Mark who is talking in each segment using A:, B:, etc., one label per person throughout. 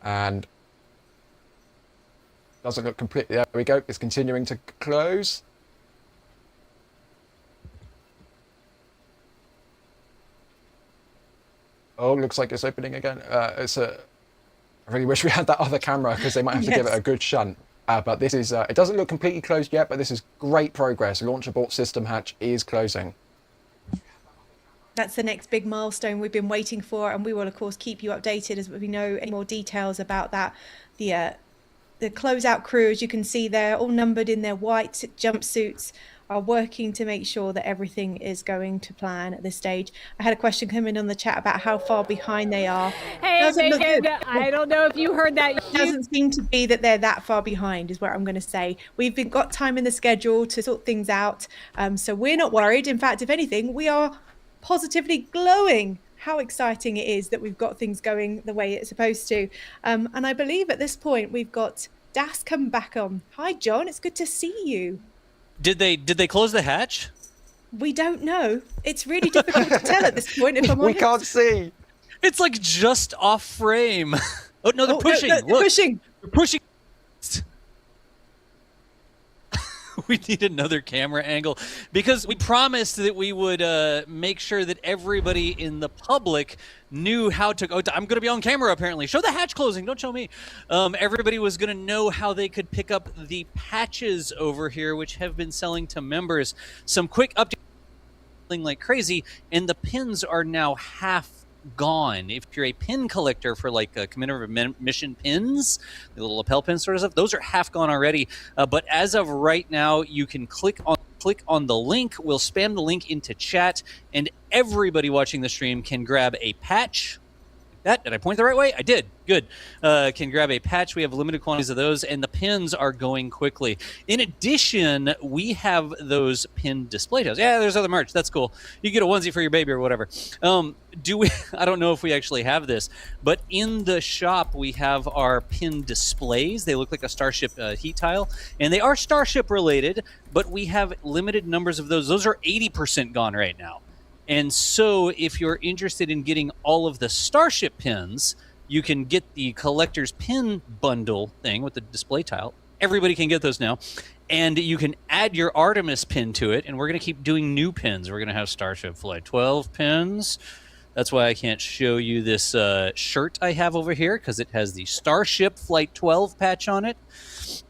A: and doesn't look completely, there we go, it's continuing to close. Oh, looks like it's opening again. I really wish we had that other camera because they might have to give it a good shunt. But this is, it doesn't look completely closed yet, but this is great progress. Launch abort system hatch is closing.
B: That's the next big milestone we've been waiting for, and we will of course keep you updated as we know any more details about that. The closeout crew, as you can see there, all numbered in their white jumpsuits, are working to make sure that everything is going to plan at this stage. I had a question come in on the chat about how far behind they are.
C: Hey, Megan, I don't know if you heard that.
B: It doesn't seem to be that they're that far behind, is what I'm going to say. We've got time in the schedule to sort things out, so we're not worried. In fact, if anything, we are positively glowing how exciting it is that we've got things going the way it's supposed to. And I believe at this point we've got Das come back on. Hi, John. It's good to see you.
D: Did they close the hatch?
B: We don't know. It's really difficult to tell at this point. If I'm honest,
A: we can't see.
D: It's like just off frame. Oh no, they're pushing.
B: No, they're pushing.
D: They're pushing. We need another camera angle because we promised that we would make sure that everybody in the public knew how to. Oh, I'm going to be on camera apparently. Show the hatch closing. Don't show me. Everybody was going to know how they could pick up the patches over here, which have been selling to members. Some quick updates like crazy, and the pins are now half gone. If you're a pin collector for like commander of mission pins, the little lapel pin sort of stuff, those are half gone already. But as of right now, you can click on the link. We'll spam the link into chat, and everybody watching the stream can grab a patch. Like that. Did I point the right way? I did. Good. Can grab a patch. We have limited quantities of those, and the pins are going quickly. In addition, we have those pin display tiles. Yeah, there's other merch. That's cool. You get a onesie for your baby or whatever. I don't know if we actually have this, but in the shop we have our pin displays. They look like a Starship heat tile, and they are Starship related, but we have limited numbers of those. Those are 80% gone right now. And so if you're interested in getting all of the Starship pins, you can get the collector's pin bundle thing with the display tile. Everybody can get those now. And you can add your Artemis pin to it, and we're going to keep doing new pins. We're going to have Starship Flight 12 pins. That's why I can't show you this shirt I have over here, because it has the Starship Flight 12 patch on it.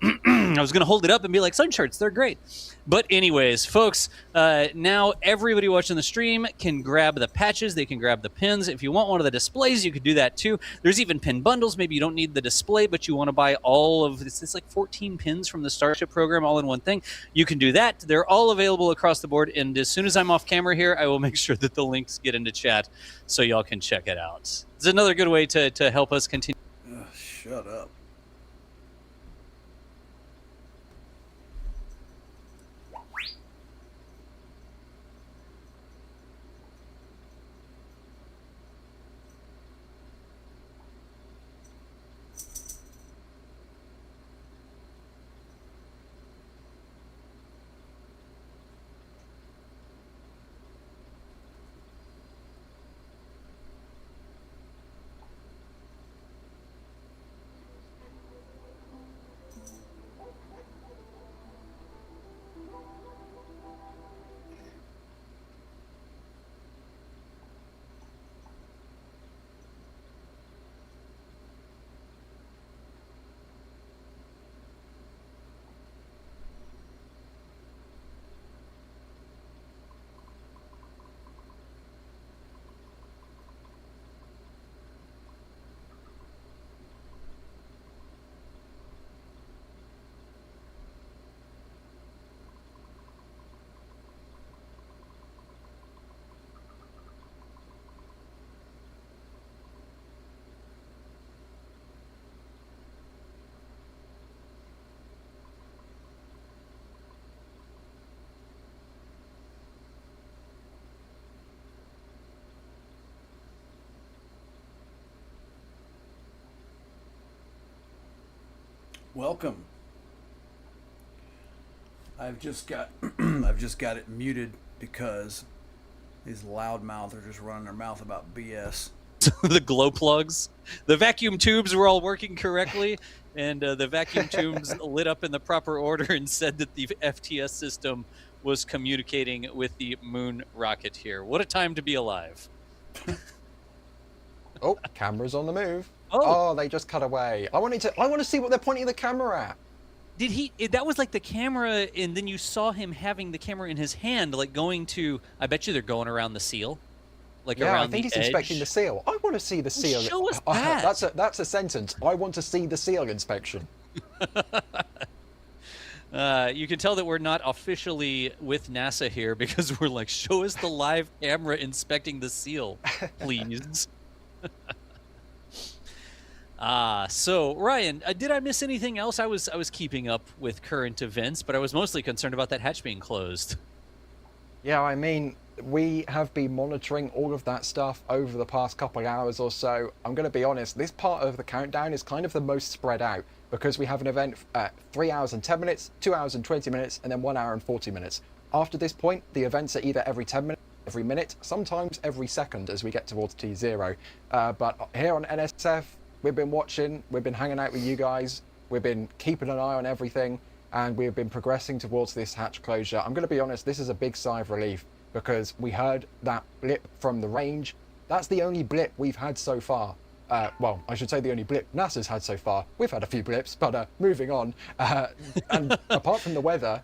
D: I was going to hold it up and be like, sun shirts, they're great. But anyways, folks, now everybody watching the stream can grab the patches. They can grab the pins. If you want one of the displays, you could do that too. There's even pin bundles. Maybe you don't need the display, but you want to buy all of this. It's like 14 pins from the Starship program all in one thing. You can do that. They're all available across the board. And as soon as I'm off camera here, I will make sure that the links get into chat so y'all can check it out. It's another good way to help us continue.
E: Shut up. Welcome. I've just got it muted because these loudmouths are just running their mouth about BS.
D: The glow plugs, the vacuum tubes were all working correctly, and the vacuum tubes lit up in the proper order and said that the FTS system was communicating with the moon rocket here. What a time to be alive.
A: Oh, camera's on the move.
D: Oh.
A: Oh, they just cut away. I want to see what they're pointing the camera at.
D: Did he? That was like the camera, and then you saw him having the camera in his hand, like going to. I bet you they're going around the seal, like
A: Yeah,
D: around
A: I think
D: the
A: he's
D: edge.
A: inspecting the seal. I want to see the seal.
D: show us that.
A: That's a sentence. I want to see the seal inspection.
D: You can tell that we're not officially with NASA here because we're like, show us the live camera inspecting the seal, please. So Ryan, did I miss anything else? I was keeping up with current events, but I was mostly concerned about that hatch being closed.
A: Yeah, I mean, we have been monitoring all of that stuff over the past couple of hours or so. I'm going to be honest, this part of the countdown is kind of the most spread out because we have an event at 3 hours and 10 minutes, 2 hours and 20 minutes, and then 1 hour and 40 minutes. After this point, the events are either every 10 minutes, every minute, sometimes every second as we get towards T0. But here on NSF, we've been watching, we've been hanging out with you guys, we've been keeping an eye on everything, and we've been progressing towards this hatch closure. I'm going to be honest, this is a big sigh of relief because we heard that blip from the range. That's the only blip we've had so far. Well, I should say the only blip NASA's had so far. We've had a few blips, but moving on. And apart from the weather,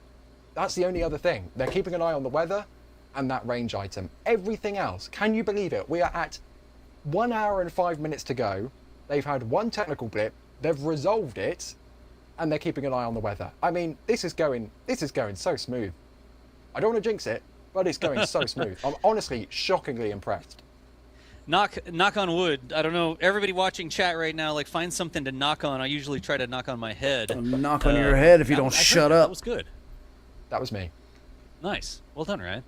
A: that's the only other thing. They're keeping an eye on the weather and that range item. Everything else, can you believe it? We are at 1 hour and 5 minutes to go. They've had one technical blip, they've resolved it, and they're keeping an eye on the weather. I mean, this is going so smooth. I don't want to jinx it, but it's going so smooth. I'm honestly shockingly impressed.
D: Knock on wood. I don't know. Everybody watching chat right now, like, find something to knock on. I usually try to knock on my head.
E: Knock on your head if you don't shut up.
D: That was good.
A: That was me.
D: Nice. Well done, Ryan.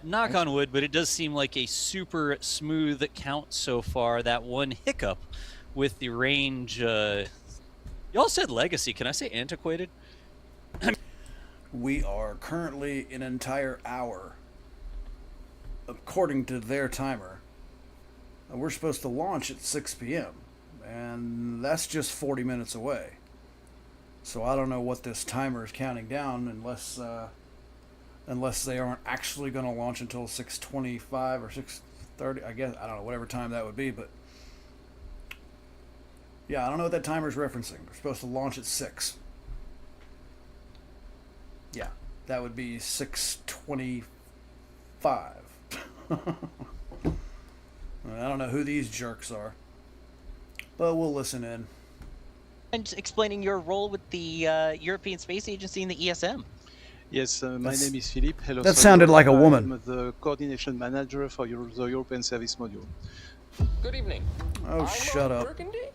D: Knock on wood, but it does seem like a super smooth count so far. That one hiccup with the range. Y'all said legacy. Can I say antiquated?
E: We are currently an entire hour, according to their timer. We're supposed to launch at 6 p.m., and that's just 40 minutes away. So I don't know what this timer is counting down unless they aren't actually going to launch until 6:25 or 6:30. I guess, I don't know, whatever time that would be, but yeah, I don't know what that timer is referencing. We're supposed to launch at 6. Yeah, that would be 6:25. I don't know who these jerks are, but we'll listen in.
F: And explaining your role with the European Space Agency and the ESM.
G: Yes, my name is Philippe. Hello.
E: That sounded like a woman.
G: I'm the coordination manager for the European Service Module.
H: Good evening.
E: Oh, shut up.
H: Burgundy?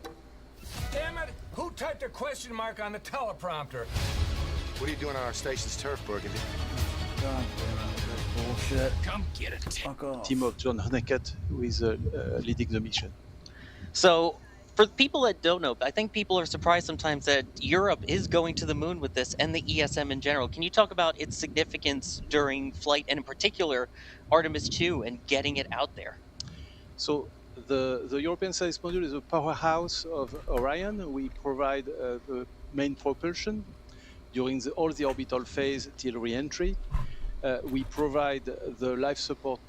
I: Damn it! Who typed a question mark on the teleprompter?
H: What are you doing on our station's turf, Burgundy?
E: God damn it, that's bullshit.
I: Come get it.
E: Fuck off.
G: Team of John Honeycutt, who is leading the mission.
F: So, for people that don't know, I think people are surprised sometimes that Europe is going to the moon with this and the ESM in general. Can you talk about its significance during flight and in particular Artemis 2 and getting it out there?
G: So the European Service Module is a powerhouse of Orion. We provide the main propulsion during all the orbital phase till re-entry. We provide the life support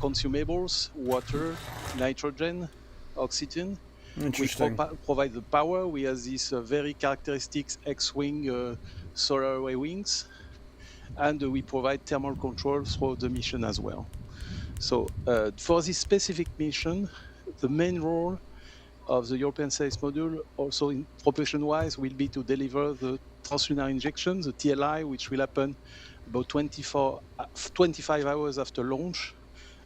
G: consumables, water, nitrogen, oxygen.
E: Interesting.
G: We provide the power. We have these very characteristic X-wing solar array wings, and we provide thermal control throughout the mission as well. So for this specific mission, the main role of the European Space Module, also in propulsion-wise, will be to deliver the translunar injection, the TLI, which will happen about 25 hours after launch,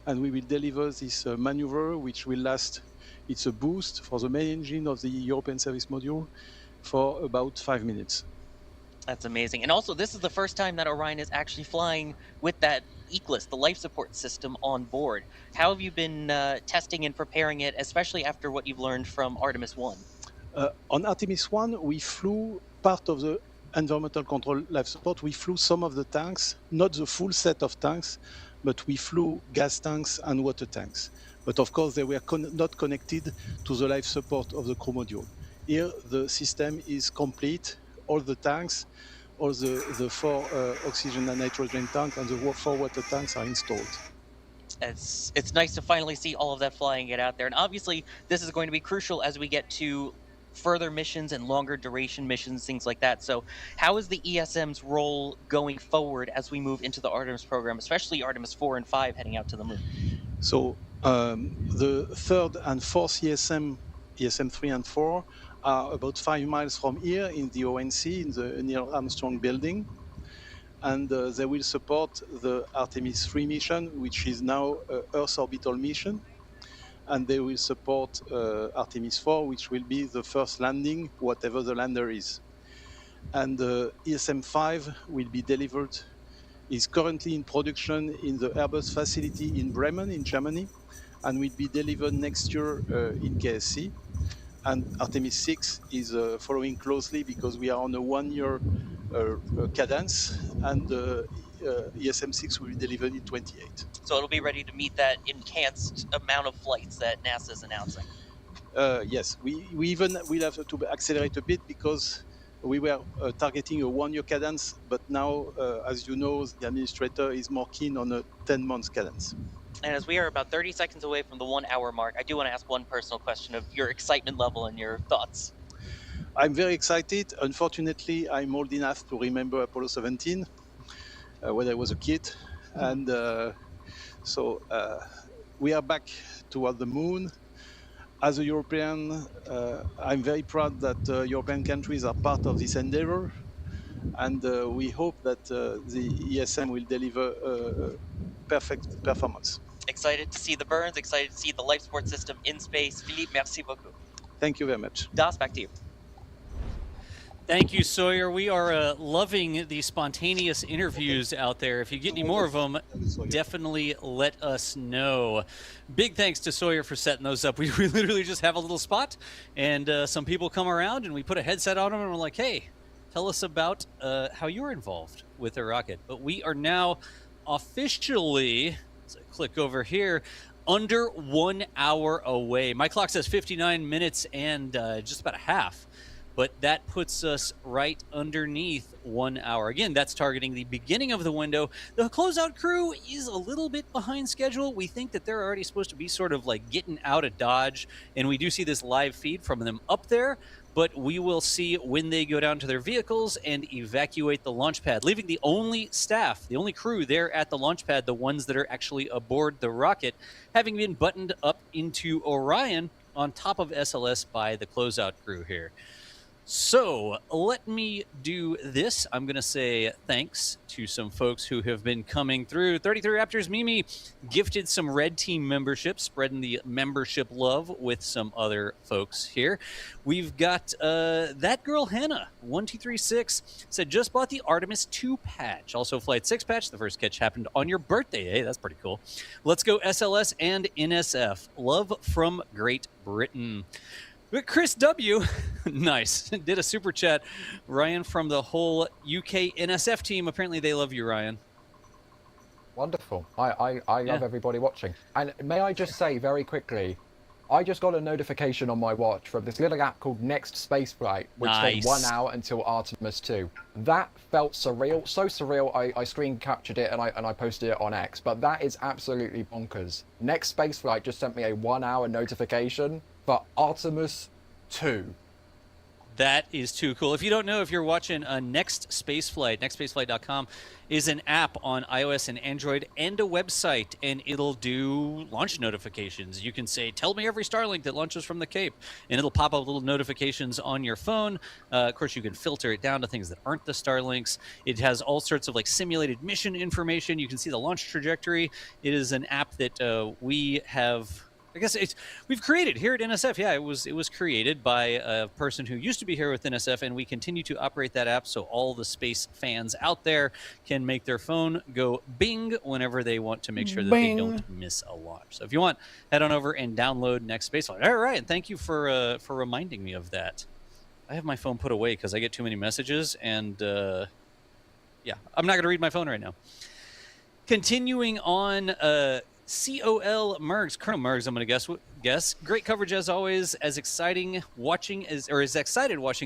G: and we will deliver this maneuver, which will last. It's a boost for the main engine of the European Service Module for about 5 minutes.
F: That's amazing. And also, this is the first time that Orion is actually flying with that ECLIS, the life support system, on board. How have you been testing and preparing it, especially after what you've learned from Artemis 1?
G: On Artemis 1, we flew part of the environmental control life support. We flew some of the tanks, not the full set of tanks, but we flew gas tanks and water tanks. But of course, they were not connected to the live support of the crew module. Here, the system is complete. All the tanks, all the 4 oxygen and nitrogen tanks and the 4 water tanks are installed.
F: It's nice to finally see all of that flying get out there. And obviously, this is going to be crucial as we get to further missions and longer duration missions, things like that. So how is the ESM's role going forward as we move into the Artemis program, especially Artemis 4 and 5 heading out to the moon?
G: So the 3rd and 4th ESM 3 and 4, are about 5 miles from here in the ONC, in the Neil Armstrong building. And they will support the Artemis 3 mission, which is now Earth orbital mission. And they will support Artemis 4, which will be the first landing, whatever the lander is. And ESM 5 will be delivered, is currently in production in the Airbus facility in Bremen, in Germany, and will be delivered next year in KSC. And Artemis 6 is following closely because we are on a 1-year cadence, and ESM 6 will be delivered in 28.
F: So it'll be ready to meet that enhanced amount of flights that NASA is announcing.
G: Yes, we even will have to accelerate a bit because we were targeting a 1-year cadence, but now, as you know, the administrator is more keen on a 10-month cadence.
F: And as we are about 30 seconds away from the 1-hour mark, I do want to ask one personal question of your excitement level and your thoughts.
G: I'm very excited. Unfortunately, I'm old enough to remember Apollo 17 when I was a kid. And so we are back toward the moon. As a European, I'm very proud that European countries are part of this endeavor. And we hope that the ESM will deliver perfect performance.
F: Excited to see the burns, excited to see the life support system in space. Philippe, merci beaucoup.
G: Thank you very much.
F: Das, back to you.
D: Thank you, Sawyer. We are loving the spontaneous interviews out there. If you get any more of them, definitely let us know. Big thanks to Sawyer for setting those up. We literally just have a little spot, and some people come around, and we put a headset on them, and we're like, hey, tell us about how you're involved with the rocket. But we are now officially, let's click over here, under 1 hour away. My clock says 59 minutes and just about a half. But that puts us right underneath 1 hour. Again, that's targeting the beginning of the window. The closeout crew is a little bit behind schedule. We think that they're already supposed to be sort of like getting out of Dodge, and we do see this live feed from them up there, but we will see when they go down to their vehicles and evacuate the launch pad, leaving the only staff, the only crew there at the launch pad, the ones that are actually aboard the rocket, having been buttoned up into Orion on top of SLS by the closeout crew here. So let me do this. I'm going to say thanks to some folks who have been coming through. 33 Raptors Mimi gifted some Red Team membership, spreading the membership love with some other folks here. We've got that girl Hannah, 1236, said just bought the Artemis 2 patch. Also Flight 6 patch. The first catch happened on your birthday. Hey, that's pretty cool. Let's go SLS and NSF. Love from Great Britain. Chris W, nice, did a super chat. Ryan from the whole UK NSF team. Apparently they love you, Ryan.
A: Wonderful. I love everybody watching. And may I just say very quickly, I just got a notification on my watch from this little app called Next Spaceflight, which said 1 hour until Artemis 2. That felt surreal, so surreal. I screen captured it and I posted it on X. But that is absolutely bonkers. Next Spaceflight just sent me a 1 hour notification for Artemis 2.
D: That is too cool. If you don't know, if you're watching Next Spaceflight, nextspaceflight.com is an app on iOS and Android and a website, and it'll do launch notifications. You can say, tell me every Starlink that launches from the Cape, and it'll pop up little notifications on your phone. Of course, you can filter it down to things that aren't the Starlinks. It has all sorts of like simulated mission information. You can see the launch trajectory. It is an app that we have... I guess we've created here at NSF. Yeah, it was created by a person who used to be here with NSF, and we continue to operate that app so all the space fans out there can make their phone go bing whenever they want to make sure that they don't miss a launch. So if you want, head on over and download Next Spaceflight. All right, and thank you for reminding me of that. I have my phone put away because I get too many messages, and yeah, I'm not going to read my phone right now. Continuing on. COL Mergs, Colonel Mergs, I'm going to guess. Great coverage as always. As excited watching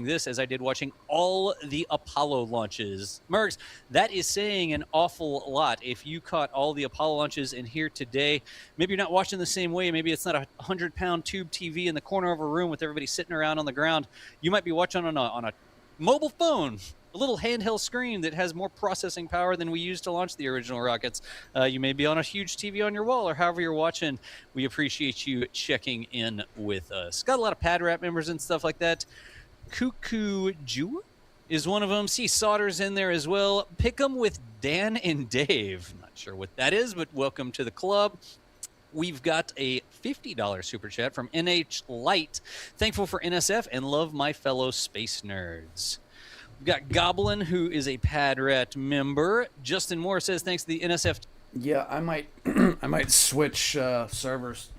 D: this as I did watching all the Apollo launches. Mergs, that is saying an awful lot. If you caught all the Apollo launches in here today, maybe you're not watching the same way. Maybe it's not a 100-pound tube TV in the corner of a room with everybody sitting around on the ground. You might be watching on a mobile phone, a little handheld screen that has more processing power than we used to launch the original rockets. You may be on a huge TV on your wall or however you're watching. We appreciate you checking in with us. Got a lot of Pad Rap members and stuff like that. Cuckoo Jew is one of them. See Sauter's in there as well. Pick 'em with Dan and Dave. Not sure what that is, but welcome to the club. We've got a $50 super chat from NH Light. Thankful for NSF and love my fellow space nerds. We've got Goblin, who is a Padrat member. Justin Moore says thanks to the NSF.
E: Yeah, I might I might switch servers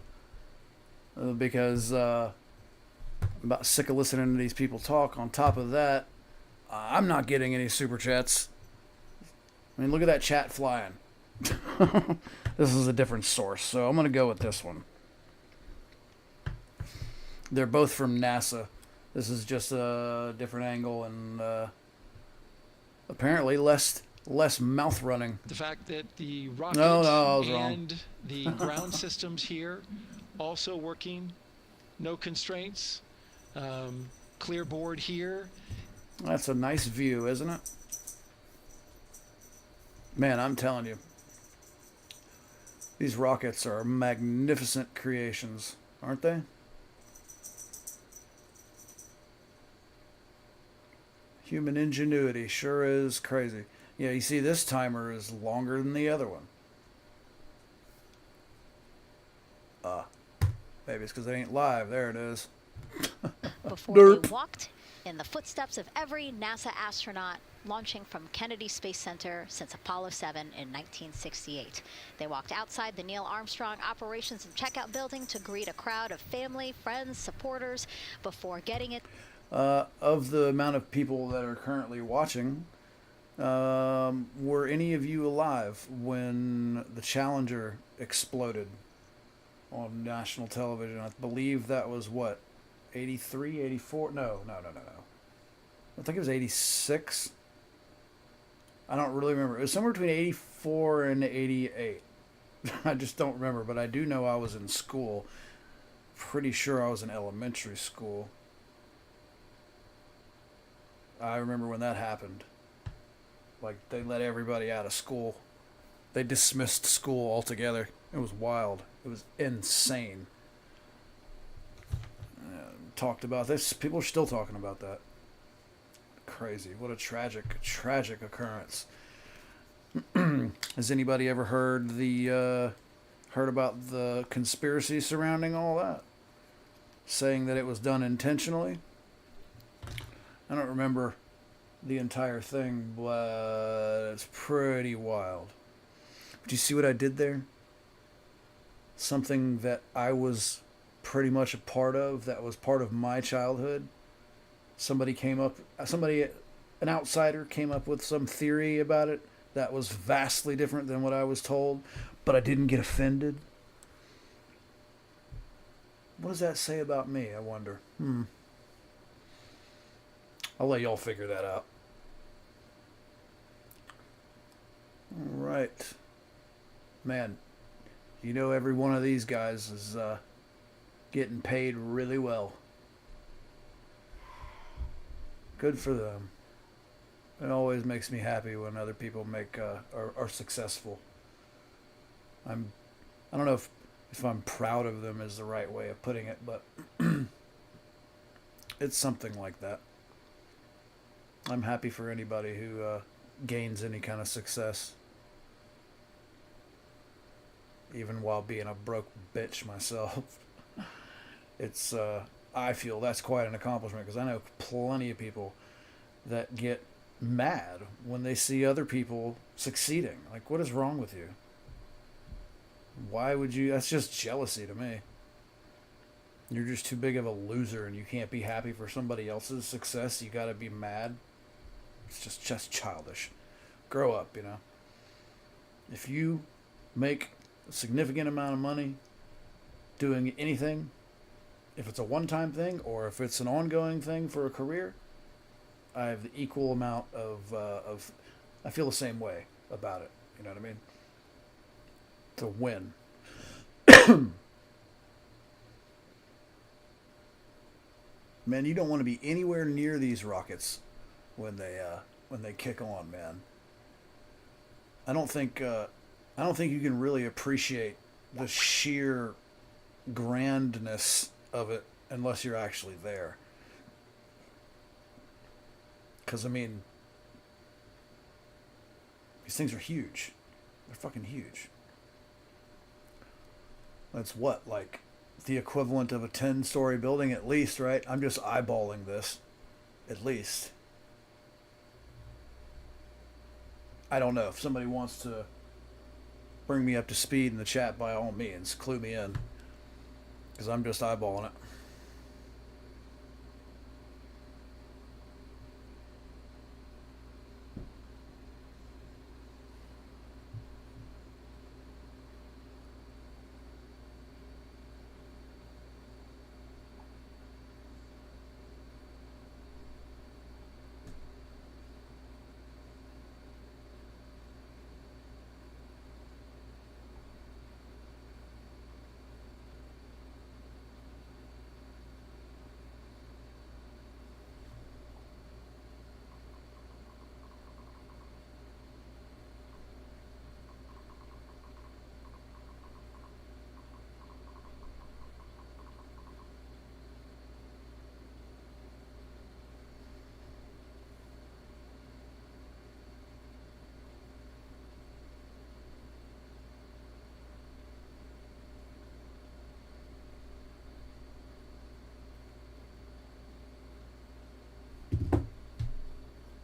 E: because I'm about sick of listening to these people talk. On top of that, I'm not getting any super chats. I mean, look at that chat flying. This is a different source, so I'm going to go with this one. They're both from NASA. This is just a different angle and apparently less mouth running.
J: The fact that the rocket and the ground systems here also working, no constraints, clear board here.
E: That's a nice view, isn't it? Man, I'm telling you, these rockets are magnificent creations, aren't they? Human ingenuity sure is crazy. Yeah, you see this timer is longer than the other one. Maybe it's because it ain't live. There it is.
K: Before they walked in the footsteps of every NASA astronaut launching from Kennedy Space Center since Apollo 7 in 1968. They walked outside the Neil Armstrong Operations and Checkout Building to greet a crowd of family, friends, supporters before getting it.
E: Of the amount of people that are currently watching, were any of you alive when the Challenger exploded on national television? I believe that was what, 83, 84? No. I think it was 86. I don't really remember. It was somewhere between 84 and 88. I just don't remember, but I do know I was in school. Pretty sure I was in elementary school. I remember when that happened. Like, they let everybody out of school. They dismissed school altogether. It was wild. It was insane. Talked about this. People are still talking about that. Crazy. What a tragic occurrence. Has anybody ever heard about the conspiracy surrounding all that? Saying that it was done intentionally? I don't remember the entire thing, but it's pretty wild. Did you see what I did there? Something that I was pretty much a part of, that was part of my childhood. An outsider came up with some theory about it that was vastly different than what I was told, but I didn't get offended. What does that say about me, I wonder? I'll let y'all figure that out. All right. Man, you know every one of these guys is getting paid really well. Good for them. It always makes me happy when other people are successful. I don't know if I'm proud of them is the right way of putting it, but it's something like that. I'm happy for anybody who gains any kind of success, even while being a broke bitch myself. It's I feel that's quite an accomplishment, because I know plenty of people that get mad when they see other people succeeding. Like, what is wrong with you? Why would you? That's just jealousy to me. You're just too big of a loser and you can't be happy for somebody else's success. You gotta be mad. It's just childish. Grow up, you know. If you make a significant amount of money doing anything, if it's a one-time thing or if it's an ongoing thing for a career, I have the equal amount of I feel the same way about it. You know what I mean? It's a win. Man, you don't want to be anywhere near these rockets when they kick on, man. I don't think you can really appreciate the sheer grandness of it unless you're actually there. Because, I mean, these things are huge. They're fucking huge. That's what, like the equivalent of a 10-story building at least, right? I'm just eyeballing this. At least. I don't know. If somebody wants to bring me up to speed in the chat, by all means, clue me in. Because I'm just eyeballing it.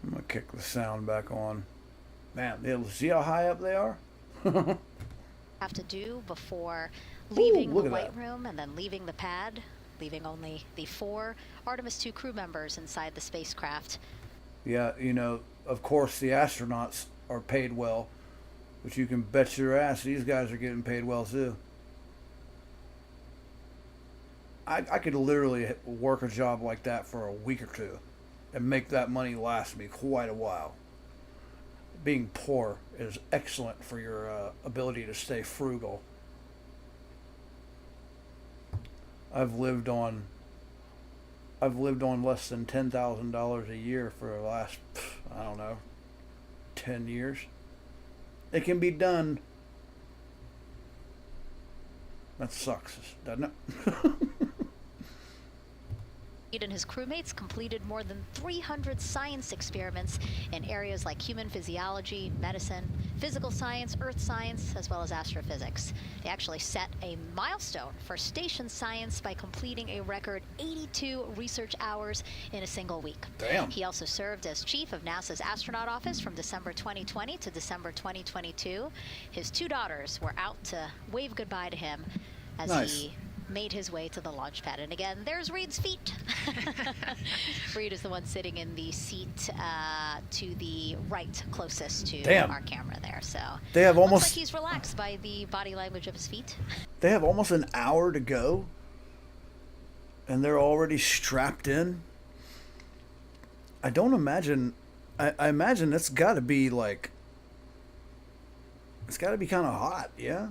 E: I'm gonna kick the sound back on. Man, see how high up they are?
K: Have to do before leaving
E: Ooh,
K: the
E: at
K: White
E: that.
K: Room and then leaving the pad, leaving only the 4 Artemis 2 crew members inside the spacecraft.
E: Yeah, you know, of course the astronauts are paid well, but you can bet your ass these guys are getting paid well too. I could literally work a job like that for a week or two and make that money last me quite a while. Being poor is excellent for your ability to stay frugal. I've lived on less than $10,000 a year for the last, I don't know, 10 years. It can be done. That sucks, doesn't it?
K: And his crewmates completed more than 300 science experiments in areas like human physiology, medicine, physical science, earth science, as well as astrophysics. They actually set a milestone for station science by completing a record 82 research hours in a single week.
E: Damn.
K: He also served as chief of NASA's astronaut office from December 2020 to December 2022. His 2 daughters were out to wave goodbye to him as he made his way to the launch pad. And again, there's Reed's feet. Reed is the one sitting in the seat to the right, closest to our camera there. So
E: they have almost
K: looks like he's relaxed by the body language of his feet.
E: They have almost an hour to go, and they're already strapped in. I don't imagine. I imagine it's got to be like. It's got to be kind of hot, yeah.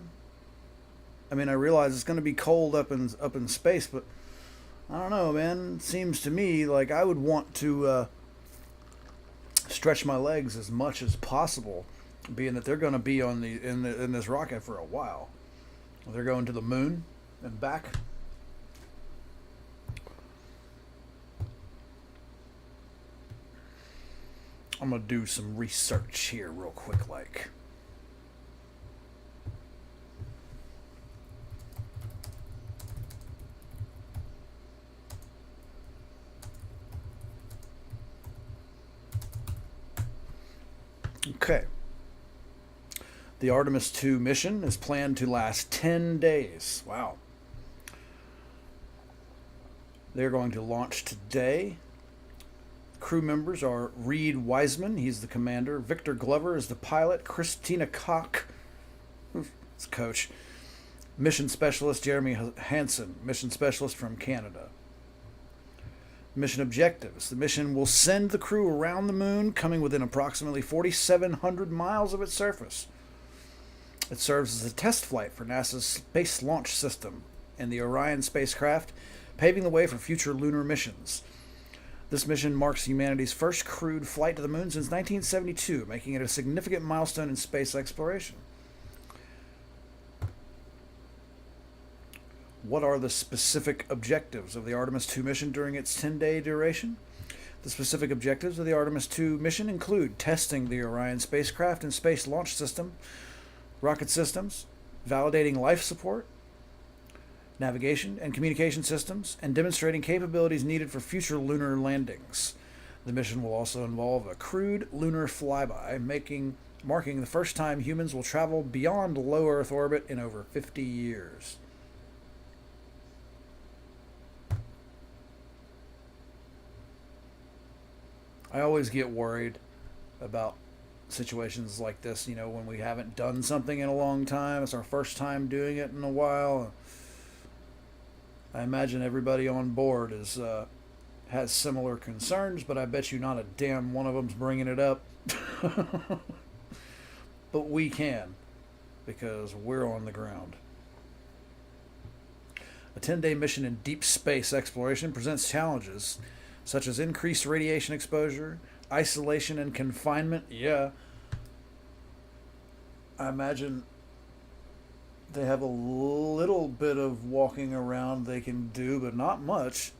E: I mean, I realize it's going to be cold up in space, but I don't know, man. It seems to me like I would want to stretch my legs as much as possible, being that they're going to be on in this rocket for a while. They're going to the moon and back. I'm going to do some research here real quick, like. Okay. The Artemis 2 mission is planned to last 10 days. Wow. They're going to launch today. Crew members are Reed Wiseman, he's the commander. Victor Glover is the pilot. Christina Koch, It's coach. Mission specialist Jeremy Hansen, mission specialist from Canada. Mission objectives. The mission will send the crew around the moon, coming within approximately 4,700 miles of its surface. It serves as a test flight for NASA's Space Launch System and the Orion spacecraft, paving the way for future lunar missions. This mission marks humanity's first crewed flight to the moon since 1972, making it a significant milestone in space exploration. What are the specific objectives of the Artemis 2 mission during its 10-day duration? The specific objectives of the Artemis 2 mission include testing the Orion spacecraft and Space Launch System, rocket systems, validating life support, navigation and communication systems, and demonstrating capabilities needed for future lunar landings. The mission will also involve a crewed lunar flyby, marking the first time humans will travel beyond low Earth orbit in over 50 years. I always get worried about situations like this, you know, when we haven't done something in a long time. It's our first time doing it in a while. I imagine everybody on board has similar concerns, but I bet you not a damn one of them's bringing it up. But we can, because we're on the ground. A 10-day mission in deep space exploration presents challenges such as increased radiation exposure, isolation and confinement. Yeah. I imagine they have a little bit of walking around they can do, but not much.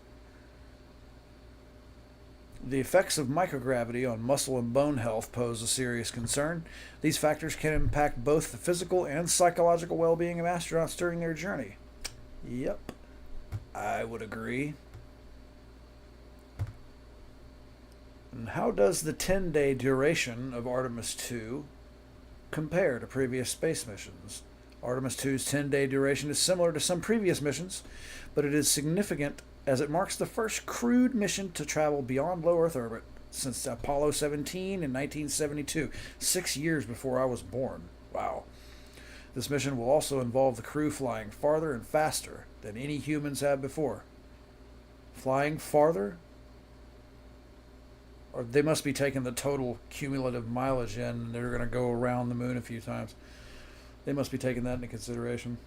E: The effects of microgravity on muscle and bone health pose a serious concern. These factors can impact both the physical and psychological well-being of astronauts during their journey. Yep, I would agree. And how does the 10-day duration of Artemis 2 compare to previous space missions? Artemis 2's 10-day duration is similar to some previous missions, but it is significant as it marks the first crewed mission to travel beyond low Earth orbit since Apollo 17 in 1972, 6 years before I was born. Wow. This mission will also involve the crew flying farther and faster than any humans have before. Flying farther? Or they must be taking the total cumulative mileage in, and they're going to go around the moon a few times. They must be taking that into consideration.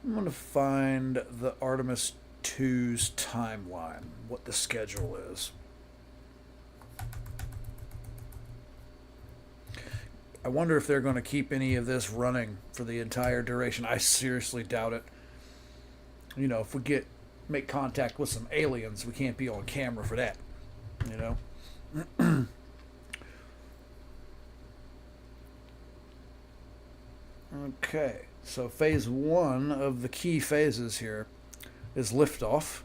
E: I'm going to find the Artemis 2's timeline, what the schedule is. I wonder if they're going to keep any of this running for the entire duration. I seriously doubt it. You know, if we make contact with some aliens, we can't be on camera for that, you know. Okay, so phase 1 of the key phases here is liftoff,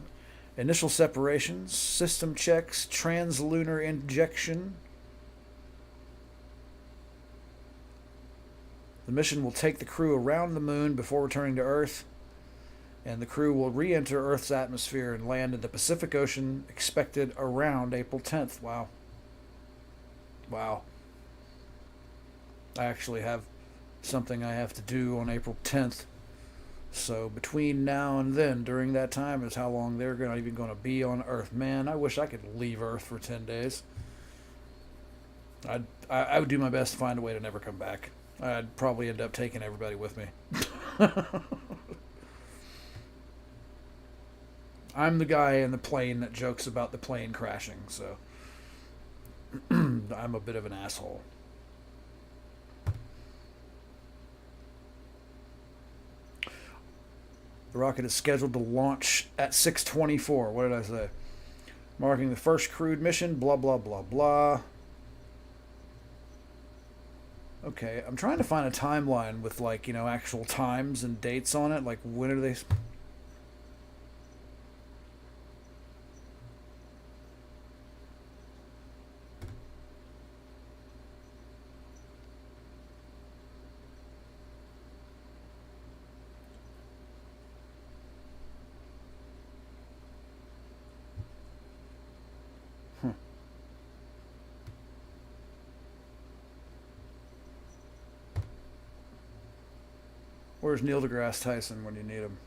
E: initial separations, system checks, translunar injection. The mission will take the crew around the moon before returning to Earth, and the crew will re-enter Earth's atmosphere and land in the Pacific Ocean, expected around April 10th. Wow. Wow. I actually have something I have to do on April 10th. So between now and then, during that time, is how long they're not even going to be on Earth. Man, I wish I could leave Earth for 10 days. I would do my best to find a way to never come back. I'd probably end up taking everybody with me. I'm the guy in the plane that jokes about the plane crashing, so I'm a bit of an asshole. The rocket is scheduled to launch at 6:24. What did I say? Marking the first crewed mission, blah, blah, blah, blah. Okay, I'm trying to find a timeline with, like, you know, actual times and dates on it. Like, when are they... Where's Neil deGrasse Tyson when you need him?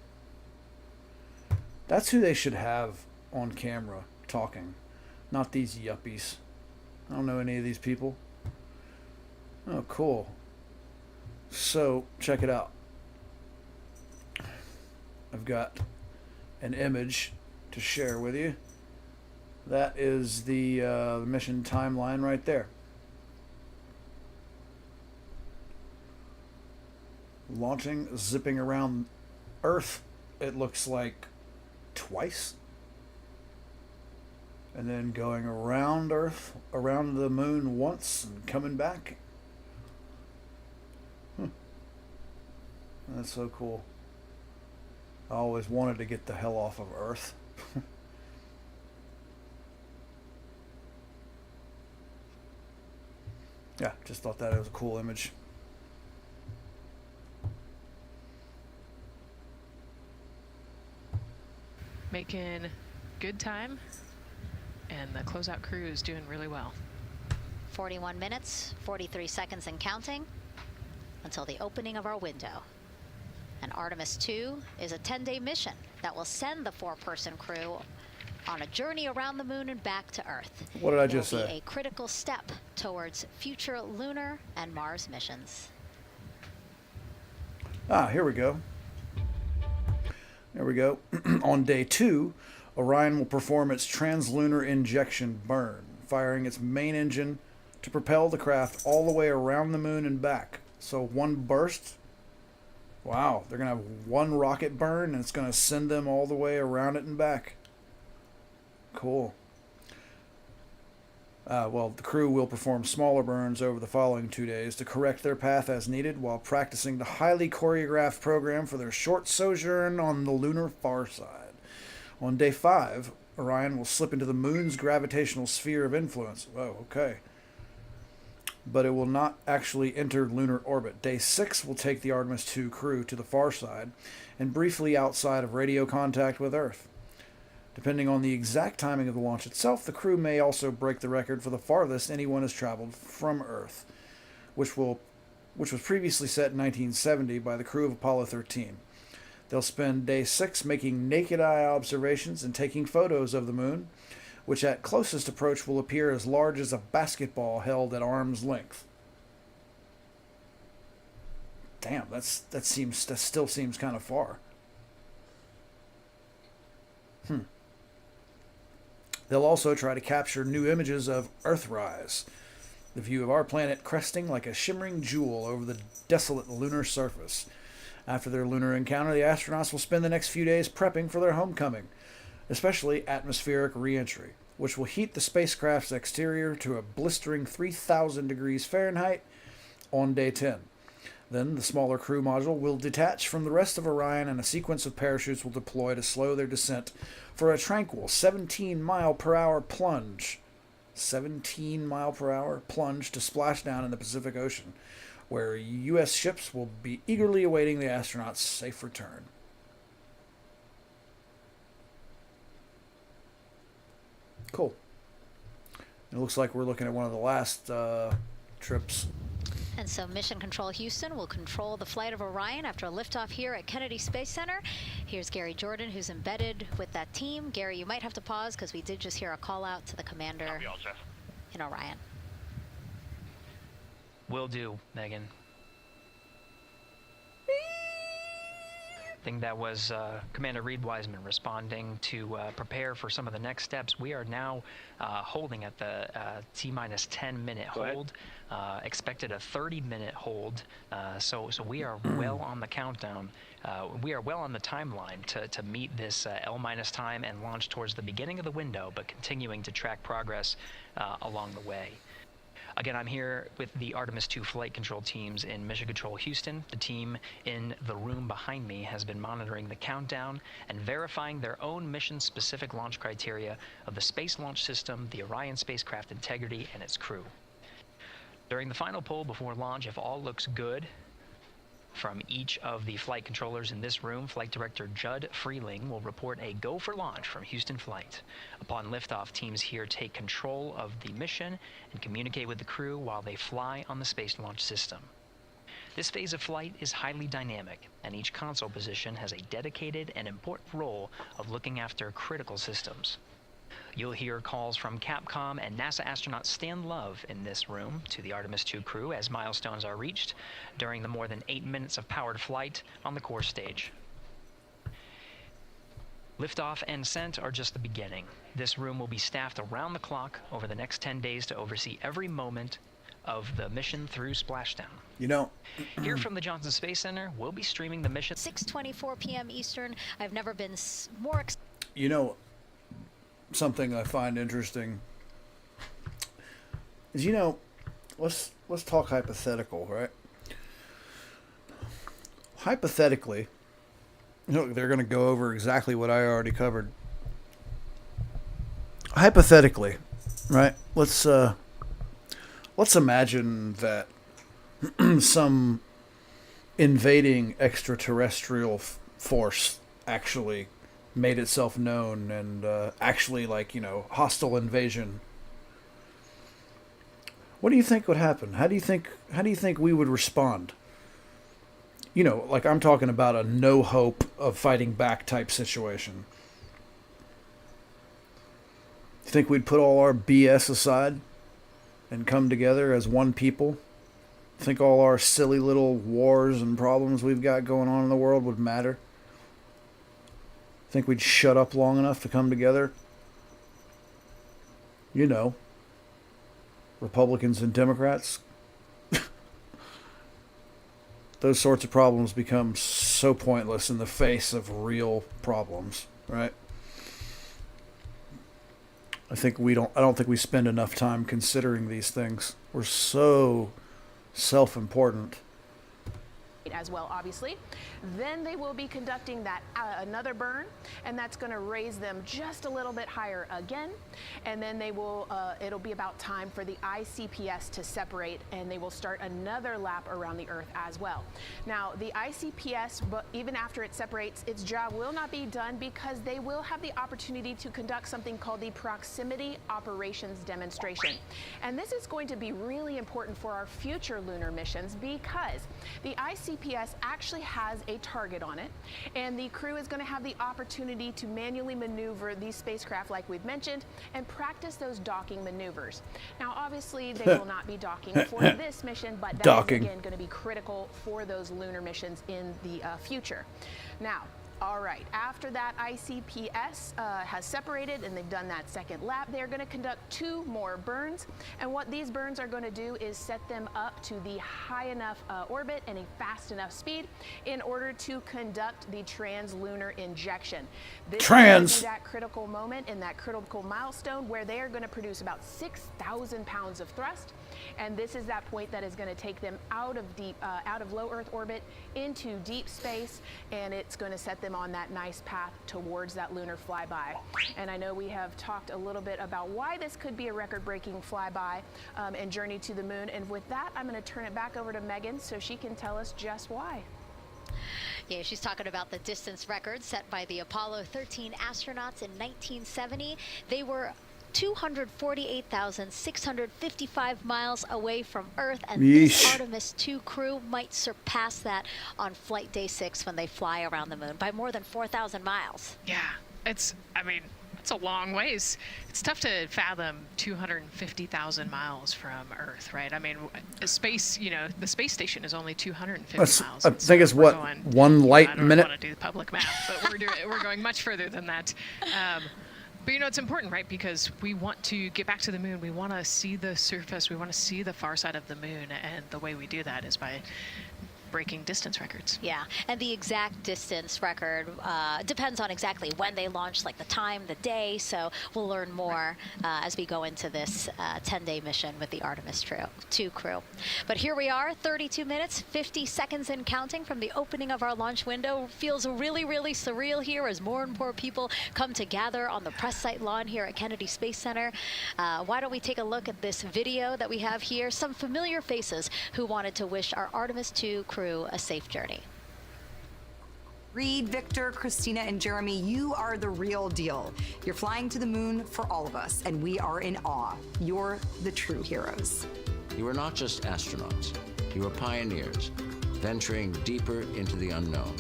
E: That's who they should have on camera talking, not these yuppies. I don't know any of these people. Oh, cool. So, check it out. I've got an image to share with you. That is the mission timeline right there. Launching, zipping around Earth, it looks like twice. And then going around Earth, around the moon once, and coming back. That's so cool. I always wanted to get the hell off of Earth. Yeah, just thought that it was a cool image.
L: Making good time, and the closeout crew is doing really well.
K: 41 minutes, 43 seconds and counting until the opening of our window. And Artemis 2 is a 10-day mission that will send the 4-person crew on a journey around the moon and back to Earth.
E: What did I just say?
K: It will be a critical step towards future lunar and Mars missions.
E: Ah, here we go. There we go. On day 2, Orion will perform its translunar injection burn, firing its main engine to propel the craft all the way around the moon and back. So one burst. Wow, they're going to have one rocket burn, and it's going to send them all the way around it and back. Cool. Well, the crew will perform smaller burns over the following 2 days to correct their path as needed while practicing the highly choreographed program for their short sojourn on the lunar far side. On day 5, Orion will slip into the moon's gravitational sphere of influence. Whoa, okay. But it will not actually enter lunar orbit. Day 6 will take the Artemis 2 crew to the far side and briefly outside of radio contact with Earth. Depending on the exact timing of the launch itself, the crew may also break the record for the farthest anyone has traveled from Earth, which was previously set in 1970 by the crew of Apollo 13. They'll spend day 6 making naked-eye observations and taking photos of the moon, which at closest approach will appear as large as a basketball held at arm's length. Damn, that still seems kind of far. They'll also try to capture new images of Earthrise, the view of our planet cresting like a shimmering jewel over the desolate lunar surface. After their lunar encounter, the astronauts will spend the next few days prepping for their homecoming, especially atmospheric re-entry, which will heat the spacecraft's exterior to a blistering 3,000 degrees Fahrenheit on day 10. Then the smaller crew module will detach from the rest of Orion, and a sequence of parachutes will deploy to slow their descent for a tranquil 17-mile-per-hour plunge. 17-mile-per-hour plunge to splash down in the Pacific Ocean, where U.S. ships will be eagerly awaiting the astronauts' safe return. Cool. It looks like we're looking at one of the last trips.
K: And so Mission Control Houston will control the flight of Orion after a liftoff here at Kennedy Space Center. Here's Gary Jordan, who's embedded with that team. Gary, you might have to pause because we did just hear a call out to the commander in Orion.
M: Will do, Megan. I think that was Commander Reed Wiseman responding to prepare for some of the next steps. We are now holding at the T-minus 10-minute hold. Expected a 30-minute hold. So we are well on the countdown. We are well on the timeline to meet this L-minus time and launch towards the beginning of the window, but continuing to track progress along the way. Again, I'm here with the Artemis 2 flight control teams in Mission Control Houston. The team in the room behind me has been monitoring the countdown and verifying their own mission-specific launch criteria of the Space Launch System, the Orion spacecraft integrity, and its crew. During the final poll before launch, if all looks good from each of the flight controllers in this room, Flight Director Judd Freeling will report a go for launch from Houston Flight. Upon liftoff, teams here take control of the mission and communicate with the crew while they fly on the Space Launch System. This phase of flight is highly dynamic, and each console position has a dedicated and important role of looking after critical systems. You'll hear calls from Capcom and NASA astronaut Stan Love in this room to the Artemis 2 crew as milestones are reached during the more than 8 minutes of powered flight on the core stage. Liftoff and ascent are just the beginning. This room will be staffed around the clock over the next 10 days to oversee every moment of the mission through splashdown.
E: You know,
M: here from the Johnson Space Center, we'll be streaming the mission.
K: 6:24 p.m. Eastern. I've never been more.
E: You know, something I find interesting is, you know, let's talk hypothetical, right? Hypothetically, you know, they're going to go over exactly what I already covered. Hypothetically, right? Let's imagine that some invading extraterrestrial force actually made itself known and actually, like, you know, hostile invasion. What do you think would happen? How do you think we would respond? You know, like, I'm talking about a no hope of fighting back type situation. You think we'd put all our BS aside and come together as one people? Think all our silly little wars and problems we've got going on in the world would matter? Think we'd shut up long enough to come together? You know, Republicans and Democrats. Those sorts of problems become so pointless in the face of real problems, right? I don't think we spend enough time considering these things. We're so self-important.
N: As well, obviously. Then they will be conducting that another burn, and that's going to raise them just a little bit higher again. And then they will it'll be about time for the ICPS to separate, and they will start another lap around the Earth as well. Now, the ICPS, but even after it separates, its job will not be done because they will have the opportunity to conduct something called the Proximity Operations Demonstration. And this is going to be really important for our future lunar missions because the ICPS actually has a target on it, and the crew is going to have the opportunity to manually maneuver these spacecraft like we've mentioned and practice those docking maneuvers. Now, obviously, they will not be docking for this mission, but that is, again, going to be critical for those lunar missions in the future. Now, all right, after that ICPS has separated and they've done that second lap, they're going to conduct 2 more burns. And what these burns are going to do is set them up to the high enough orbit and a fast enough speed in order to conduct the translunar injection. This is going to be that critical moment and that critical milestone where they are going to produce about 6,000 pounds of thrust. And this is that point that is going to take them out of low Earth orbit into deep space, and it's going to set them on that nice path towards that lunar flyby. And I know we have talked a little bit about why this could be a record-breaking flyby and journey to the moon. And with that, I'm going to turn it back over to Megan so she can tell us just why.
K: Yeah, she's talking about the distance record set by the Apollo 13 astronauts in 1970. They were 248,655 miles away from Earth, and this Artemis 2 crew might surpass that on flight day 6 when they fly around the moon by more than 4,000 miles.
L: Yeah, it's a long ways. It's tough to fathom 250,000 miles from Earth, right? I mean, space, you know, the space station is only 250 miles.
E: I think it's what, 1 light minute?
L: I don't want to do the public math, but we're going much further than that. But, you know, it's important, right? Because we want to get back to the moon. We want to see the surface. We want to see the far side of the moon. And the way we do that is by breaking distance records.
K: Yeah, and the exact distance record depends on exactly when they launched, like the time, the day. So we'll learn more as we go into this 10-day mission with the Artemis 2 crew. But here we are, 32 minutes, 50 seconds and counting from the opening of our launch window. Feels really, really surreal here as more and more people come to gather on the press site lawn here at Kennedy Space Center. Why don't we take a look at this video that we have here? Some familiar faces who wanted to wish our Artemis 2 crew a safe journey.
O: Reed, Victor, Christina, and Jeremy, you are the real deal. You're flying to the moon for all of us, and we are in awe. You're the true heroes.
P: You are not just astronauts. You are pioneers venturing deeper into the unknown.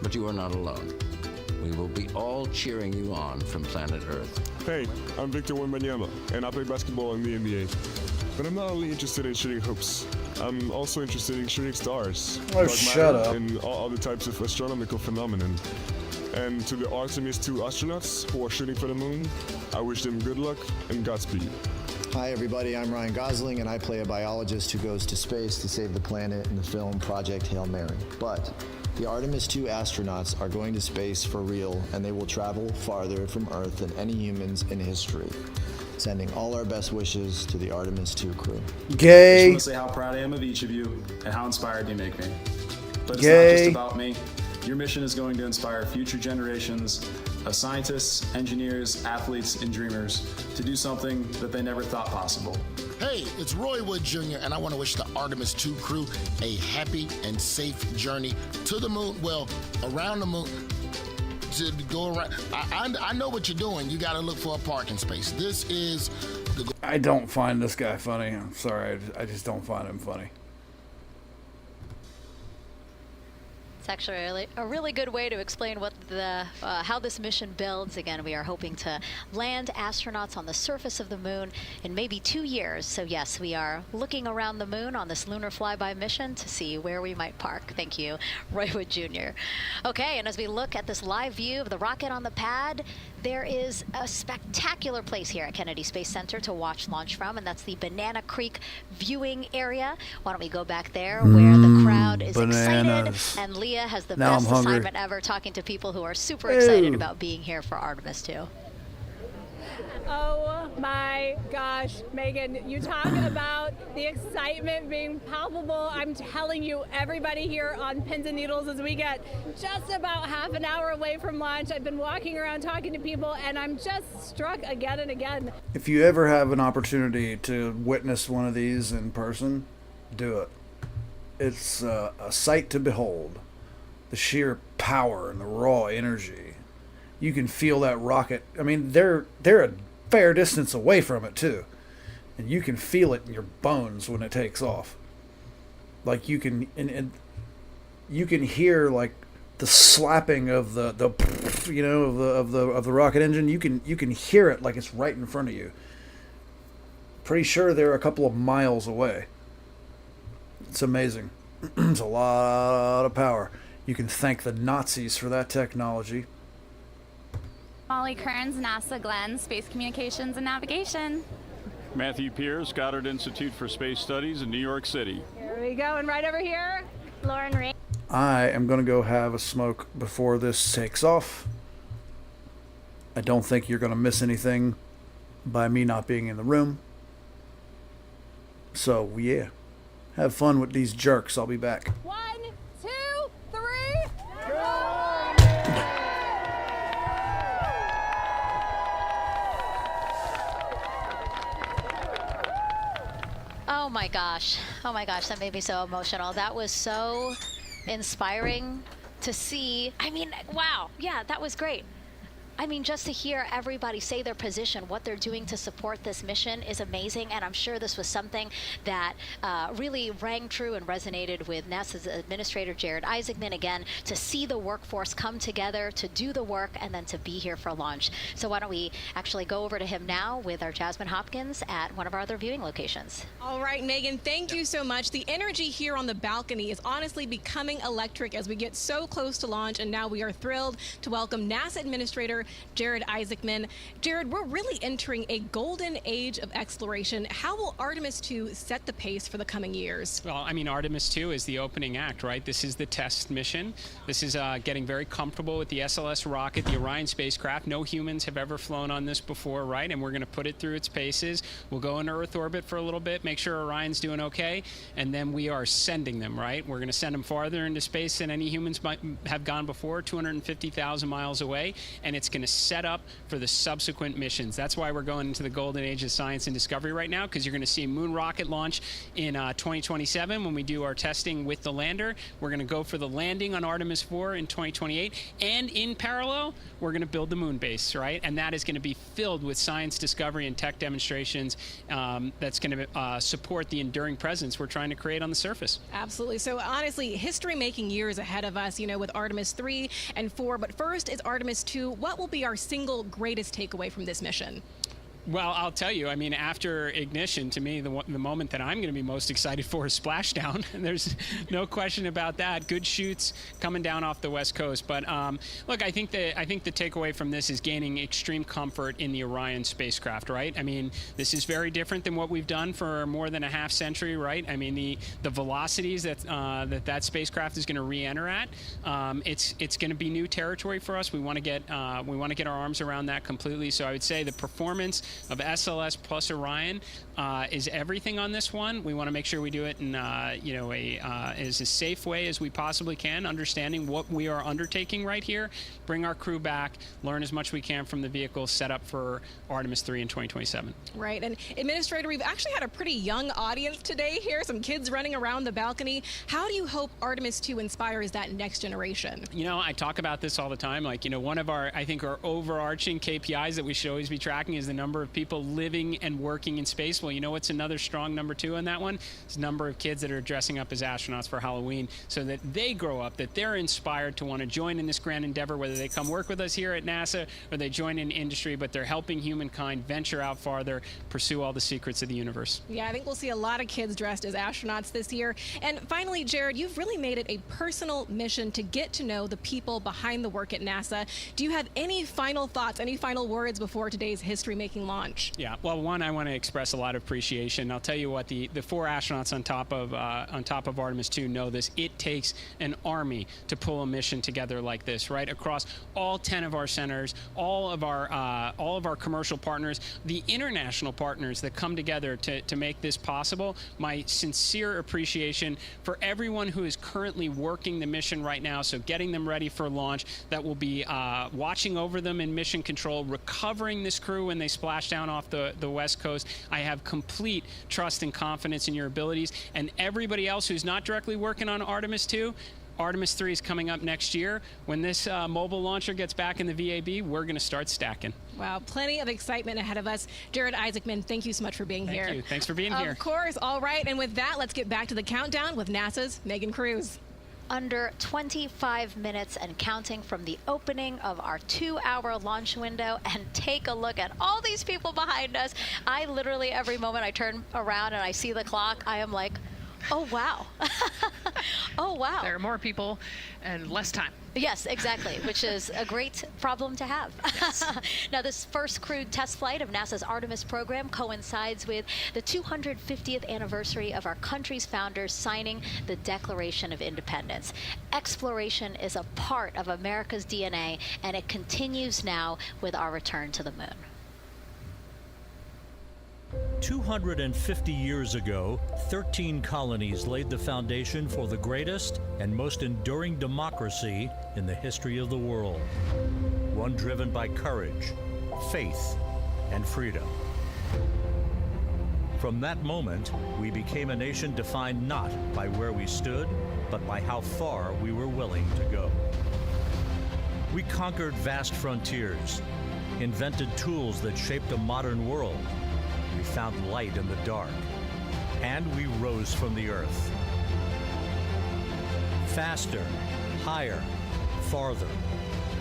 P: But you are not alone. We will be all cheering you on from planet Earth.
Q: Hey, I'm Victor Wembanyama, and I play basketball in the NBA. But I'm not only interested in shooting hoops, I'm also interested in shooting stars.
E: Oh, shut up.
Q: And all other types of astronomical phenomenon. And to the Artemis 2 astronauts who are shooting for the moon, I wish them good luck and Godspeed.
R: Hi everybody, I'm Ryan Gosling and I play a biologist who goes to space to save the planet in the film Project Hail Mary. But the Artemis 2 astronauts are going to space for real, and they will travel farther from Earth than any humans in history. Sending all our best wishes to the Artemis 2 crew.
E: Gay.
S: I just want to say how proud I am of each of you and how inspired you make me. But it's
E: Gay.
S: not just about me. Your mission is going to inspire future generations of scientists, engineers, athletes, and dreamers to do something that they never thought possible.
T: Hey, it's Roy Wood Jr., and I want to wish the Artemis 2 crew a happy and safe journey to the moon, well, around the moon, to go around. I know what you're doing. You got to look for a parking space. This is the...
E: I don't find this guy funny. I'm sorry. I just don't find him funny.
K: It's actually a really good way to explain what how this mission builds. Again, we are hoping to land astronauts on the surface of the moon in maybe 2 years. So yes, we are looking around the moon on this lunar flyby mission to see where we might park. Thank you, Roy Wood Jr. Okay, and as we look at this live view of the rocket on the pad, there is a spectacular place here at Kennedy Space Center to watch launch from, and that's the Banana Creek viewing area. Why don't we go back there where the crowd is excited, and Leah has the
E: Now
K: best
E: I'm hungry.
K: assignment ever, talking to people who are super excited about being here for Artemis 2.
C: Oh my gosh, Megan, you talk about the excitement being palpable. I'm telling you, everybody here on pins and needles as we get just about half an hour away from launch. I've been walking around talking to people, and I'm just struck again and again.
E: If you ever have an opportunity to witness one of these in person, do it. It's a sight to behold. The sheer power and the raw energy. You can feel that rocket. I mean, they're a fair distance away from it too, and you can feel it in your bones when it takes off. Like you can, and you can hear like the slapping of the you know of the rocket engine. You can hear it like it's right in front of you. Pretty sure they're a couple of miles away. It's amazing. It's a lot of power. You can thank the Nazis for that technology.
U: Molly Kearns, NASA Glenn, Space Communications and Navigation.
V: Matthew Pierce, Goddard Institute for Space Studies in New York City.
C: Here we go, and right over here, Lauren Ray.
E: I am going to go have a smoke before this takes off. I don't think you're going to miss anything by me not being in the room. So, yeah. Have fun with these jerks. I'll be back.
C: 1, 2, 3.
K: Oh my gosh, that made me so emotional. That was so inspiring to see. I mean, wow, yeah, that was great. I mean, just to hear everybody say their position, what they're doing to support this mission is amazing, and I'm sure this was something that really rang true and resonated with NASA's Administrator Jared Isaacman, again, to see the workforce come together to do the work and then to be here for launch. So why don't we actually go over to him now with our Jasmine Hopkins at one of our other viewing locations.
W: All right, Megan, thank you so much. The energy here on the balcony is honestly becoming electric as we get so close to launch, and now we are thrilled to welcome NASA Administrator Jared Isaacman. Jared, we're really entering a golden age of exploration. How will Artemis 2 set the pace for the coming years?
X: Well, I mean, Artemis 2 is the opening act, right? This is the test mission. This is getting very comfortable with the SLS rocket, the Orion spacecraft. No humans have ever flown on this before, right? And we're going to put it through its paces. We'll go into Earth orbit for a little bit, make sure Orion's doing okay, and then we are sending them, right? We're going to send them farther into space than any humans might have gone before, 250,000 miles away, and it's going going to set up for the subsequent missions. That's why we're going into the golden age of science and discovery right now, because you're going to see a moon rocket launch in 2027 when we do our testing with the lander. We're going to go for the landing on Artemis 4 in 2028. And in parallel, we're going to build the moon base, right? And that is going to be filled with science discovery and tech demonstrations that's going to support the enduring presence we're trying to create on the surface.
W: Absolutely. So honestly, history-making years ahead of us, you know, with Artemis 3 and 4. But first is Artemis 2. What will be our single greatest takeaway from this mission?
X: Well, I'll tell you, I mean, after ignition, to me, the moment that I'm going to be most excited for is splashdown. There's no question about that. Good shoots coming down off the West Coast. But look, I think the takeaway from this is gaining extreme comfort in the Orion spacecraft, right? I mean, this is very different than what we've done for more than a half century, right? I mean, the velocities that spacecraft is going to re-enter at, it's going to be new territory for us. We want to get our arms around that completely. So I would say the performance of SLS plus Orion is everything on this one. We want to make sure we do it in as a safe way as we possibly can, understanding what we are undertaking right here, bring our crew back, learn as much we can from the vehicle, set up for Artemis 3 in 2027.
W: Right. And Administrator, we've actually had a pretty young audience today here, some kids running around the balcony. How do you hope Artemis 2 inspires that next generation?
X: You know, I talk about this all the time. Like, you know, one of our overarching KPIs that we should always be tracking is the number of people living and working in space. Well, you know what's another strong number 2 on that one? It's the number of kids that are dressing up as astronauts for Halloween, so that they grow up, that they're inspired to want to join in this grand endeavor, whether they come work with us here at NASA or they join in industry, but they're helping humankind venture out farther, pursue all the secrets of the universe.
W: Yeah, I think we'll see a lot of kids dressed as astronauts this year. And finally, Jared, you've really made it a personal mission to get to know the people behind the work at NASA. Do you have any final thoughts, any final words before today's history-making launch?
X: Yeah, well, one, I want to express a lot of appreciation. I'll tell you what, the 4 astronauts on top of Artemis 2 know this. It takes an army to pull a mission together like this, right? Across all 10 of our centers, all of our commercial partners, the international partners that come together to make this possible. My sincere appreciation for everyone who is currently working the mission right now, so getting them ready for launch, that will be watching over them in mission control, recovering this crew when they splash down off the West Coast. I have complete trust and confidence in your abilities. And everybody else who's not directly working on Artemis 2, Artemis 3 is coming up next year. When this mobile launcher gets back in the VAB, we're going to start stacking.
W: Wow, plenty of excitement ahead of us. Jared Isaacman, thank you so much for being here.
X: Thank you. Thanks for being here.
W: Of course. All right. And with that, let's get back to the countdown with NASA's Megan Cruz.
K: Under 25 minutes and counting from the opening of our 2-hour launch window, and take a look at all these people behind us. I literally, every moment I turn around and I see the clock, I am like, oh, wow. Oh, wow.
L: There are more people and less time.
K: Yes, exactly, which is a great problem to have. Yes. Now, this first crewed test flight of NASA's Artemis program coincides with the 250th anniversary of our country's founders signing the Declaration of Independence. Exploration is a part of America's DNA, and it continues now with our return to the moon.
B: 250 years ago, 13 colonies laid the foundation for the greatest and most enduring democracy in the history of the world. One driven by courage, faith, and freedom. From that moment, we became a nation defined not by where we stood, but by how far we were willing to go. We conquered vast frontiers, invented tools that shaped a modern world. We found light in the dark, and we rose from the earth. Faster, higher, farther.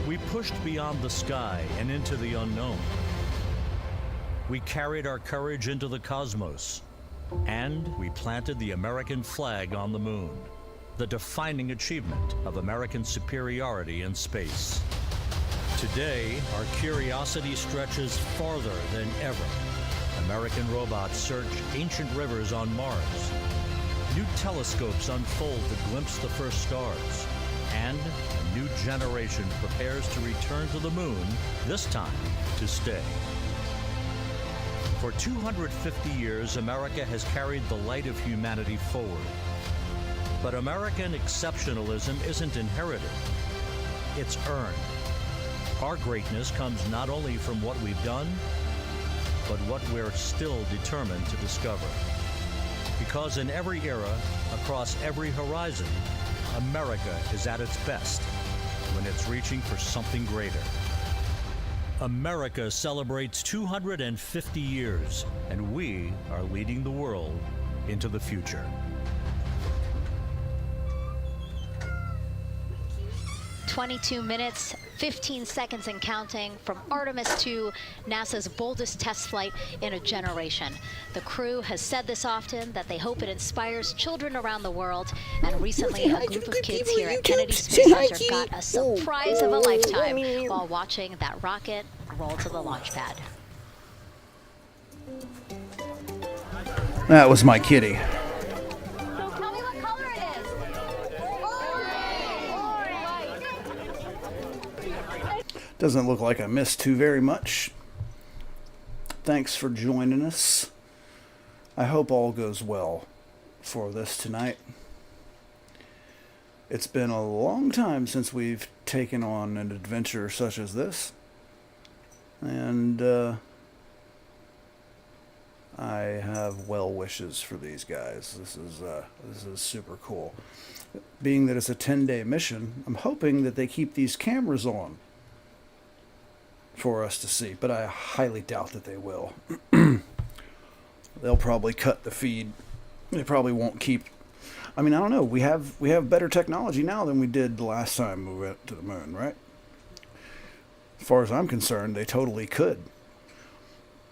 B: We pushed beyond the sky and into the unknown. We carried our courage into the cosmos, and we planted the American flag on the moon, the defining achievement of American superiority in space. Today, our curiosity stretches farther than ever. American robots search ancient rivers on Mars. New telescopes unfold to glimpse the first stars. And a new generation prepares to return to the moon, this time to stay. For 250 years, America has carried the light of humanity forward. But American exceptionalism isn't inherited. It's earned. Our greatness comes not only from what we've done, but what we're still determined to discover. Because in every era, across every horizon, America is at its best when it's reaching for something greater. America celebrates 250 years, and we are leading the world into the future.
K: "22 minutes, 15 seconds and counting from Artemis 2, NASA's boldest test flight in a generation. The crew has said this often, that they hope it inspires children around the world. And recently, a group of kids here at Kennedy Space Center got a surprise of a lifetime while watching that rocket roll to the launch pad.
E: That was my kitty. Doesn't look like I missed too very much. Thanks for joining us. I hope all goes well for this tonight. It's been a long time since we've taken on an adventure such as this. And I have well wishes for these guys. This is super cool. Being that it's a 10-day mission, I'm hoping that they keep these cameras on for us to see, but I highly doubt that they will. They'll probably cut the feed. They probably won't keep. I mean, I don't know. We have better technology now than we did the last time we went to the moon, right? As far as I'm concerned, they totally could,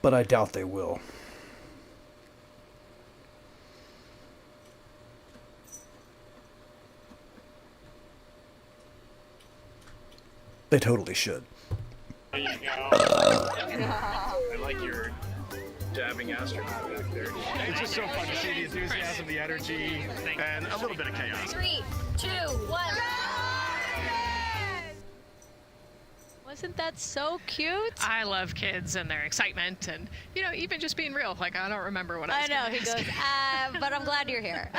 E: but I doubt they will. They totally should.
F: There you go. I like your dabbing astronaut back there.
G: It's just so fun to see the enthusiasm, the energy, and a little bit of chaos.
K: 3, 2, 1.
L: Wasn't that so cute? I love kids and their excitement and, you know, even just being real. Like, I don't remember what I was
K: I know,
L: gonna
K: he
L: ask.
K: goes, but I'm glad you're here.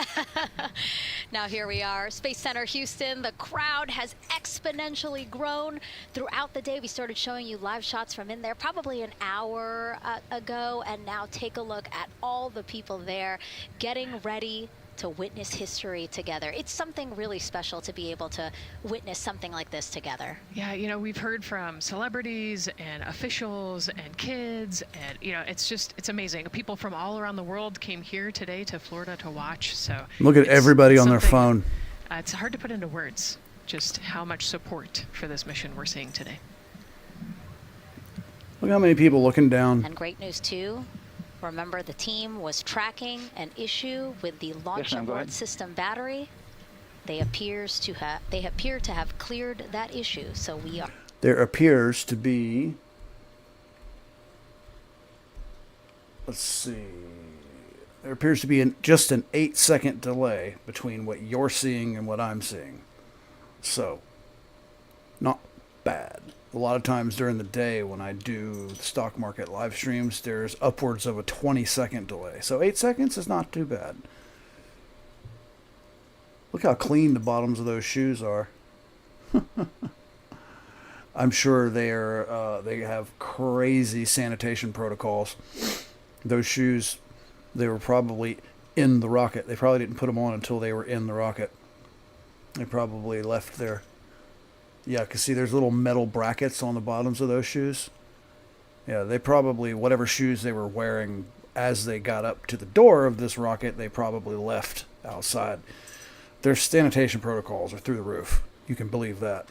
K: Now here we are, Space Center Houston. The crowd has exponentially grown throughout the day. We started showing you live shots from in there probably an hour ago, and now take a look at all the people there getting ready to witness history together. It's something really special to be able to witness something like this together.
L: Yeah, you know, we've heard from celebrities and officials and kids, and, you know, it's amazing. People from all around the world came here today to Florida to watch. So
E: Look at everybody on their phone.
L: It's hard to put into words just how much support for this mission we're seeing today.
E: Look how many people looking down.
K: And great news too. Remember, the team was tracking an issue with the launch abort system battery. They appear to have cleared that issue. So we are.
E: There appears to be. Let's see. There appears to be just an 8-second delay between what you're seeing and what I'm seeing. So, not bad. A lot of times during the day when I do stock market live streams, there's upwards of a 20-second delay. So 8 seconds is not too bad. Look how clean the bottoms of those shoes are. I'm sure they have crazy sanitation protocols. Those shoes, they were probably in the rocket. They probably didn't put them on until they were in the rocket. They probably left their... Yeah, because see, there's little metal brackets on the bottoms of those shoes. Yeah, they probably, whatever shoes they were wearing as they got up to the door of this rocket, they probably left outside. Their sanitation protocols are through the roof. You can believe that.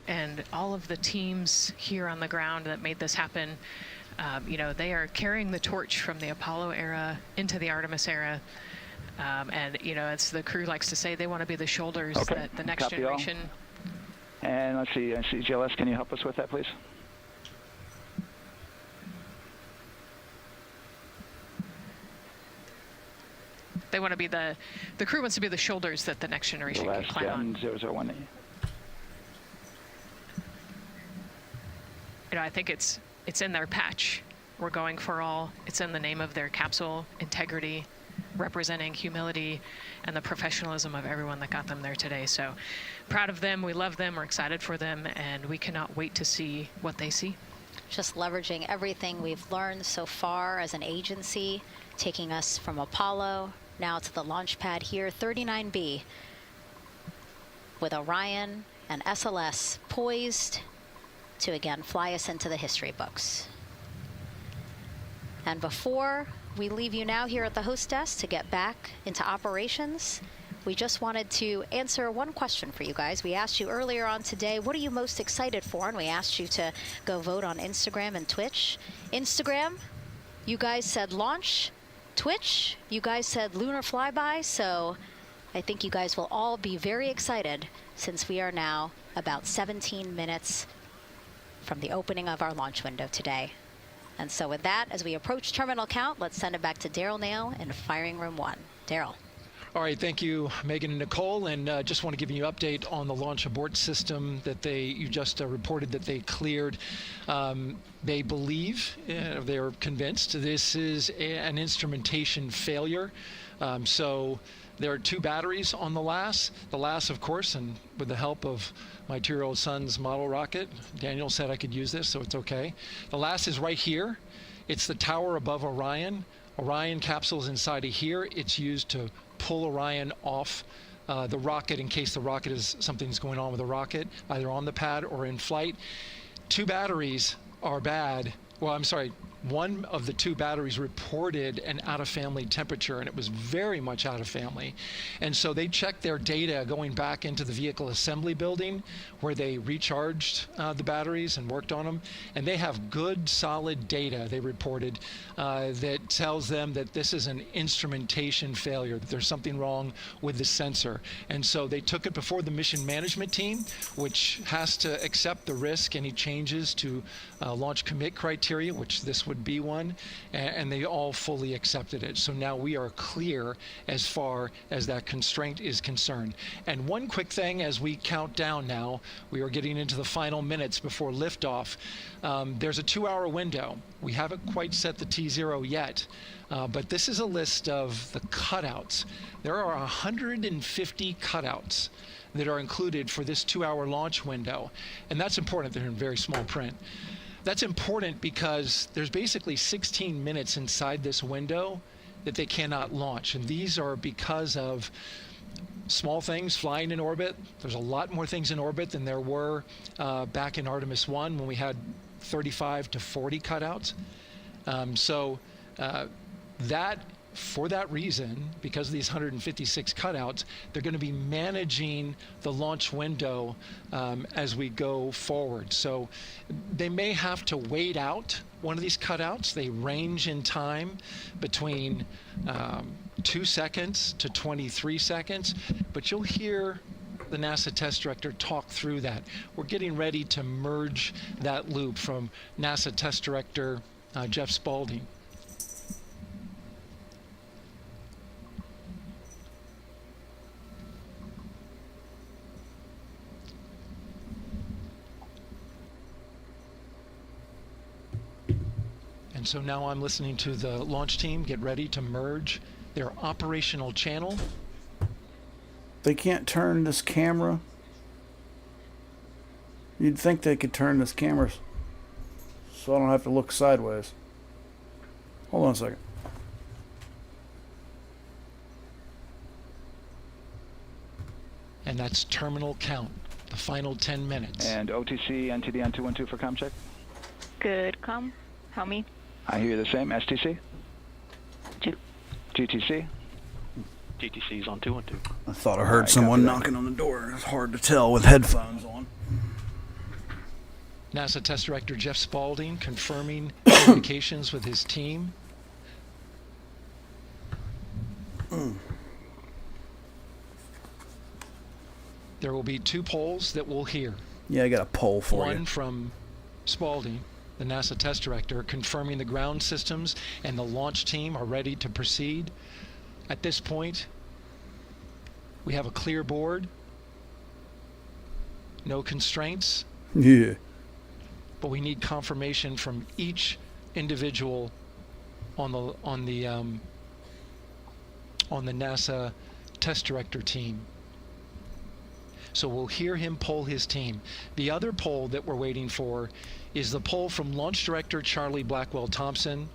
L: And all of the teams here on the ground that made this happen, you know, they are carrying the torch from the Apollo era into the Artemis era. And, you know, as the crew likes to say, they want to be the shoulders that the next generation...
H: And let's see, GLS, can you help us with that, please?
L: They want to be the crew wants to be the shoulders that the next generation can climb on.
H: 001.
L: You know, I think it's in their patch. We're going for all. It's in the name of their capsule integrity, representing humility and the professionalism of everyone that got them there today. So proud of them, we love them, we're excited for them, and we cannot wait to see what they see.
K: Just leveraging everything we've learned so far as an agency, taking us from Apollo now to the launch pad here, 39B, with Orion and SLS poised to again fly us into the history books. And before we leave you now here at the host desk to get back into operations, we just wanted to answer one question for you guys. We asked you earlier on today, what are you most excited for? And we asked you to go vote on Instagram and Twitch. Instagram, you guys said launch. Twitch, you guys said lunar flyby. So I think you guys will all be very excited since we are now about 17 minutes from the opening of our launch window today. And so with that, as we approach terminal count, let's send it back to Daryl Nail in firing room 1. Daryl.
A: All right, thank you, Megan and Nicole, and just want to give you an update on the launch abort system that you just reported that they cleared. They believe, they're convinced, this is an instrumentation failure. So there are 2 batteries on the LAS. The LAS, of course, and with the help of my 2-year-old son's model rocket, Daniel said I could use this, so it's okay. The LAS is right here. It's the tower above Orion. Orion capsule's inside of here. It's used to pull Orion off the rocket in case something's going on with the rocket, either on the pad or in flight. 2 batteries are bad. Well, I'm sorry, one of the 2 batteries reported an out-of-family temperature, and it was very much out of family. And so they checked their data going back into the vehicle assembly building where they recharged the batteries and worked on them. And they have good, solid data, they reported, that tells them that this is an instrumentation failure, that there's something wrong with the sensor. And so they took it before the mission management team, which has to accept the risk, any changes to launch commit criteria, which this would be one, and they all fully accepted it. So now we are clear as far as that constraint is concerned. And one quick thing as we count down now, we are getting into the final minutes before liftoff. There's a 2-hour window. We haven't quite set the T0 yet, but this is a list of the cutouts. There are 150 cutouts that are included for this 2-hour launch window, and that's important. They're in very small print. That's important because there's basically 16 minutes inside this window that they cannot launch. And these are because of small things flying in orbit. There's a lot more things in orbit than there were back in Artemis 1 when we had 35 to 40 cutouts. For that reason, because of these 156 cutouts, they're going to be managing the launch window as we go forward. So they may have to wait out one of these cutouts. They range in time between 2 seconds to 23 seconds, but you'll hear the NASA test director talk through that. We're getting ready to merge that loop from NASA test director Jeff Spaulding. So now I'm listening to the launch team get ready to merge their operational channel.
E: They can't turn this camera. You'd think they could turn this camera so I don't have to look sideways. Hold on a second.
A: And that's terminal count, the final 10 minutes.
H: And OTC, NTD on 212 for comm check.
D: Good, comm. How me?
H: I hear the same. STC? GTC?
F: GTC's on 212.
E: I thought I heard someone knocking on the door. It's hard to tell with headphones on.
A: NASA Test Director Jeff Spaulding confirming communications with his team. There will be 2 polls that we'll hear.
E: Yeah, I got a poll for you.
A: One from Spaulding, the NASA test director, confirming the ground systems and the launch team are ready to proceed. At this point, we have a clear board, no constraints.
E: Yeah.
A: But we need confirmation from each individual on the on the NASA test director team. So we'll hear him poll his team. The other poll that we're waiting for is the poll from Launch Director Charlie Blackwell Thompson,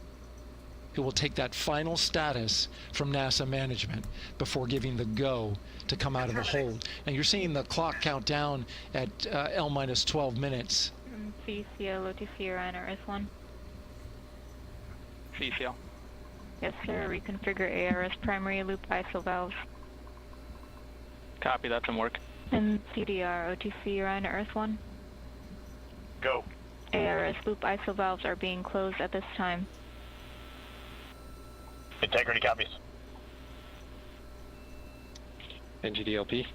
A: who will take that final status from NASA management before giving the go to come out of the hold. And you're seeing the clock count down at L minus 12 minutes.
D: CCL, OTC, Orion, RS1.
H: CCL.
D: Yes, sir. Reconfigure ARS primary loop ISO valves.
H: Copy, that's in work.
D: And CDR, OTC, Orion, RS1.
G: Go.
D: ARS loop ISO valves are being closed at this time.
G: Integrity copies.
I: NGDLP.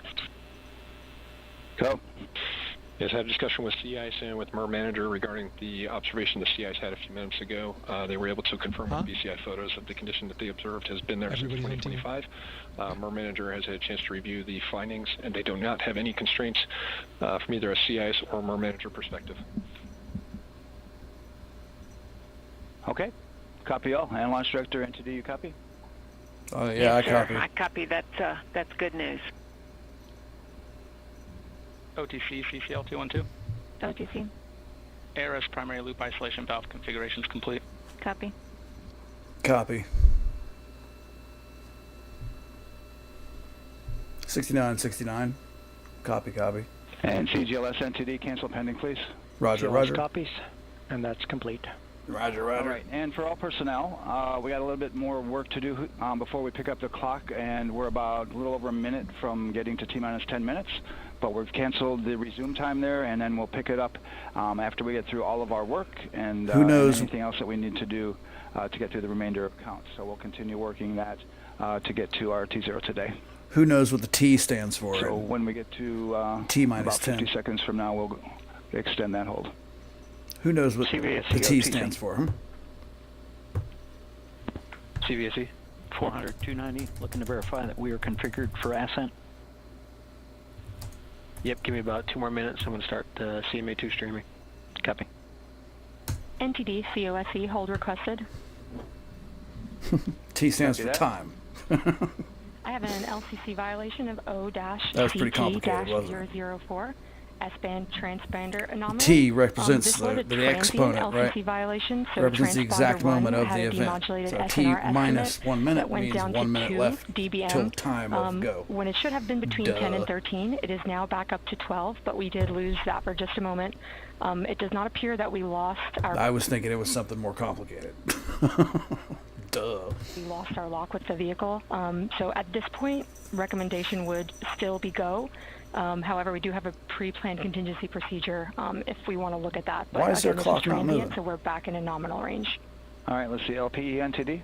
H: Go.
I: Yes, I had a discussion with sea ice and with MER manager regarding the observation the sea ice had a few minutes ago. They were able to confirm with BCI photos that the condition that they observed has been there since 2025. MER manager has had a chance to review the findings, and they do not have any constraints from either a sea ice or MER manager perspective.
H: Okay. Copy all. And Launch Director, entity, you copy?
E: Oh, yeah, I copy.
J: I copy. That's good news.
H: OTC, CCL 212.
D: OTC.
H: ARS primary loop isolation valve configuration is complete.
D: Copy.
E: Copy. 6969. Copy, copy.
H: And CGLS NTD, cancel pending, please.
E: Roger,
H: CGLS
E: roger.
H: copies, and that's complete.
E: Roger, roger.
H: All right, and for all personnel, we got a little bit more work to do before we pick up the clock, and we're about a little over a minute from getting to T-minus 10 minutes, but we've canceled the resume time there, and then we'll pick it up after we get through all of our work and,
E: Who knows?
H: and anything else that we need to do to get through the remainder of counts. So we'll continue working that to get to our T0 today.
E: Who knows what the T stands for?
H: So when we get to
E: T-minus
H: about 50
E: 10.
H: seconds from now, we'll extend that hold.
E: Who knows what
H: CVSE,
E: the T
H: OTC.
E: stands for?
M: CVSE 400 290, looking to verify that we are configured for ascent. Yep, give me about 2 more minutes. I'm going to start CMA2 streaming. Copy.
D: NTD, COSE, hold requested.
E: T stands
H: Copy
E: for
H: that.
E: time.
D: I have an LCC violation of
E: That was pretty complicated, wasn't it?
D: O-CT-004, S-band transponder anomaly.
E: T represents
D: this was a
E: the
D: transient
E: exponent, right?
D: LCC violation, so
E: Represents the exact
D: transponder one
E: moment of
D: had
E: the
D: a
E: event.
D: demodulated
E: So
D: SNR
E: T minus
D: estimate
E: 1 minute
D: that went
E: means
D: down
E: 1
D: to
E: minute
D: 2
E: left
D: dBm.
E: till time of go.
D: When it should have been between 10 and 13, it is now back up to 12, but we did lose that for just a moment. It does not appear that we lost our...
E: I was thinking it was something more complicated. Duh.
D: We lost our lock with the vehicle. So at this point, recommendation would still be go. However, we do have a pre-planned contingency procedure if we want to look at that. But
E: Why is their
D: again, this
E: clock not
D: transient,
E: moving?
D: So we're back in a nominal range.
H: All right, let's see, LPE NTD.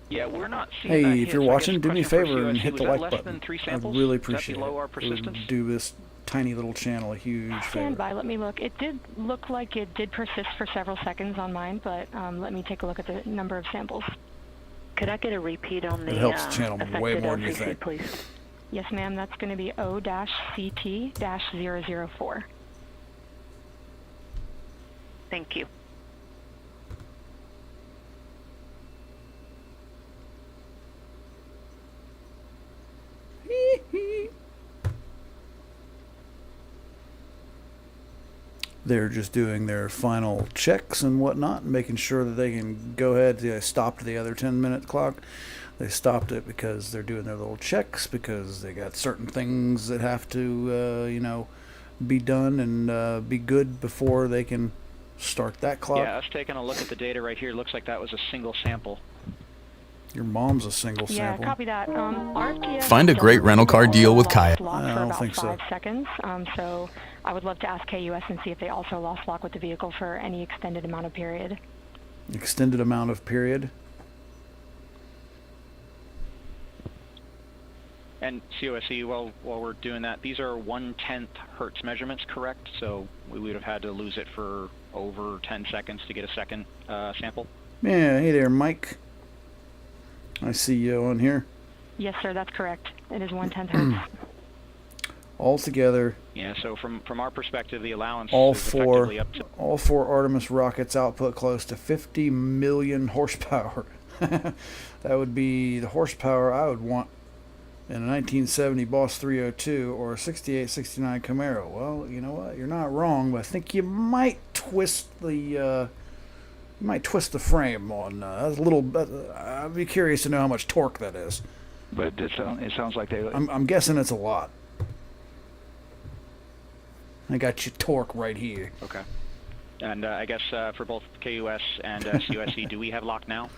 M: Yeah, we're not seeing
E: Hey,
M: that
E: if
M: hit,
E: you're
M: so I
E: watching,
M: guess
E: do me a
M: question for
E: favor and
M: COSE,
E: hit
M: was
E: the
M: that
E: like
M: less
E: button.
M: than 3
E: I'd
M: samples?
E: really
M: Is that
E: appreciate
M: below our
E: it. It
M: persistence?
E: would do this tiny little channel a huge
D: Stand
E: favor.
D: by, let me look. It did look like it did persist for several seconds on mine, but let me take a look at the number of samples.
J: Could I get a repeat on the
E: It helps the channel
J: affected
E: way more than you
J: LCC,
E: think.
J: please?
D: Yes, ma'am, that's going to be O-CT-004.
J: Thank you.
E: They're just doing their final checks and whatnot, and making sure that they can go ahead. They stopped the other 10-minute clock. They stopped it because they're doing their little checks, because they got certain things that have to, be done and be good before they can start that clock.
M: Yeah, us taking a look at the data right here, looks like that was a single sample.
E: Your mom's a single
D: Yeah,
E: sample.
D: copy that. RFPS
N: Find a great rental car deal with Kayak.
D: lock
E: I
D: for
E: don't
D: about
E: think so.
D: 5 seconds. So I would love to ask KUS and see if they also lost lock with the vehicle for any extended amount of period.
E: Extended amount of period.
M: And COSE, while we're doing that, these are 1/10 hertz measurements, correct? So we would have had to lose it for over 10 seconds to get a second sample?
E: Yeah, hey there, Mike. I see you on here.
D: Yes, sir, that's correct. It is 1/10 hertz.
E: All together,
M: Yeah, so from our perspective, the allowance
E: all
M: is effectively up to...
E: four Artemis rockets output close to 50 million horsepower. That would be the horsepower I would want in a 1970 Boss 302 or a 68, 69 Camaro. Well, you know what? You're not wrong, but I think you might twist the frame on a little. I'd be curious to know how much torque that is.
H: But it sounds like they.
E: I'm guessing it's a lot. I got your torque right here.
M: Okay. And I guess for both KUS and COSE, do we have lock now?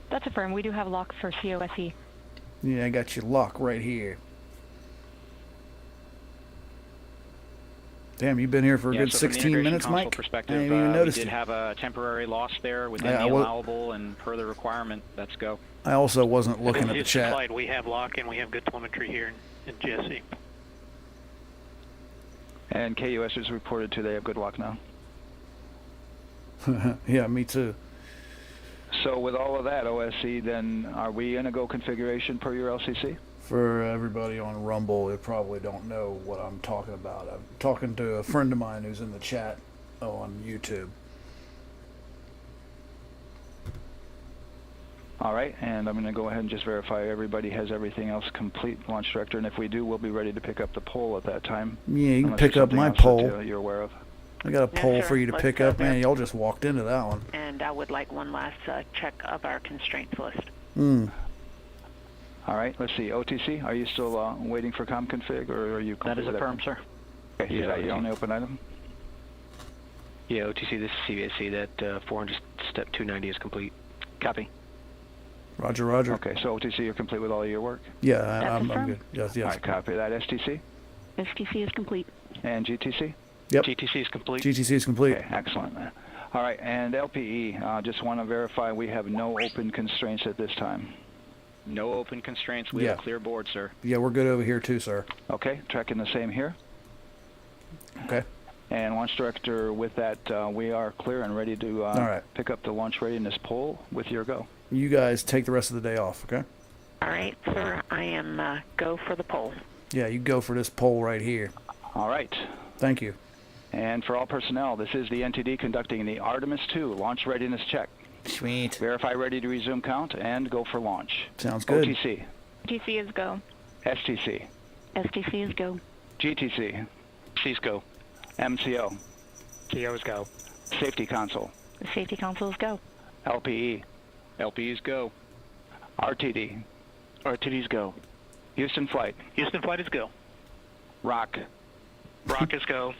D: That's affirmed. We do have lock for COSE.
E: Yeah, I got your lock right here. Damn, you've been here for a good
M: so from the
E: 16 minutes,
M: Integration Council
E: Mike? I
M: perspective,
E: didn't even notice
M: we did
E: you.
M: have a temporary loss there within the allowable and per the requirement. Let's go.
E: I also wasn't looking at the chat.
O: Flight, we have lock and we have good telemetry here in GSE.
H: And KUS has reported too they have good lock now.
E: Yeah, me too.
H: So with all of that, OSC, then are we in a go configuration per your LCC?
E: For everybody on Rumble, they probably don't know what I'm talking about. I'm talking to a friend of mine who's in the chat on YouTube.
H: All right, and I'm going to go ahead and just verify everybody has everything else complete, Launch Director, and if we do, we'll be ready to pick up the poll at that time.
E: Yeah, you can
H: Unless
E: pick
H: there's
E: up my
H: something else
E: poll.
H: that, you're aware of.
E: I got a
J: No,
E: poll
J: sir.
E: for you to
J: Let's
E: pick
J: go
E: up.
J: there.
E: Man, y'all just walked into that one.
J: And I would like one last check of our constraints list.
H: All right, let's see. OTC, are you still waiting for ComConfig, or are you?
M: That is affirmed, sir.
H: Okay, is that your only open item?
P: Yeah, OTC, this is CVSC. That 400 step 290 is complete.
M: Copy.
E: Roger, roger.
H: Okay, so OTC, you're complete with all of your work?
E: Yeah, I'm good. Yes, yes.
H: All right, copy that. STC?
J: STC is complete.
H: And GTC?
E: Yep.
P: GTC is complete.
E: GTC is complete.
H: Okay, excellent. All right, and LPE, just want to verify we have no open constraints at this time.
M: No open constraints. We have a clear board, sir.
E: Yeah, we're good over here too, sir.
H: Okay, tracking the same here.
E: Okay.
H: And Launch Director, with that, we are clear and ready to
E: All right.
H: pick up the launch readiness poll with your go.
E: You guys take the rest of the day off, okay?
J: All right, sir. I am go for the poll.
E: Yeah, you go for this poll right here.
H: All right.
E: Thank you.
H: And for all personnel, this is the NTD conducting the Artemis 2 launch readiness check.
E: Sweet.
H: Verify ready to resume count and go for launch.
E: Sounds good.
H: OTC.
D: TC is go.
H: STC.
D: STC is go.
H: GTC.
P: C's go.
H: MCO.
P: TO's go.
H: Safety Console.
D: The safety council is go.
H: LPE.
M: LPE's go.
H: RTD.
O: RTD's go.
H: Houston Flight.
O: Houston Flight is go.
H: ROC.
O: Rock is go.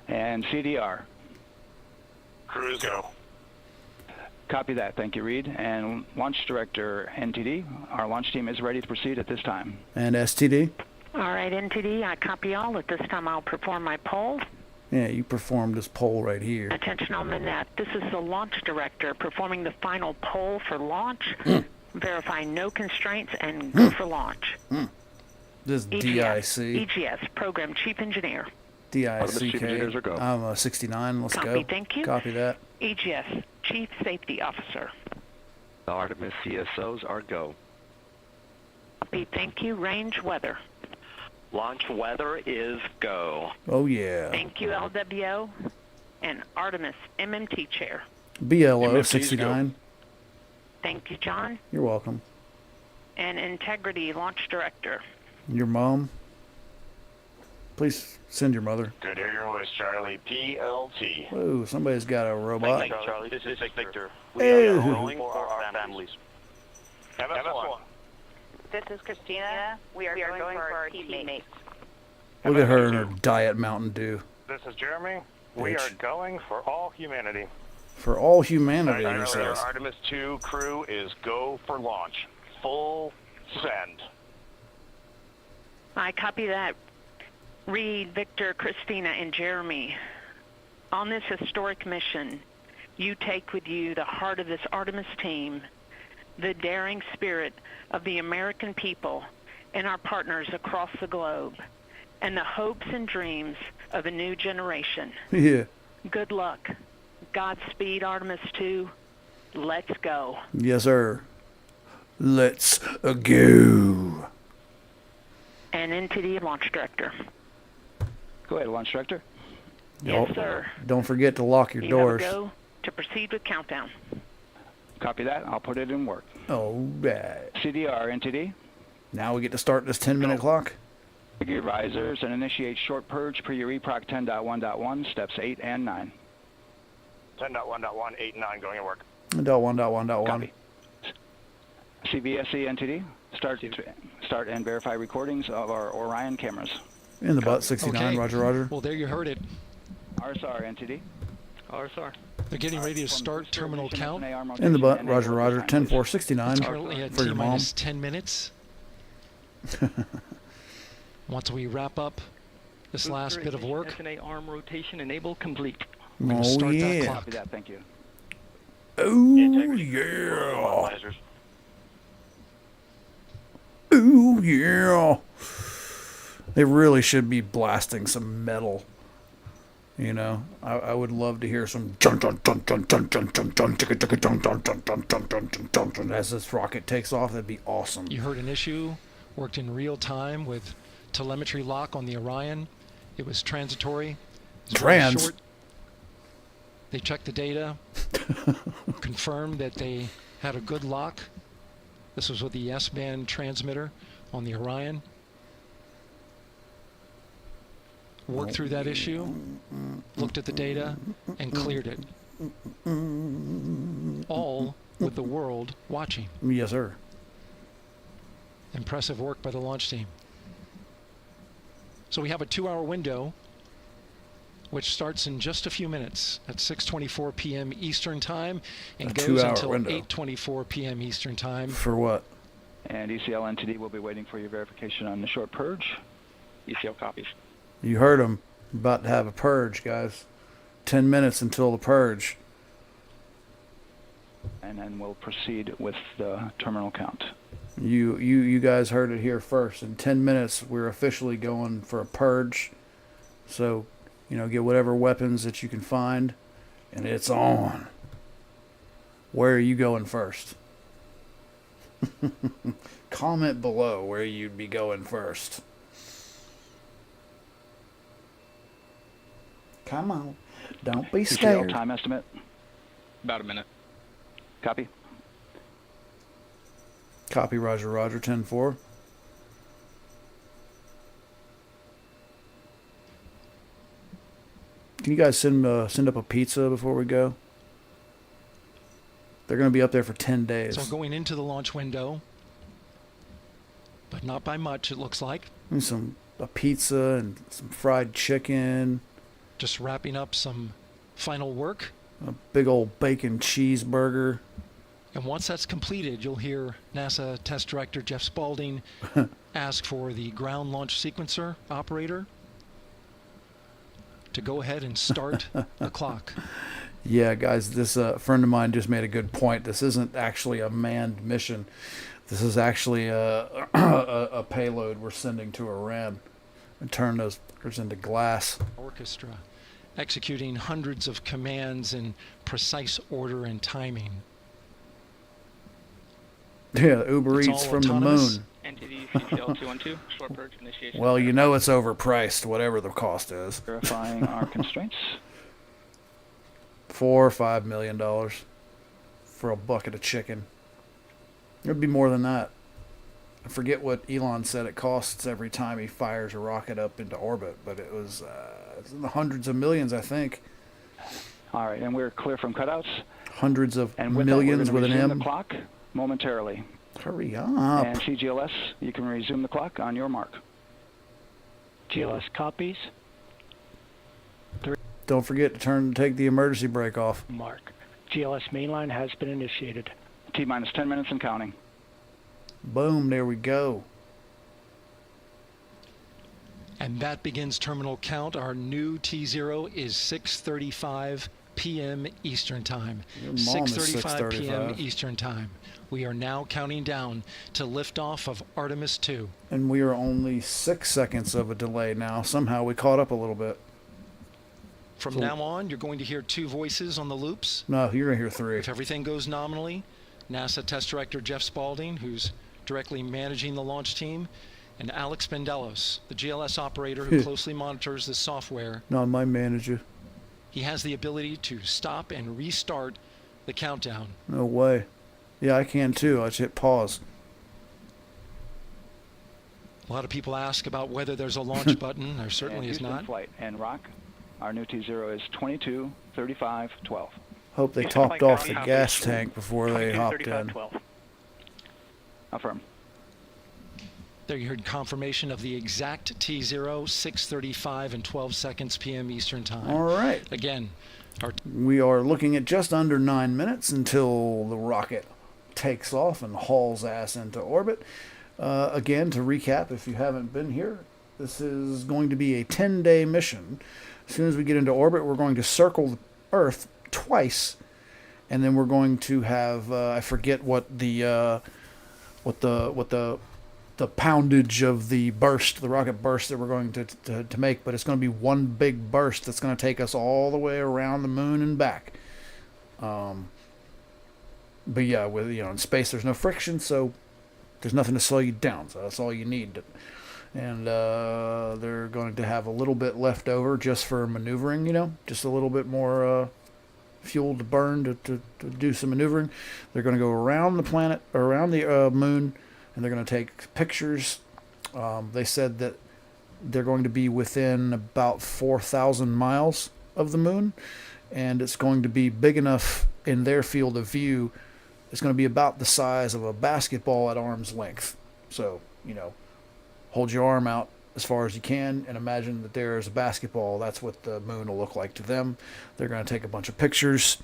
H: And CDR.
O: Cruise go.
H: Copy that. Thank you, Reed. And Launch Director NTD, our launch team is ready to proceed at this time.
E: And STD?
J: All right, NTD, I copy all. At this time, I'll perform my poll.
E: Yeah, you performed this poll right here.
J: Attention on the net. This is the Launch Director performing the final poll for launch. Verify no constraints and go for launch.
E: This is
J: EGS,
E: DIC.
J: EGS, Program Chief Engineer.
E: DICK. I'm a 69. Let's
J: Copy,
E: go.
J: thank you.
E: Copy that.
J: EGS, Chief Safety Officer.
P: The Artemis CSOs are go.
J: Copy, thank you. Range weather.
P: Launch weather is go.
E: Oh, yeah.
J: Thank you, LWO. And Artemis, MMT Chair.
E: BLO
P: MFT's
E: 69.
J: Thank you, John.
E: You're welcome.
J: And Integrity Launch Director.
E: Your mom? Please send your mother.
O: Good to hear your voice, Charlie. PLT.
E: Whoa, somebody's got a robot.
O: Thank you, Charlie. This is Victor.
E: We are
O: rolling for our families. MS1.
Q: This is Christina. We are going for our teammates.
E: Look at her and her Diet Mountain Dew.
G: This is Jeremy. We are going for all humanity.
E: For all humanity, he
G: Our
E: says.
G: Artemis 2 crew is go for launch. Full send.
J: I copy that. Reed, Victor, Christina, and Jeremy. On this historic mission, you take with you the heart of this Artemis team, the daring spirit of the American people and our partners across the globe, and the hopes and dreams of a new generation.
E: Yeah.
J: Good luck. Godspeed, Artemis 2. Let's go.
E: Yes, sir. Let's go.
J: And into the Launch Director.
H: Go ahead, Launch Director.
J: Yes, sir.
E: Don't forget to lock your
J: You
E: doors.
J: have a go to proceed with countdown.
H: Copy that. I'll put it in work.
E: All right.
H: CDR, NTD.
E: Now we get to start this 10-minute clock.
H: Your risers and initiate short purge per your EPROC 10.1.1, steps 8 and 9.
O: 10.1.1, 8, 9 going to work.
E: .1.1.1.
H: Copy. CVSE NTD. Start and verify recordings of our Orion cameras.
E: In the butt, 69.
A: Okay.
E: Roger, roger.
A: Well, there you heard it.
H: RSR NTD.
P: RSR.
A: They're getting ready to start terminal count.
E: In the butt, roger, roger. 10-4-69
A: Currently at
E: for your mom.
A: T-minus 10 minutes. Once we wrap up this last bit of work,
P: SNA arm rotation enable complete.
A: we're going to start that clock.
H: Copy that. Thank you.
E: Oh, yeah. Ooh, yeah. They really should be blasting some metal. You know, I would love to hear some dun dun dun dun dun dun dun dun dun dun dun dun dun dun dun dun dun as this rocket takes off. That'd be awesome.
A: You heard an issue, worked in real time with telemetry lock on the Orion. It was transitory. It was very short. They checked the data, confirmed that they had a good lock. This was with the S-band transmitter on the Orion. Worked through that issue, looked at the data, and cleared it. All with the world watching.
E: Yes, sir.
A: Impressive work by the launch team. So we have a 2-hour window, which starts in just a few minutes at 6:24 p.m. Eastern Time and goes until 8:24 p.m. Eastern Time.
E: For what?
H: And ECL NTD will be waiting for your verification on the short purge.
M: ECL copies.
E: You heard him. About to have a purge, guys. 10 minutes until the purge.
H: And then we'll proceed with the terminal count.
E: You guys heard it here first. In 10 minutes, we're officially going for a purge. So, you know, get whatever weapons that you can find, and it's on. Where are you going first? Comment below where you'd be going first. Come on. Don't be scared.
H: Time estimate?
M: About a minute.
H: Copy.
E: Copy, roger, roger, 10-4. Can you guys send up a pizza before we go? They're going to be up there for 10 days.
A: So going into the launch window, but not by much, it looks like.
E: A pizza and some fried chicken.
A: Just wrapping up some final work.
E: A big old bacon cheeseburger.
A: And once that's completed, you'll hear NASA Test Director Jeff Spaulding ask for the ground launch sequencer operator to go ahead and start the clock.
E: Yeah, guys, this friend of mine just made a good point. This isn't actually a manned mission. This is actually a payload we're sending to Iran and turn those fuckers into glass.
A: Orchestra, executing hundreds of commands in precise order and timing.
E: Yeah, Uber Eats from
A: autonomous.
E: the moon.
M: NTD CTL 212, short purge initiation.
E: Well, you know it's overpriced, whatever the cost is.
H: Verifying our constraints.
E: $4 or $5 million for a bucket of chicken. It'd be more than that. I forget what Elon said it costs every time he fires a rocket up into orbit, but it was in the hundreds of millions, I think.
H: All right, and we're clear from cutouts.
E: Hundreds of
H: and with
E: millions
H: that,
E: with an
H: resume
E: M.
H: The clock momentarily.
E: Hurry up.
H: And CGLS, you can resume the clock on your mark.
P: GLS copies.
E: Don't forget to take the emergency brake off.
P: Mark. GLS mainline has been initiated.
H: T-minus 10 minutes and counting.
E: Boom, there we go.
A: And that begins terminal count. Our new T0 is 6:35 p.m. Eastern Time. 6:35 p.m. Eastern Time. We are now counting down to liftoff of Artemis 2.
E: And we are only 6 seconds of a delay now. Somehow we caught up a little bit.
A: From now on, you're going to hear 2 voices on the loops.
E: No, you're going to hear 3.
A: If everything goes nominally, NASA Test Director Jeff Spaulding, who's directly managing the launch team, and Alex Bendelos, the GLS operator who closely monitors the software.
E: Not my manager.
A: He has the ability to stop and restart the countdown.
E: No way. Yeah, I can too. I just hit pause.
A: A lot of people ask about whether there's a launch button. There certainly is not.
H: Flight and Rock, our new T0 is 22:35:12.
E: Hope they topped off the gas tank before they hopped in.
H: Affirm.
A: There you heard confirmation of the exact T0, 6:35 and 12 seconds p.m. Eastern Time.
E: All right.
A: Again,
E: we are looking at just under 9 minutes until the rocket takes off and hauls ass into orbit. Again, to recap, if you haven't been here, this is going to be a 10-day mission. As soon as we get into orbit, we're going to circle the Earth twice, and then we're going to have I forget what the poundage of the burst, the rocket burst that we're going to make, but it's going to be one big burst that's going to take us all the way around the moon and back. But yeah, with in space there's no friction, so there's nothing to slow you down. So that's all you need. And they're going to have a little bit left over just for maneuvering, just a little bit more fuel to burn to do some maneuvering. They're going to go around the planet, or around the moon, and they're going to take pictures. They said that they're going to be within about 4,000 miles of the moon, and it's going to be big enough in their field of view. It's going to be about the size of a basketball at arm's length. So, hold your arm out as far as you can and imagine that there's a basketball. That's what the moon will look like to them. They're going to take a bunch of pictures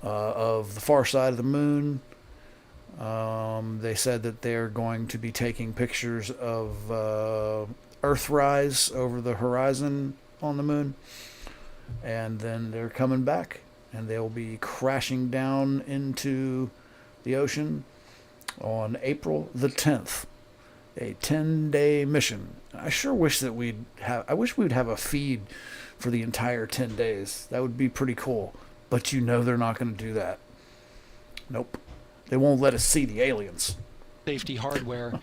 E: of the far side of the moon. They said that they're going to be taking pictures of Earthrise over the horizon on the moon. And then they're coming back, and they'll be crashing down into the ocean on April the 10th. A 10-day mission. I sure wish that we'd have a feed for the entire 10 days. That would be pretty cool. But they're not going to do that. Nope. They won't let us see the aliens.
A: Safety hardware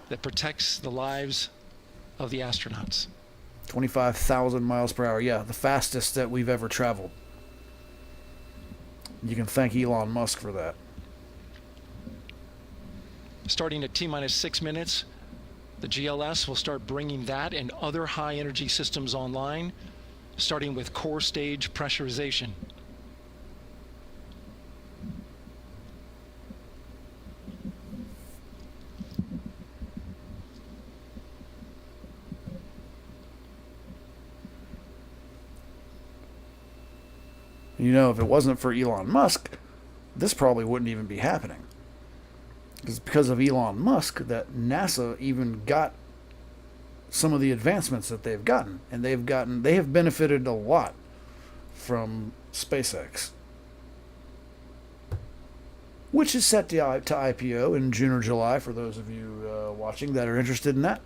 A: that protects the lives of the astronauts.
E: 25,000 miles per hour. Yeah, the fastest that we've ever traveled. You can thank Elon Musk for that.
A: Starting at T-minus 6 minutes, the GLS will start bringing that and other high-energy systems online, starting with core stage pressurization.
E: If it wasn't for Elon Musk, this probably wouldn't even be happening. It's because of Elon Musk that NASA even got some of the advancements that they've gotten. And they have benefited a lot from SpaceX, which is set to IPO in June or July for those of you watching that are interested in that.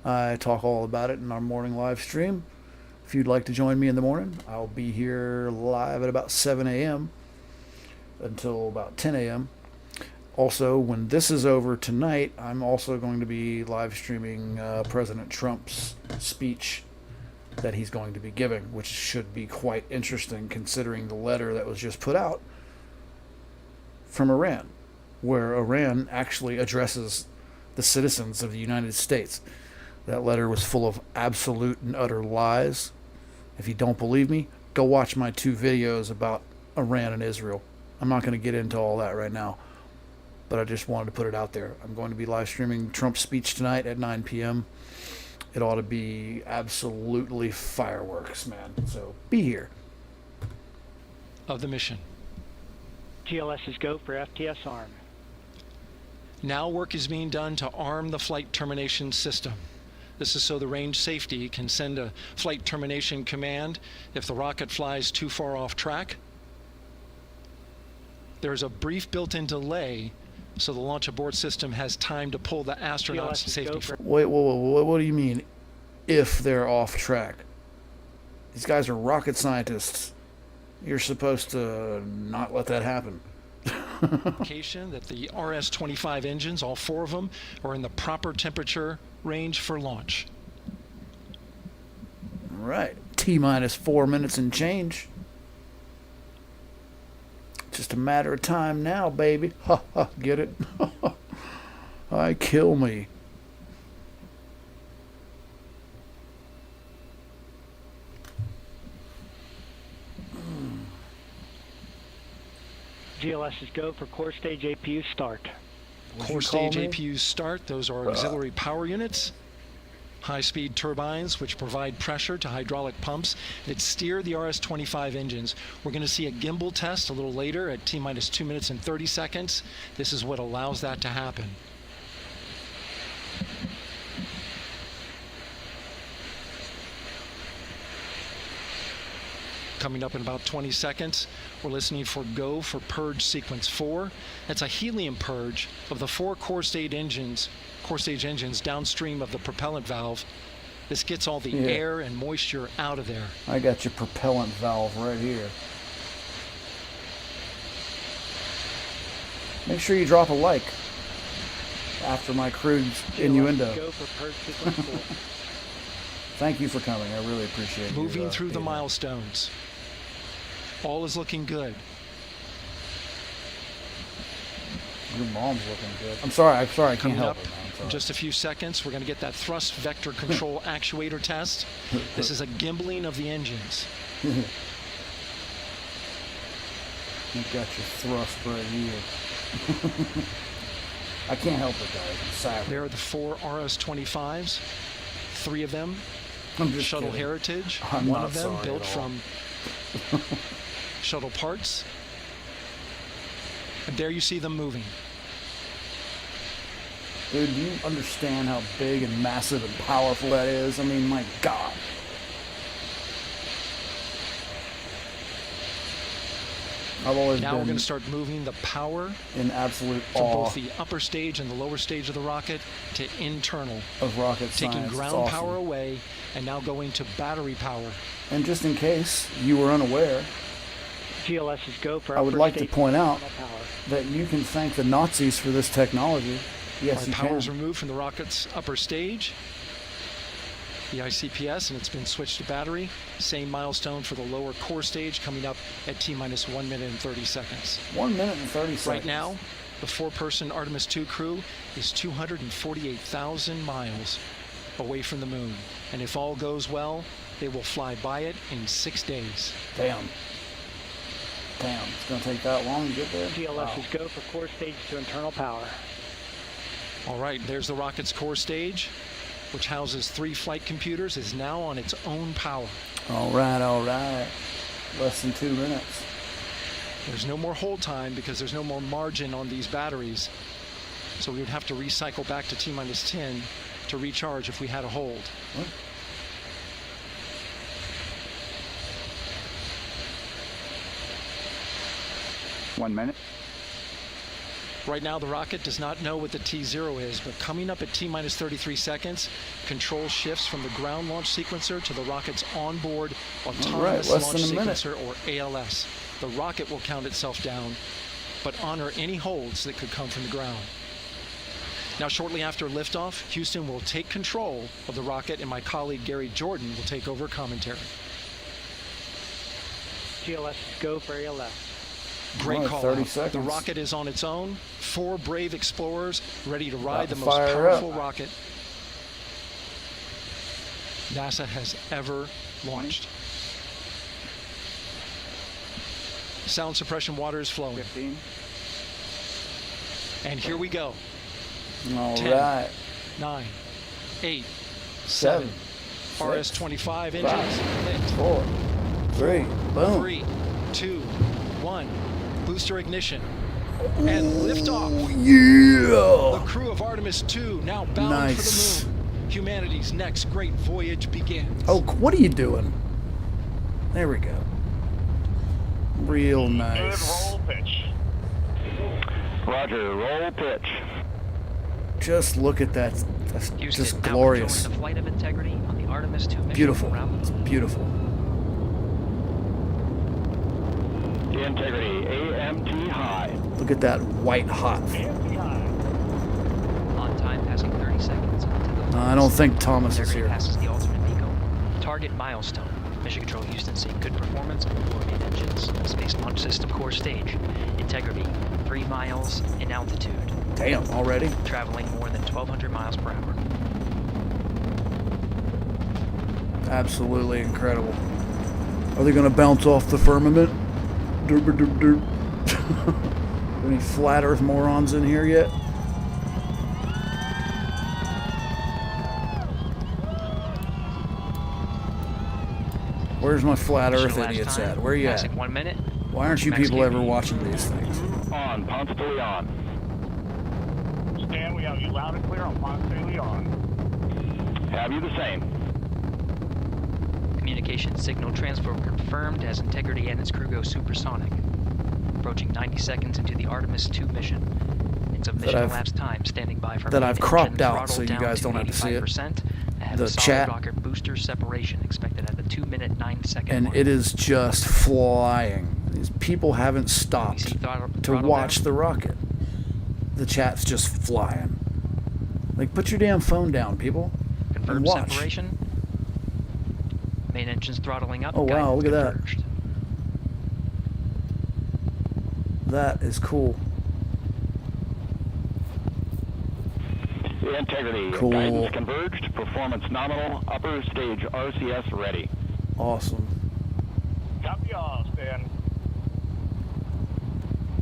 E: I talk all about it in our morning live stream. If you'd like to join me in the morning, I'll be here live at about 7 a.m. until about 10 a.m. Also, when this is over tonight, I'm also going to be live streaming President Trump's speech that he's going to be giving, which should be quite interesting considering the letter that was just put out from Iran, where Iran actually addresses the citizens of the United States. That letter was full of absolute and utter lies. If you don't believe me, go watch my 2 videos about Iran and Israel. I'm not going to get into all that right now, but I just wanted to put it out there. I'm going to be live streaming Trump's speech tonight at 9 p.m. It ought to be absolutely fireworks, man. So be here.
A: Of the mission.
R: GLS is go for FTS arm.
A: Now work is being done to arm the flight termination system. This is so the range safety can send a flight termination command if the rocket flies too far off track. There's a brief built-in delay so the launch abort system has time to pull the astronauts to safety.
E: Wait, what do you mean, if they're off track? These guys are rocket scientists. You're supposed to not let that happen.
A: Indication that the RS-25 engines, all 4 of them, are in the proper temperature range for launch.
E: All right, T-minus 4 minutes and change. Just a matter of time now, baby. Ha ha, get it? I kill me.
R: GLS is go for core stage APU start.
A: Core stage APUs start. Those are auxiliary power units. High-speed turbines which provide pressure to hydraulic pumps that steer the RS-25 engines. We're going to see a gimbal test a little later at T-minus 2 minutes and 30 seconds. This is what allows that to happen. Coming up in about 20 seconds, we're listening for go for purge sequence 4. That's a helium purge of the 4 core stage engines downstream of the propellant valve. This gets all the air and moisture out of there.
E: I got your propellant valve right here. Make sure you drop a like after my crude innuendo.
R: Go for purge sequence 4.
E: Thank you for coming. I really appreciate it.
A: Moving through the milestones. All is looking good.
E: Your mom's looking good. I'm sorry, I can't help it.
A: In just a few seconds, we're going to get that thrust vector control actuator test. This is a gimbling of the engines.
E: You got your thrust right here. I can't help it, guys. I'm sorry.
A: There are the 4 RS-25s. 3 of them shuttle
E: kidding.
A: heritage.
E: I'm
A: One
E: not
A: of them
E: sorry
A: built
E: at all.
A: from shuttle parts. And there you see them moving.
E: Dude, do you understand how big and massive and powerful that is? I mean, my God. I've always
A: Now
E: been
A: we're going to start moving the power
E: in absolute
A: from
E: awe
A: both the upper stage and the lower stage of the rocket to internal.
E: of rocket
A: Taking
E: science. It's
A: ground
E: awesome.
A: power away and now going to battery power.
E: And just in case you were unaware,
R: GLS is go for
E: I would
R: upper
E: like to
R: stage
E: point out
R: power.
E: that you can thank the Nazis for this technology. Yes,
A: Our
E: you
A: power
E: can.
A: is removed from the rocket's upper stage, the ICPS, and it's been switched to battery. Same milestone for the lower core stage coming up at T-minus 1 minute and 30 seconds.
E: 1 minute and 30 seconds.
A: Right now, the 4-person Artemis 2 crew is 248,000 miles away from the moon. And if all goes well, they will fly by it in 6 days.
E: Damn. It's going to take that long to get there?
R: GLS is go for core stage to internal power.
A: All right, there's the rocket's core stage, which houses 3 flight computers, is now on its own power.
E: All right. Less than 2 minutes.
A: There's no more hold time because there's no more margin on these batteries. So we would have to recycle back to T-minus 10 to recharge if we had a hold.
E: What?
H: One minute.
A: Right now, the rocket does not know what the T0 is, but coming up at T-minus 33 seconds, control shifts from the ground launch sequencer to the rocket's onboard autonomous
E: less
A: launch
E: than a minute.
A: sequencer, or ALS. The rocket will count itself down, but honor any holds that could come from the ground. Now, shortly after liftoff, Houston will take control of the rocket, and my colleague Gary Jordan will take over commentary.
R: GLS is go for ALS.
A: Great call
E: 30
A: out.
E: seconds.
A: The rocket is on its own. 4 brave explorers ready to ride the most
E: fire
A: powerful
E: up.
A: rocket NASA has ever launched. Sound suppression water is flowing.
H: 15.
A: And here we go.
E: All
A: 10,
E: right.
A: 9, 8,
E: 7,
A: 7. RS-25 engines.
E: 4, 3, boom.
A: 3, 2, 1. Booster ignition. And liftoff.
E: Yeah!
A: The crew of Artemis 2 now bound
E: Nice.
A: for the moon. Humanity's next great voyage begins.
E: Oh, what are you doing? There we go. Real nice.
O: Good roll pitch.
H: Roger, roll pitch.
E: Just look at that. That's
S: Houston,
E: just
S: now
E: glorious.
S: controlling the flight of integrity on the Artemis 2 mission
E: Beautiful.
S: around
E: It's beautiful.
H: Integrity, AMT high.
E: Look at that white hot.
S: on time, passing 30 seconds until the
E: I don't think Thomas is
S: integrity
E: here.
S: passes the alternate deco. Target milestone. Mission Control Houston seeing good performance on board main engines. Space Launch system core stage. Integrity, 3 miles in altitude.
E: Damn, already?
S: Traveling more than 1,200 miles per hour.
E: Absolutely incredible. Are they going to bounce off the firmament? Derp, derp, derp. Any flat earth morons in here yet? Where's my flat earth idiots at? Where are you at?
S: 1 minute.
E: Why aren't you people ever watching these things?
O: On, Ponce de Leon. Stan, we have you loud and clear on Ponce de Leon. Have you the same?
S: Communication signal transfer confirmed as Integrity and its crew go supersonic. Approaching 90 seconds into the Artemis 2 mission. It's a mission elapsed time standing by for
E: that I've cropped out so you guys don't have to see it. The chat.
S: Rocket booster separation expected at the 2-minute 9-second
E: and
S: mark.
E: it is just flying. These people haven't stopped to watch the rocket. The chat's just flying. Like, put your damn phone down, people,
S: Confirmed
E: and watch.
S: separation. Main engines throttling up.
E: Oh wow, look at that.
S: Converged.
E: That is cool.
O: Integrity.
E: Cool.
O: Guidance converged. Performance nominal. Upper stage RCS ready.
E: Awesome.
O: Copy all, Stan.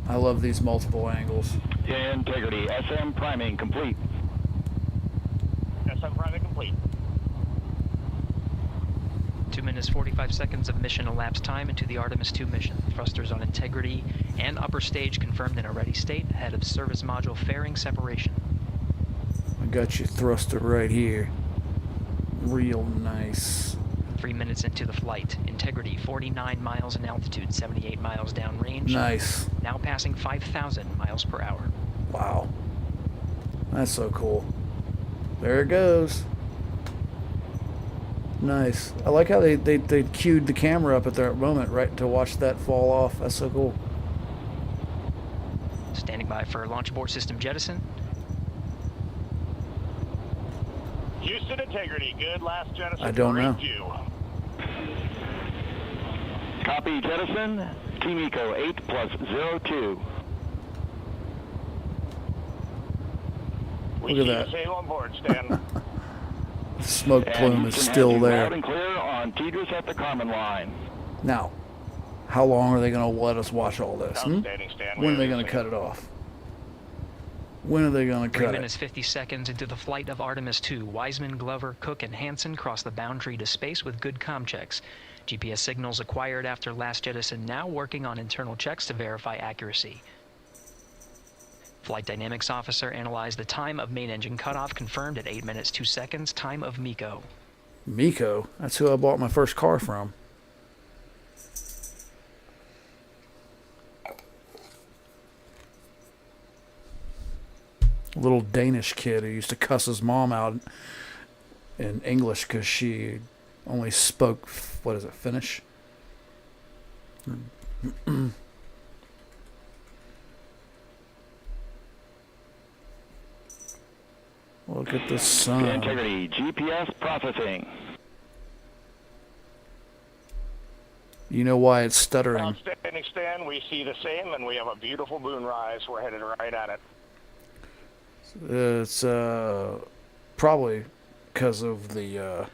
E: I love these multiple angles.
O: Integrity. SM priming complete. SM priming complete.
S: 2 minutes 45 seconds of mission elapsed time into the Artemis 2 mission. Thrusters on Integrity and upper stage confirmed in a ready state ahead of service module fairing separation.
E: I got your thruster right here. Real nice.
S: 3 minutes into the flight. Integrity 49 miles in altitude, 78 miles downrange.
E: Nice.
S: Now passing 5,000 miles per hour.
E: Wow. That's so cool. There it goes. Nice. I like how they queued the camera up at that moment, right, to watch that fall off. That's so cool.
S: Standing by for launch abort system jettison.
O: Houston Integrity. Good last jettison.
E: I don't know.
O: Copy jettison. Team Eco 8+02.
E: Look at that.
O: Sail on board, Stan.
E: The smoke plume is still there.
O: Loud and clear on Tidris at the Carmen line.
E: Now, how long are they going to let us watch all this?
O: Outstanding, Stan.
E: When are they going to cut it off? When are they going to
S: 3
E: cut
S: minutes 50 seconds into the flight of Artemis 2, Wiseman, Glover, Cook, and Hansen cross the boundary to space with good comm checks. GPS signals acquired after last jettison now working on internal checks to verify accuracy. Flight Dynamics Officer analyzed the time of main engine cutoff, confirmed at 8 minutes 2 seconds, time of MECO.
E: it? Miko? That's who I bought my first car from. A little Danish kid who used to cuss his mom out in English because she only spoke, what is it, Finnish? Look at the sun.
O: Integrity. GPS processing.
E: You know why it's stuttering.
O: Outstanding, Stan. We see the same, and we have a beautiful moonrise. We're headed right at it.
E: It's probably because of the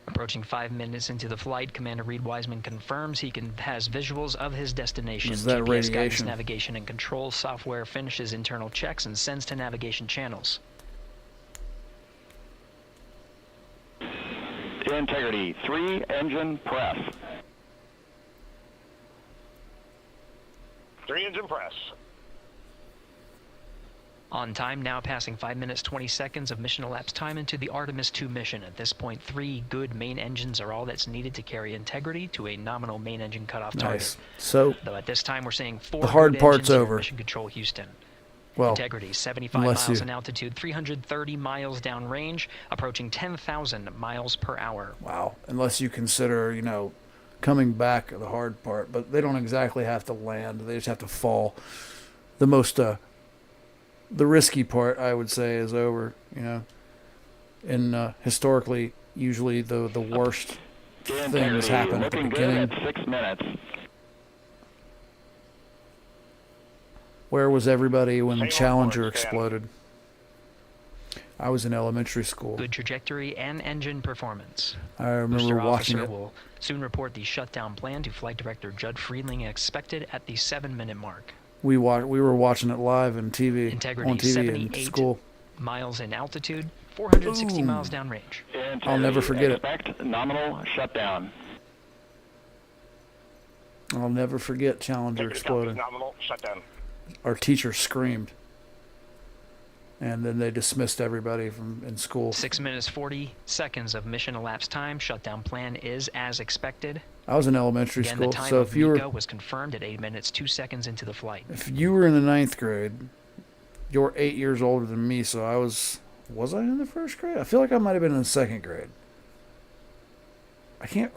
S: Approaching 5 minutes into the flight, Commander Reed Wiseman confirms he has visuals of his destination.
E: Is that
S: GPS
E: radiation?
S: guidance, navigation, and control software finishes internal checks and sends to navigation channels.
O: Integrity. 3 engine press. 3 engine press.
S: On time, now passing 5 minutes 20 seconds of mission elapsed time into the Artemis 2 mission. At this point, 3 good main engines are all that's needed to carry Integrity to a nominal main engine cutoff target.
E: Nice. So
S: Though at this time, we're seeing 4
E: the hard
S: good
E: part's
S: engines in
E: over.
S: Mission Control Houston.
E: Well,
S: Integrity, 75
E: unless
S: miles
E: you-
S: in altitude, 330 miles downrange, approaching 10,000 miles per hour.
E: wow, unless you consider, coming back the hard part, but they don't exactly have to land. They just have to fall. The most the risky part, I would say, is over, and historically, usually the worst things happen at the
O: Looking good
E: beginning.
O: at 6 minutes.
E: Where was everybody when the
O: Same
E: Challenger
O: board, Stan.
E: exploded? I was in elementary school.
S: Good trajectory and engine performance.
E: I remember
S: Booster
E: watching
S: officer
E: it.
S: will soon report the shutdown plan to Flight Director Judd Friedling, expected at the 7-minute mark.
E: We were watching it live on TV.
S: Integrity
E: on TV in
S: 78
E: school.
S: miles in altitude, 460
E: Boom.
S: miles downrange.
E: I'll never forget it.
O: Expect nominal shutdown.
E: I'll never forget Challenger exploding.
O: Nominal shutdown.
E: Our teacher screamed. And then they dismissed everybody from in school.
S: 6 minutes 40 seconds of mission elapsed time. Shutdown plan is as expected.
E: I was in elementary
S: Again,
E: school,
S: the time
E: so
S: of
E: if you
S: MECO
E: were
S: was confirmed at 8 minutes 2 seconds into the flight.
E: if you were in the 9th grade, you're 8 years older than me, so I was I in the 1st grade? I feel like I might have been in the 2nd grade. I can't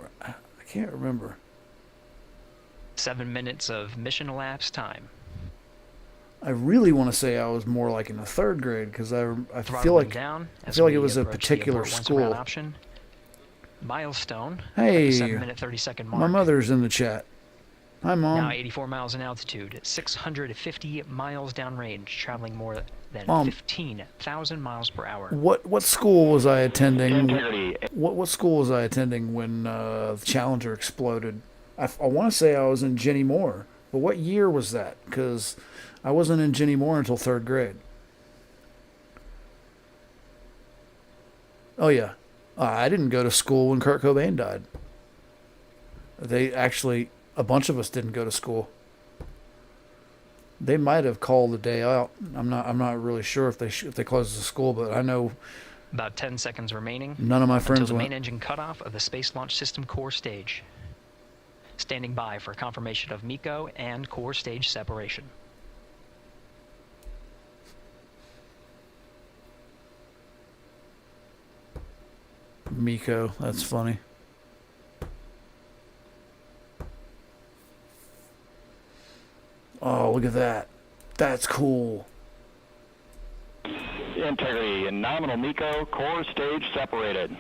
E: remember.
S: 7 minutes of mission elapsed time.
E: I really want to say I was more like in the 3rd grade because I feel
S: Throttling
E: like
S: down
E: I
S: as
E: feel like it
S: we
E: was a
S: approach the
E: particular
S: abort once around
E: school.
S: option. Milestone.
E: Hey,
S: 7-minute 30-second mark.
E: my mother's in the chat. Hi, Mom.
S: Now 84 miles in altitude, 650 miles downrange, traveling more than
E: Mom.
S: 15,000 miles per hour.
E: What school was I attending?
O: Integrity.
E: What school was I attending when the Challenger exploded? I want to say I was in Jenny Moore, but what year was that? Because I wasn't in Jenny Moore until 3rd grade. Oh yeah, I didn't go to school when Kurt Cobain died. A bunch of us didn't go to school. They might have called the day out. I'm not really sure if they closed the school, but I know
S: About 10 seconds remaining.
E: none of my friends
S: until the
E: went.
S: main engine cutoff of the Space Launch System core stage. Standing by for confirmation of MECO and core stage separation.
E: MECO, that's funny. Oh, look at that. That's cool.
O: Integrity and nominal MECO core stage separated.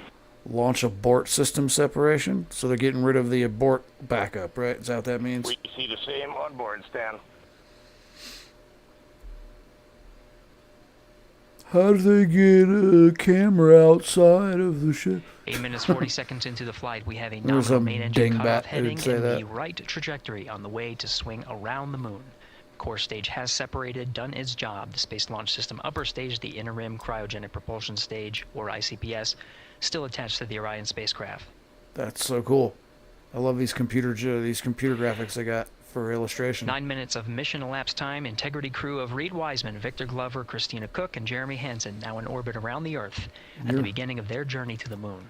E: Launch abort system separation. So they're getting rid of the abort backup, right? Is that what that means?
O: We see the same on board, Stan.
E: How do they get a camera outside of the ship?
S: 8 minutes 40 seconds into the flight, we have a
E: There was
S: nominal
E: some
S: main engine
E: dingbat
S: cutoff
E: who'd
S: heading
E: say
S: in
E: that.
S: the right trajectory on the way to swing around the moon. Core stage has separated, done its job. The Space Launch System upper stage, the Inner Rim Cryogenic Propulsion Stage, or ICPS, still attached to the Orion spacecraft.
E: That's so cool. I love these computer graphics they got for illustration.
S: 9 minutes of mission elapsed time. Integrity crew of Reed Wiseman, Victor Glover, Christina Cook, and Jeremy Hansen now in orbit around the Earth at the beginning of their journey to the moon.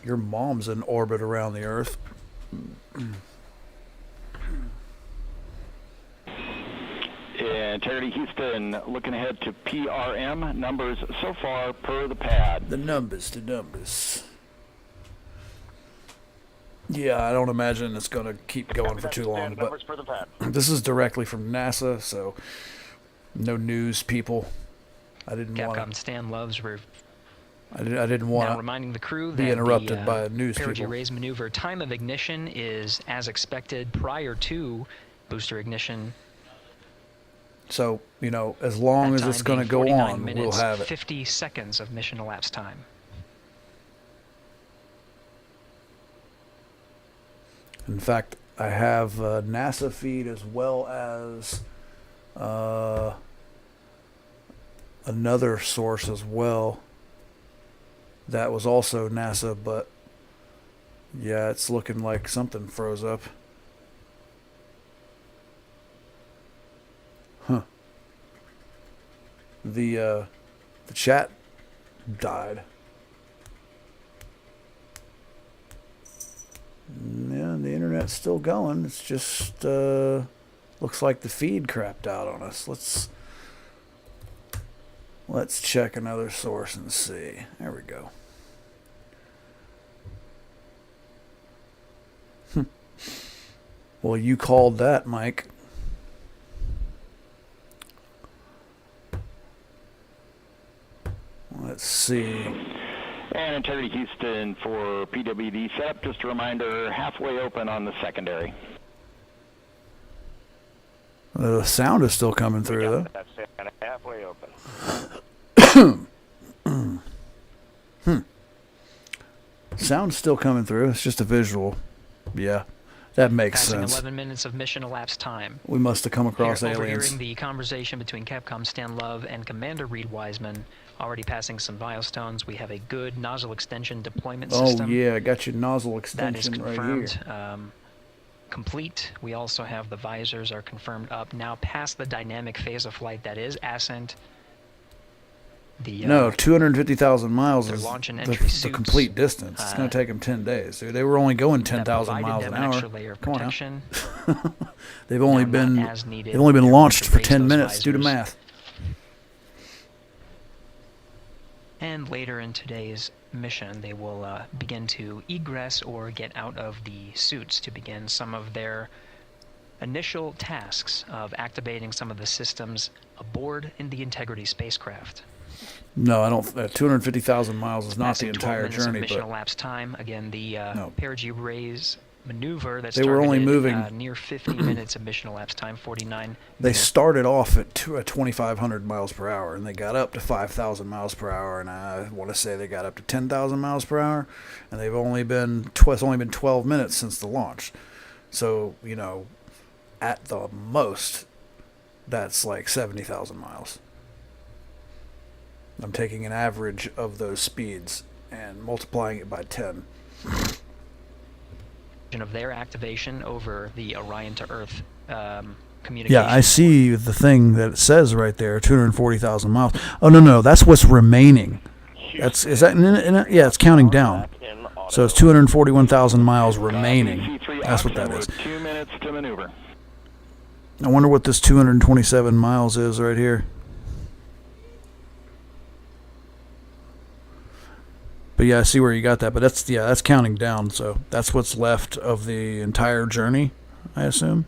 E: Your mom's in orbit around the Earth.
O: Integrity Houston, looking ahead to PRM numbers so far per the pad.
E: The numbers. Yeah, I don't imagine it's going to keep going for too long. But
O: Numbers per the pad.
E: this is directly from NASA, so no news, people. I didn't want.
S: Capcom Stan Loves
E: I didn't want
S: now reminding the crew
E: to be
S: that
E: interrupted
S: the,
E: by news
S: perigee
E: people.
S: raise maneuver time of ignition is as expected prior to booster ignition.
E: So, as long
S: That
E: as
S: time
E: it's going to
S: being
E: go
S: 49
E: on, we'll
S: minutes,
E: have it.
S: 50 seconds of mission elapsed time.
E: In fact, I have a NASA feed as well as another source as well. That was also NASA, but yeah, it's looking like something froze up. Huh. The chat died. Yeah, the internet's still going. It's just looks like the feed crapped out on us. Let's check another source and see. There we go. Well, you called that, Mike. Let's see.
O: And Integrity Houston for PWD setup. Just a reminder, halfway open on the secondary.
E: The sound is still coming through, though.
O: That's kind of halfway open.
E: Sound's still coming through. It's just a visual. Yeah, that makes
S: Passing
E: sense.
S: 11 minutes of mission elapsed time.
E: We must have come across
S: Here,
E: aliens.
S: overhearing the conversation between Capcom Stan Love and Commander Reed Wiseman, already passing some milestones. We have a good nozzle extension deployment system.
E: Oh yeah, I got your nozzle extension
S: that is
E: right
S: confirmed,
E: here.
S: Complete. We also have the visors are confirmed up now past the dynamic phase of flight that is ascent. The
E: No, 250,000 miles
S: their
E: is
S: launch and
E: the
S: entry
E: complete
S: suits,
E: distance. It's going to take them 10 days. Dude. They were only going 10,000 miles an hour. Come on
S: protection.
E: now. They've only
S: Now,
E: been
S: not as needed.
E: they've only been
S: They're
E: launched
S: going to
E: for
S: raise
E: 10
S: those
E: minutes. Do the
S: visors.
E: math.
S: And later in today's mission, they will begin to egress or get out of the suits to begin some of their initial tasks of activating some of the systems aboard in the Integrity spacecraft.
E: No, I don't. 250,000 miles is not
S: Passing
E: the
S: 12
E: entire
S: minutes of
E: journey,
S: mission
E: but
S: elapsed time. Again, the perigee raise maneuver that's
E: They were only moving-
S: near 50 minutes of mission elapsed time, 49.
E: they started off at 2,500 miles per hour, and they got up to 5,000 miles per hour, and I want to say they got up to 10,000 miles per hour, and they've only been it's only been 12 minutes since the launch. So at the most, that's like 70,000 miles. I'm taking an average of those speeds and multiplying it by 10.
S: Of their activation over the Orion to Earth communication.
E: Yeah, I see the thing that it says right there, 240,000 miles. Oh no, that's what's remaining. Yeah, it's counting down. So it's 241,000 miles remaining. That's what that is.
H: 2 minutes to maneuver.
E: I wonder what this 227 miles is right here. But yeah, I see where you got that. But that's counting down. So that's what's left of the entire journey, I assume.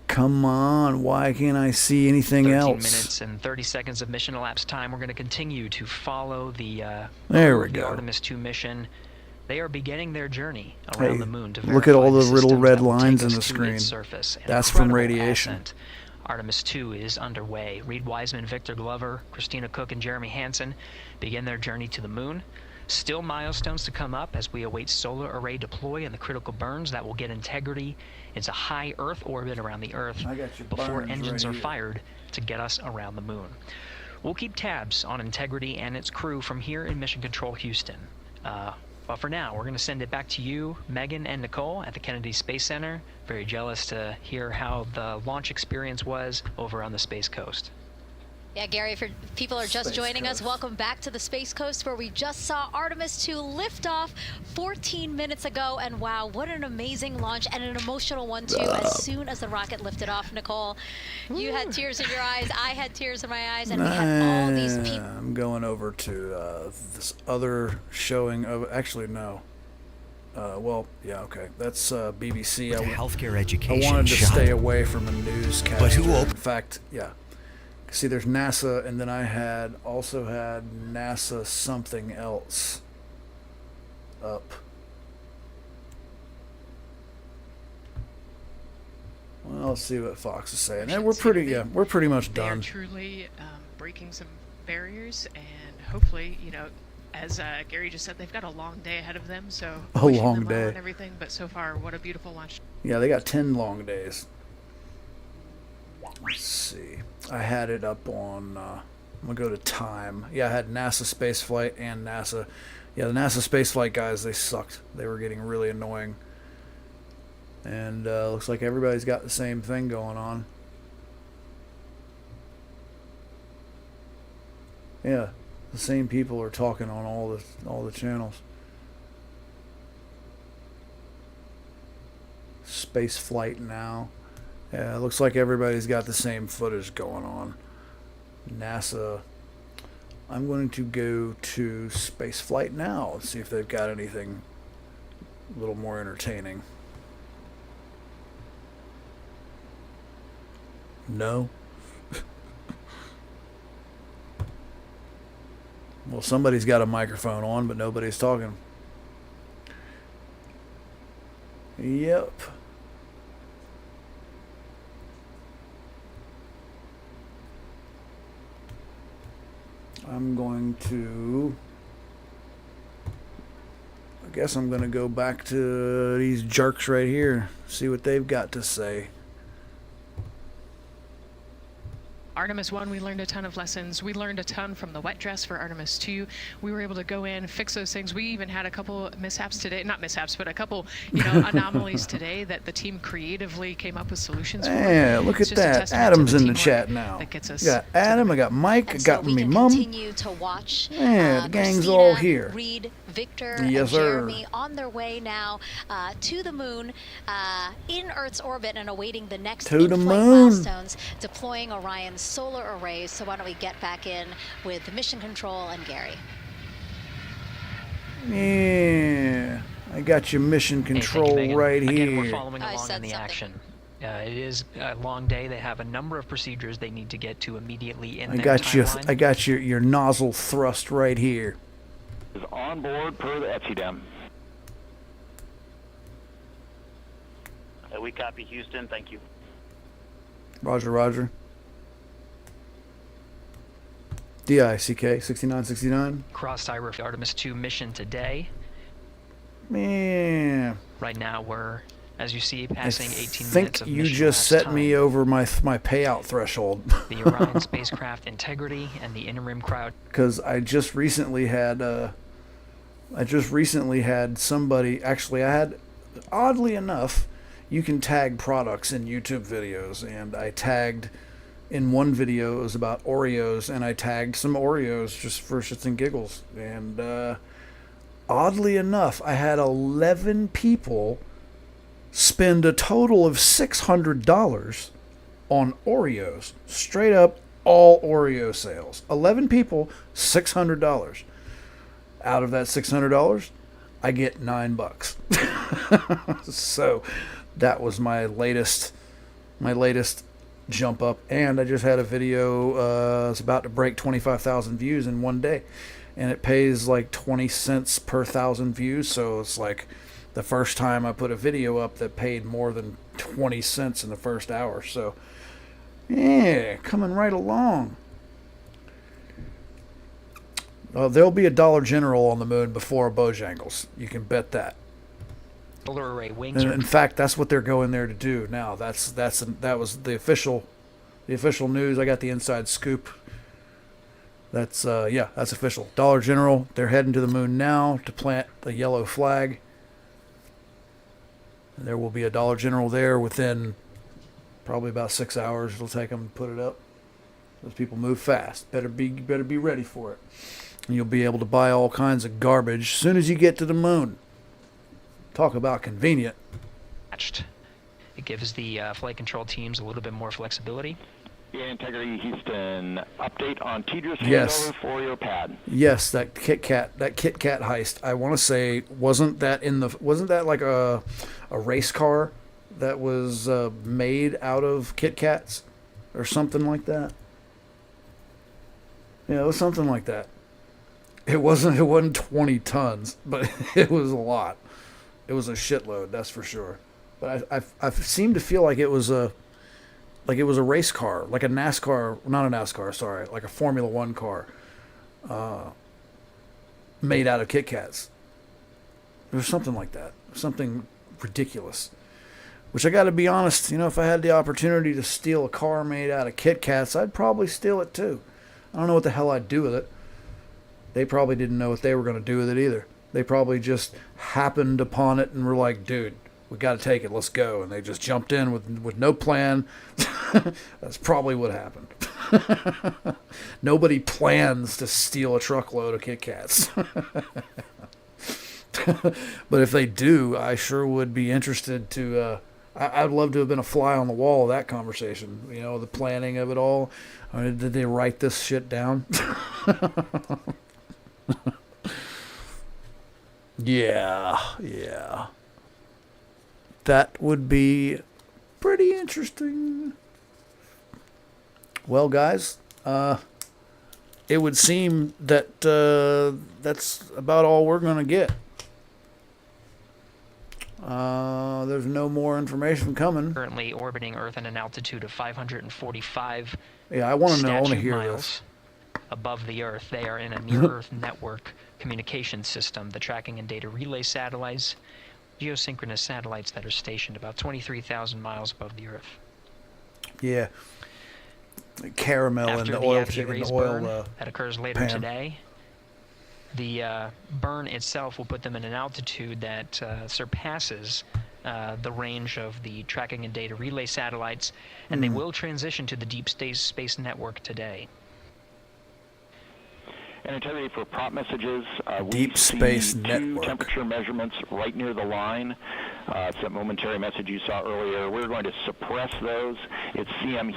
E: Come on, why can't I see anything
S: 13
E: else?
S: minutes and 30 seconds of mission elapsed time. We're going to continue to follow the
E: There
S: crew
E: we
S: of the
E: go.
S: Artemis 2 mission. They are beginning their journey
E: Hey,
S: around the moon to
E: look at all
S: verify
E: the little
S: systems
E: red
S: that will take
E: lines in
S: us
E: the
S: to
E: screen.
S: its surface. An
E: That's from
S: incredible
E: radiation.
S: ascent. Artemis 2 is underway. Reed Wiseman, Victor Glover, Christina Cook, and Jeremy Hansen begin their journey to the moon. Still milestones to come up as we await solar array deploy and the critical burns that will get Integrity into high Earth orbit around the Earth
E: I got your
S: before
E: burns
S: engines
E: right
S: are
E: here.
S: fired to get us around the moon. We'll keep tabs on Integrity and its crew from here in Mission Control Houston. But for now, we're going to send it back to you, Megan and Nicole at the Kennedy Space Center. Very jealous to hear how the launch experience was over on the Space Coast.
K: Yeah, Gary, if people are just
S: Space
K: joining
S: Coast.
K: us, welcome back to the Space Coast, where we just saw Artemis 2 lift off 14 minutes ago. And wow, what an amazing launch, and an emotional one too. As soon as the rocket lifted off, Nicole, you had tears in your eyes, I had tears in my eyes, and we had all these people.
E: I'm going over to this other showing of. Actually, no. Well, yeah, okay. That's BBC.
C: With healthcare education
E: I wanted to
C: shot.
E: stay away from a newscast.
C: But who
E: In fact, yeah. See, there's NASA, and then I also had NASA something else up. Well, let's see what Fox is saying. And we're pretty much
L: They are
E: done.
L: truly breaking some barriers, and hopefully, as Gary just said, they've got a long day ahead of them. So
E: A
L: wishing
E: long
L: them well
E: day.
L: and everything. But so far, what a beautiful launch.
E: Yeah, they got 10 long days. Let's see. I had it up on, I'm going to go to time. Yeah, I had NASA spaceflight and NASA. Yeah, the NASA spaceflight guys, they sucked. They were getting really annoying. And looks like everybody's got the same thing going on. Yeah, the same people are talking on all the channels. Space flight now. Yeah, it looks like everybody's got the same footage going on. NASA. I'm going to go to space flight now and see if they've got anything a little more entertaining. No. Well, somebody's got a microphone on, but nobody's talking. Yep. I'm going to... I guess I'm going to go back to these jerks right here. See what they've got to say.
L: Artemis 1, we learned a ton of lessons. We learned a ton from the wet dress for Artemis 2. We were able to go in, fix those things. We even had a couple mishaps today, not mishaps, but a couple, anomalies today that the team creatively came up with solutions for.
E: Yeah, look at that. Adam's in the chat now.
L: That gets us.
E: I got Adam, I got Mike, I got me mum.
K: Continue to watch.
E: Yeah, the gang's
K: Christina,
E: all here.
K: Reed, Victor,
E: Yes,
K: and
E: sir.
K: Jeremy on their way now to the moon, in Earth's orbit, and awaiting the next
E: To the
K: in-flight
E: moon.
K: milestones, deploying Orion's solar arrays. So why don't we get back in with Mission Control and Gary?
E: Yeah, I got your mission control right
S: Again, we're
E: here.
S: following along in the action. It is a long day. They have a number of procedures they need to get to immediately in
E: I
S: their
E: got you.
S: timeline.
E: I got your nozzle thrust right here.
O: Is on board per the Etsy
C: We copy Houston. Thank you.
E: Roger, Roger. DICK 6969.
S: Cross Ira Artemis 2 mission today.
E: Man,
S: Right now we're, as you see, passing 18
E: I
S: minutes
E: think
S: of
E: you
S: mission
E: just
S: lapse
E: set
S: time.
E: me over my payout threshold.
S: The Orion spacecraft integrity and the interim crowd.
E: Because I just recently had somebody. Actually, I had, oddly enough, you can tag products in YouTube videos, and I tagged. In one video, it was about Oreos, and I tagged some Oreos just for shits and giggles. And oddly enough, I had 11 people spend a total of $600 on Oreos. Straight up, all Oreo sales. 11 people, $600. Out of that $600, I get $9. So that was my latest jump up, and I just had a video it's about to break 25,000 views in one day, and it pays like 20 cents per 1,000 views. So it's like the first time I put a video up that paid more than 20 cents in the first hour. So yeah, coming right along. There'll be a Dollar General on the moon before Bojangles, you can bet that.
S: Solar array wings.
E: And in fact, that's what they're going there to do now. That was the official news. I got the inside scoop. That's that's official. Dollar General, they're heading to the moon now to plant the yellow flag. And there will be a Dollar General there within probably about 6 hours. It'll take them to put it up. Those people move fast. Better be ready for it. And you'll be able to buy all kinds of garbage as soon as you get to the moon. Talk about convenient.
S: It gives the flight control teams a little bit more flexibility.
O: Yeah, Integrity Houston, update on Tedra's
E: Yes.
O: handover for your pad.
E: Yes, that Kit Kat heist. I want to say, wasn't that like a race car that was made out of Kit Kats or something like that? Yeah, it was something like that. It wasn't 20 tons, but it was a lot. It was a shitload, that's for sure. But I seem to feel like it was a race car, like a NASCAR, not a NASCAR, sorry, like a Formula One car, made out of Kit Kats. It was something like that, something ridiculous. Which I got to be honest, if I had the opportunity to steal a car made out of Kit Kats, I'd probably steal it too. I don't know what the hell I'd do with it. They probably didn't know what they were going to do with it either. They probably just happened upon it and were like, dude, we got to take it, let's go. And they just jumped in with no plan. That's probably what happened. Nobody plans to steal a truckload of Kit Kats. But if they do, I sure would be interested to... I'd love to have been a fly on the wall of that conversation. The planning of it all. I mean, did they write this shit down? Yeah. That would be pretty interesting. Well, guys, it would seem that that's about all we're going to get. There's no more information coming.
S: Currently orbiting Earth at an altitude of 545
E: Yeah, I want to know. I want to
S: statute
E: hear
S: miles
E: this.
S: above the Earth. They are in a near-Earth network communication system. The tracking and data relay satellites, geosynchronous satellites that are stationed about 23,000 miles above the Earth.
E: Yeah. Caramel and
S: After
E: the
S: the
E: oil,
S: after
E: and
S: raise
E: the oil
S: burn that occurs later
E: pan.
S: today, the burn itself will put them in an altitude that surpasses the range of the tracking and data relay satellites, and they will transition to the deep space network today.
H: And integrity for prop messages,
E: Deep Space
H: two
E: Network.
H: temperature measurements right near the line. It's that momentary message you saw earlier. We're going to suppress those. It's CM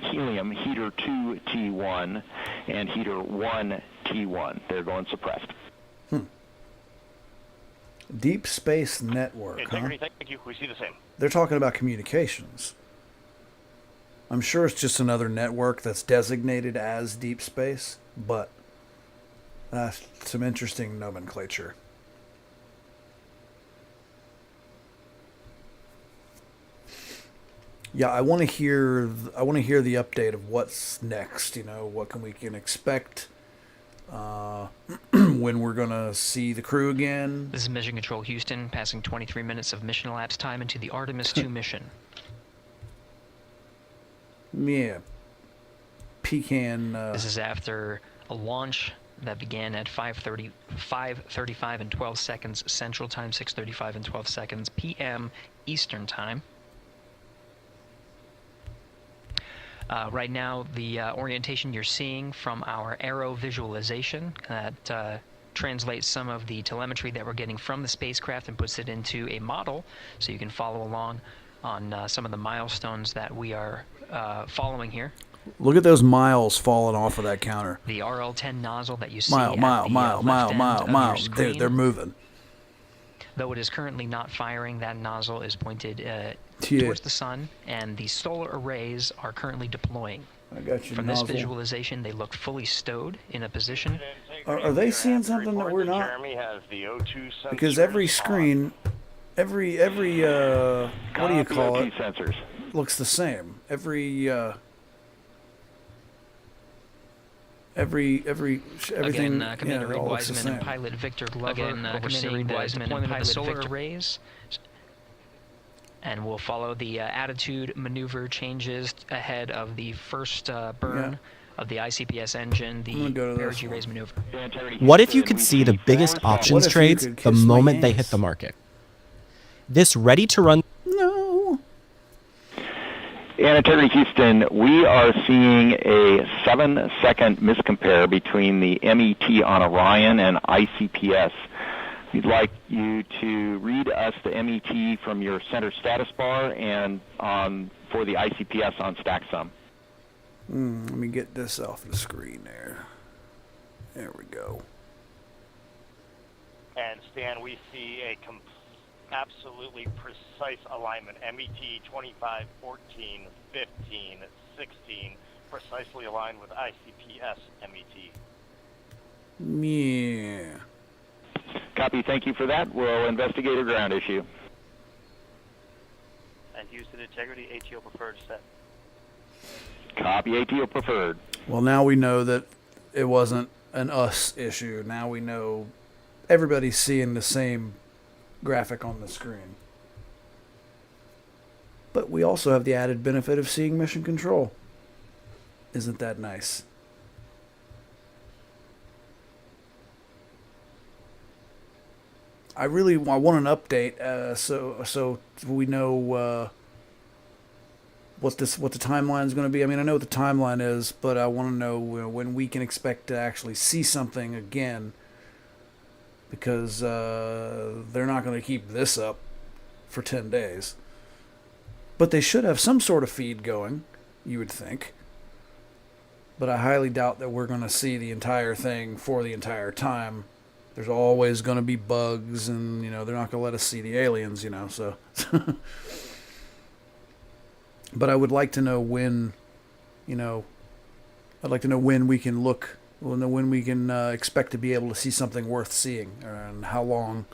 H: helium heater 2 T1 and heater 1 T1. They're going suppressed.
E: Deep Space Network, huh?
O: Integrity, thank you. We see the same.
E: They're talking about communications. I'm sure it's just another network that's designated as deep space, but that's some interesting nomenclature. Yeah, I want to hear the update of what's next. You know, what we can expect. When we're gonna see the crew again.
S: This is Mission Control Houston, passing 23 minutes of mission elapsed time into the Artemis 2 mission.
E: Yeah. Pecan.
S: This is after a launch that began at 5:35 and 12 seconds Central Time, 6:35 and 12 seconds p.m. Eastern Time. Right now, the orientation you're seeing from our aero visualization that translates some of the telemetry that we're getting from the spacecraft and puts it into a model so you can follow along on some of the milestones that we are following here.
E: Look at those miles falling off of that counter.
S: The RL-10 nozzle that you see
E: Mile. They're moving.
S: Though it is currently not firing, that nozzle is pointed
E: Yeah.
S: towards the sun, and the solar arrays are currently deploying.
E: I got you.
S: From
E: nozzle.
S: this visualization, they look fully stowed in a position.
E: Are they seeing something that we're not?
O: Jeremy has the O2 sensor.
E: Because every screen, every what do you call it?
H: Sensors.
E: Looks the same. Everything.
S: Again, Commander Reed
E: all looks the
S: Wiseman and
E: same.
S: pilot Victor Glover overseeing the deployment of the solar arrays. And we'll follow the attitude maneuver changes ahead of the first burn of the ICPS engine, the perigee raise maneuver.
C: What if you could see the biggest options trades the moment they hit the market? This ready-to-run...
E: No.
H: And Integrity Houston, we are seeing a 7-second miscompare between the MET on Orion and ICPS. We'd like you to read us the MET from your center status bar and for the ICPS on StackSum.
E: Let me get this off the screen there. There we go.
O: And Stan, we see a absolutely precise alignment. MET 25, 14, 15, 16, precisely aligned with ICPS MET.
E: Yeah.
H: Copy, thank you for that. We'll investigate a ground issue.
T: And Houston Integrity, ATO preferred set.
H: Copy, ATO preferred.
E: Well, now we know that it wasn't an us issue. Now we know everybody's seeing the same graphic on the screen. But we also have the added benefit of seeing mission control. Isn't that nice? I want an update so we know what the timeline is going to be. I mean, I know what the timeline is, but I want to know when we can expect to actually see something again, because they're not going to keep this up for 10 days. But they should have some sort of feed going, you would think. But I highly doubt that we're going to see the entire thing for the entire time. There's always going to be bugs, and, they're not going to let us see the aliens, so. But I would like to know when, I'd like to know when we can look, when we can expect to be able to see something worth seeing, and how long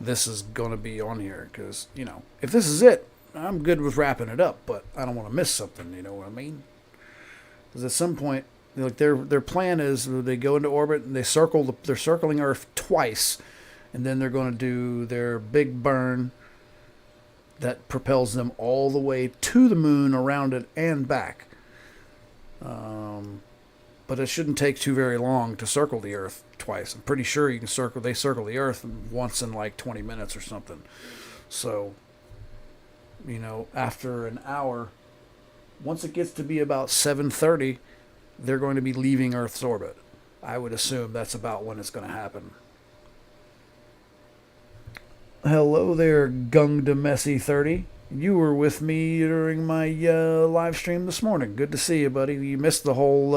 E: this is going to be on here. Because, you know, if this is it, I'm good with wrapping it up, but I don't want to miss something, you know what I mean? Because at some point, like their plan is they go into orbit and they're circling Earth twice, and then they're going to do their big burn that propels them all the way to the moon, around it, and back. But it shouldn't take too very long to circle the Earth twice. I'm pretty sure they circle the Earth once in like 20 minutes or something. So, you know, after an hour, once it gets to be about 7:30, they're going to be leaving Earth's orbit. I would assume that's about when it's going to happen. Hello there, Gungdamessy30. You were with me during my live stream this morning. Good to see you, buddy. You missed the whole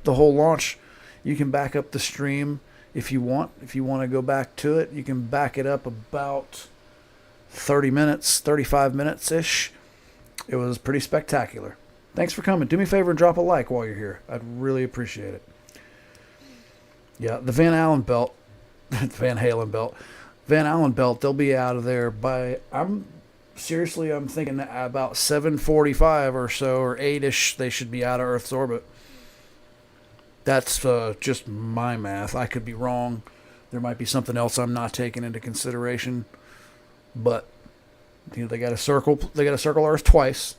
E: launch. You can back up the stream if you want. If you want to go back to it, you can back it up about 30 minutes, 35 minutes-ish. It was pretty spectacular. Thanks for coming. Do me a favor and drop a like while you're here. I'd really appreciate it. Yeah, the Van Allen belt, Van Allen belt, they'll be out of there by, I'm thinking about 7:45 or so, or 8-ish, they should be out of Earth's orbit. That's just my math. I could be wrong. There might be something else I'm not taking into consideration. But, you know, they got to circle Earth twice,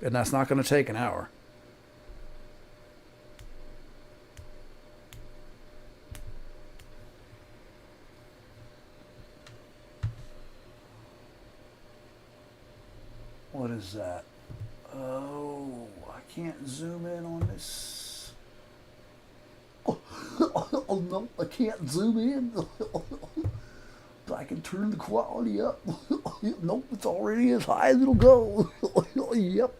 E: and that's not going to take an hour. What is that? Oh, I can't zoom in on this. Oh no, I can't zoom in. I can turn the quality up. Nope, it's already as high as it'll go. Yep.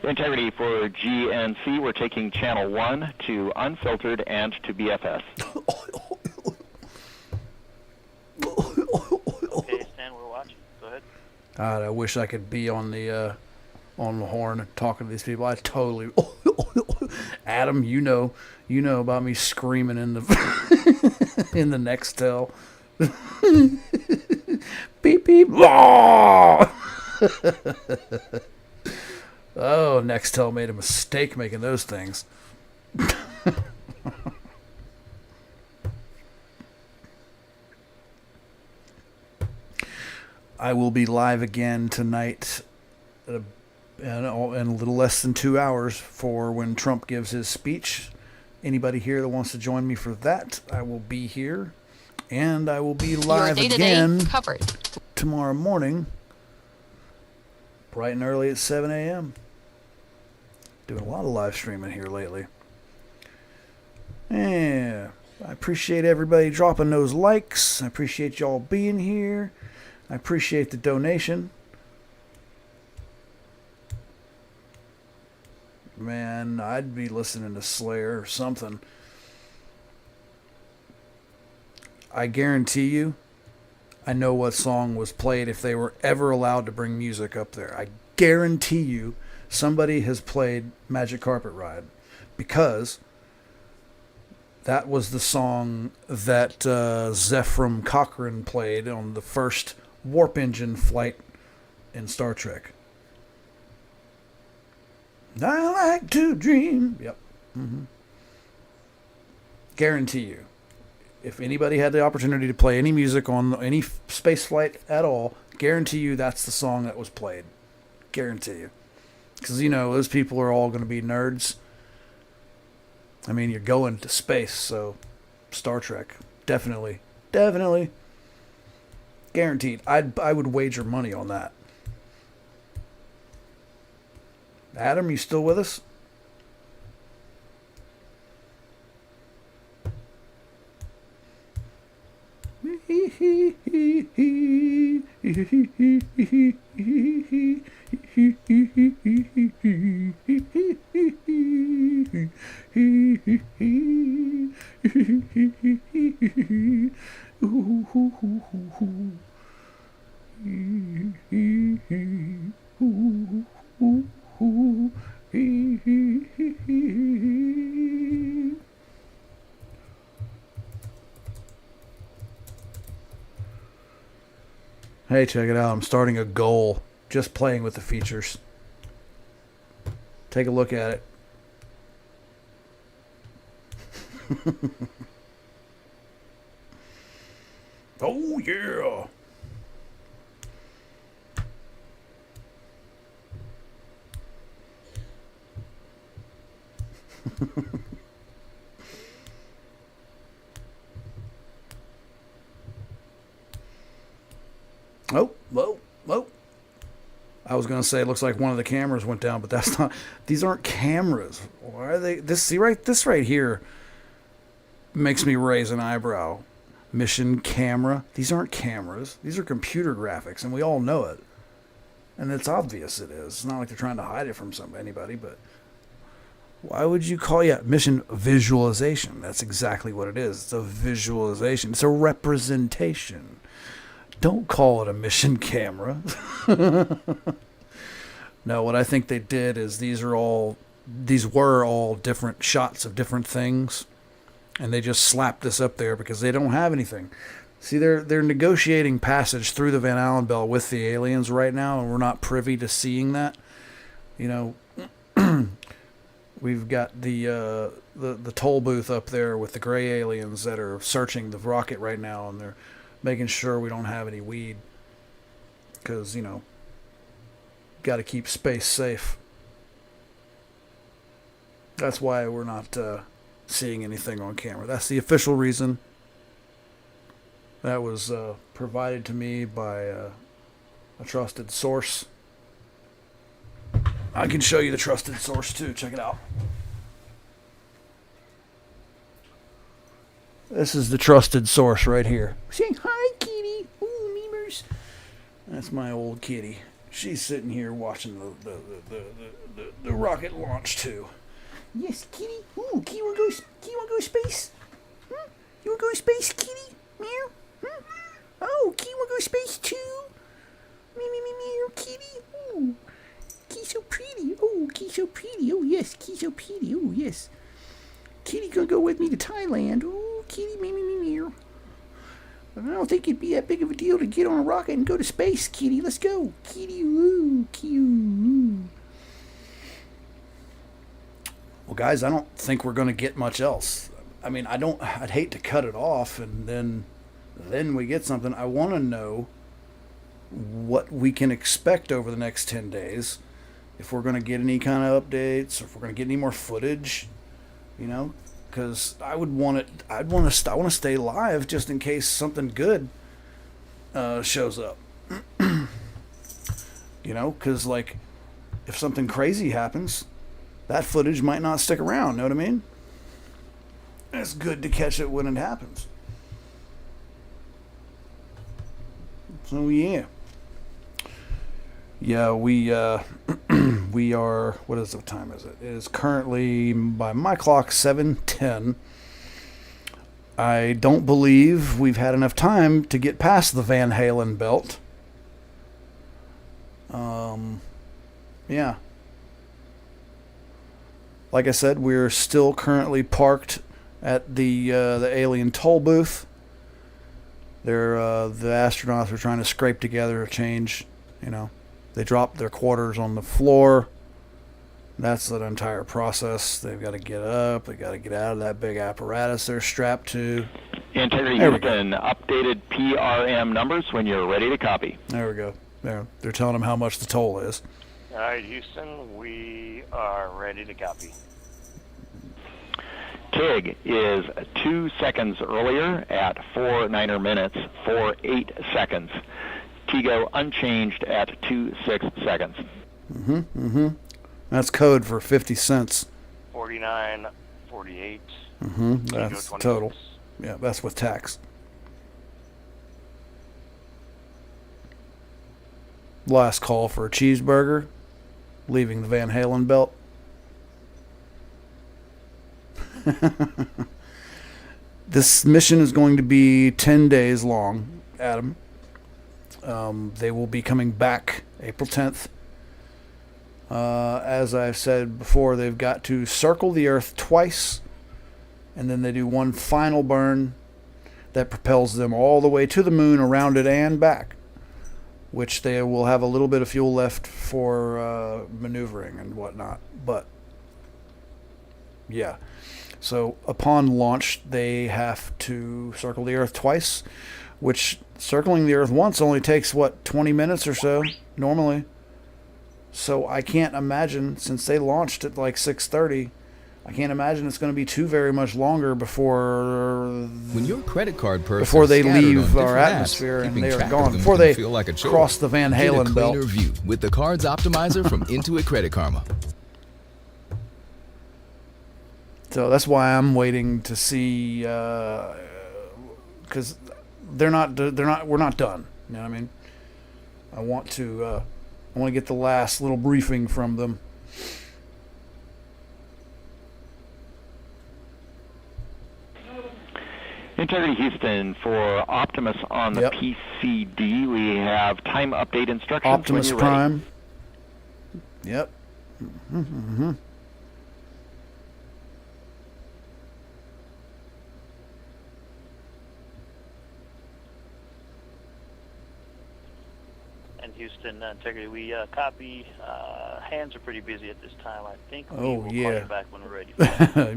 U: Integrity for GNC, we're taking channel 1 to unfiltered and to BFS.
T: Okay, Stan, we're watching. Go ahead.
E: God, I wish I could be on the horn talking to these people. I totally. Adam, you know about me screaming in the in the Nextel. Beep beep. Oh, Nextel made a mistake making those things. I will be live again tonight in a little less than 2 hours for when Trump gives his speech. Anybody here that wants to join me for that, I will be here. And I will be live again tomorrow morning, bright and early at 7 a.m. Doing a lot of live streaming here lately. Yeah, I appreciate everybody dropping those likes. I appreciate y'all being here. I appreciate the donation. Man, I'd be listening to Slayer or something. I guarantee you, I know what song was played if they were ever allowed to bring music up there. I guarantee you somebody has played Magic Carpet Ride, because that was the song that Zephram Cochrane played on the first warp engine flight in Star Trek. I like to dream. Yep. Mm-hmm. Guarantee you, if anybody had the opportunity to play any music on any space flight at all, guarantee you that's the song that was played. Guarantee you. Because, you know, those people are all going to be nerds. I mean, you're going to space, so Star Trek. Definitely. Definitely. Guaranteed. I would wager money on that. Adam, you still with us? Hey, check it out. I'm starting a goal. Just playing with the features. Take a look at it. Oh, yeah. Oh. I was going to say it looks like one of the cameras went down, but that's not. These aren't cameras. Why are they? This right here makes me raise an eyebrow. Mission camera. These aren't cameras. These are computer graphics, and we all know it. And it's obvious it is. It's not like they're trying to hide it from anybody, but why would you call it mission visualization? That's exactly what it is. It's a visualization. It's a representation. Don't call it a mission camera. No, what I think they did is these were all different shots of different things, and they just slapped this up there because they don't have anything. See, they're negotiating passage through the Van Allen belt with the aliens right now, and we're not privy to seeing that. You know, we've got the toll booth up there with the gray aliens that are searching the rocket right now, and they're making sure we don't have any weed, because, you know, got to keep space safe. That's why we're not seeing anything on camera. That's the official reason. That was provided to me by a trusted source. I can show you the trusted source too. Check it out. This is the trusted source right here. Saying hi, kitty. Ooh, memers. That's my old kitty. She's sitting here watching the rocket launch too. Yes, kitty. Ooh, kitty wanna go space? You wanna go to space, kitty? Meow. Oh, kitty wanna go to space too? Meow, kitty. Ooh, kitty so pretty. Oh, kitty so pretty. Oh yes, kitty so pretty. Oh yes. Kitty gonna go with me to Thailand. Oh, kitty, meow. But I don't think it'd be that big of a deal to get on a rocket and go to space, kitty. Let's go. Kitty, woo, kitty. Well, guys, I don't think we're gonna get much else. I mean, I'd hate to cut it off and then we get something. I want to know what we can expect over the next 10 days. If we're going to get any kind of updates, or if we're going to get any more footage, you know, because I want to stay live just in case something good shows up. You know, because like if something crazy happens, that footage might not stick around. Know what I mean? It's good to catch it when it happens. So yeah, we we are. What time is it? It is currently, by my clock, 7:10. I don't believe we've had enough time to get past the Van Halen belt. Yeah. Like I said, we're still currently parked at the alien toll booth. The astronauts are trying to scrape together a change. You know, they dropped their quarters on the floor. That's an entire process. They've got to get up. They got to get out of that big apparatus they're strapped to.
U: Integrity Houston, updated PRM numbers when you're ready to copy.
E: There we go. They're telling them how much the toll is.
O: All right, Houston, we are ready to copy.
U: TIG is 2 seconds earlier at 4 minutes, 48 seconds. TIGO unchanged at 26 seconds.
E: That's code for 50 cents.
O: 49, 48.
E: That's total. Yeah, that's with tax. Last call for a cheeseburger, leaving the Van Halen belt. This mission is going to be 10 days long, Adam. They will be coming back April 10th. As I've said before, they've got to circle the Earth twice, and then they do one final burn that propels them all the way to the moon, around it, and back. which they will have a little bit of fuel left for maneuvering and whatnot. But yeah, so upon launch, they have to circle the Earth twice, which circling the Earth once only takes, 20 minutes or so normally. So I can't imagine, since they launched at like 6:30, I can't imagine it's going to be too very much longer before
N: when your credit card purse
E: before they
N: scattered
E: leave
N: on
E: our
N: different
E: atmosphere
N: apps,
E: and
N: keeping
E: they are
N: track of
E: gone,
N: them
E: before
N: can
E: they
N: feel like a chore.
E: cross the Van
N: Get a
E: Halen belt.
N: cleaner view with the Cards Optimizer from Intuit Credit Karma.
E: So that's why I'm waiting to see, because we're not done. You know what I mean? I want to get the last little briefing from them.
U: Integrity Houston, for Optimus on the PCD, we have time update instructions.
E: Optimus
U: when you're
E: Prime.
U: Ready.
E: Yep. Mm-hmm.
T: And Houston, Integrity, we copy. Hands are pretty busy at this time. I think we will call you back when we're ready.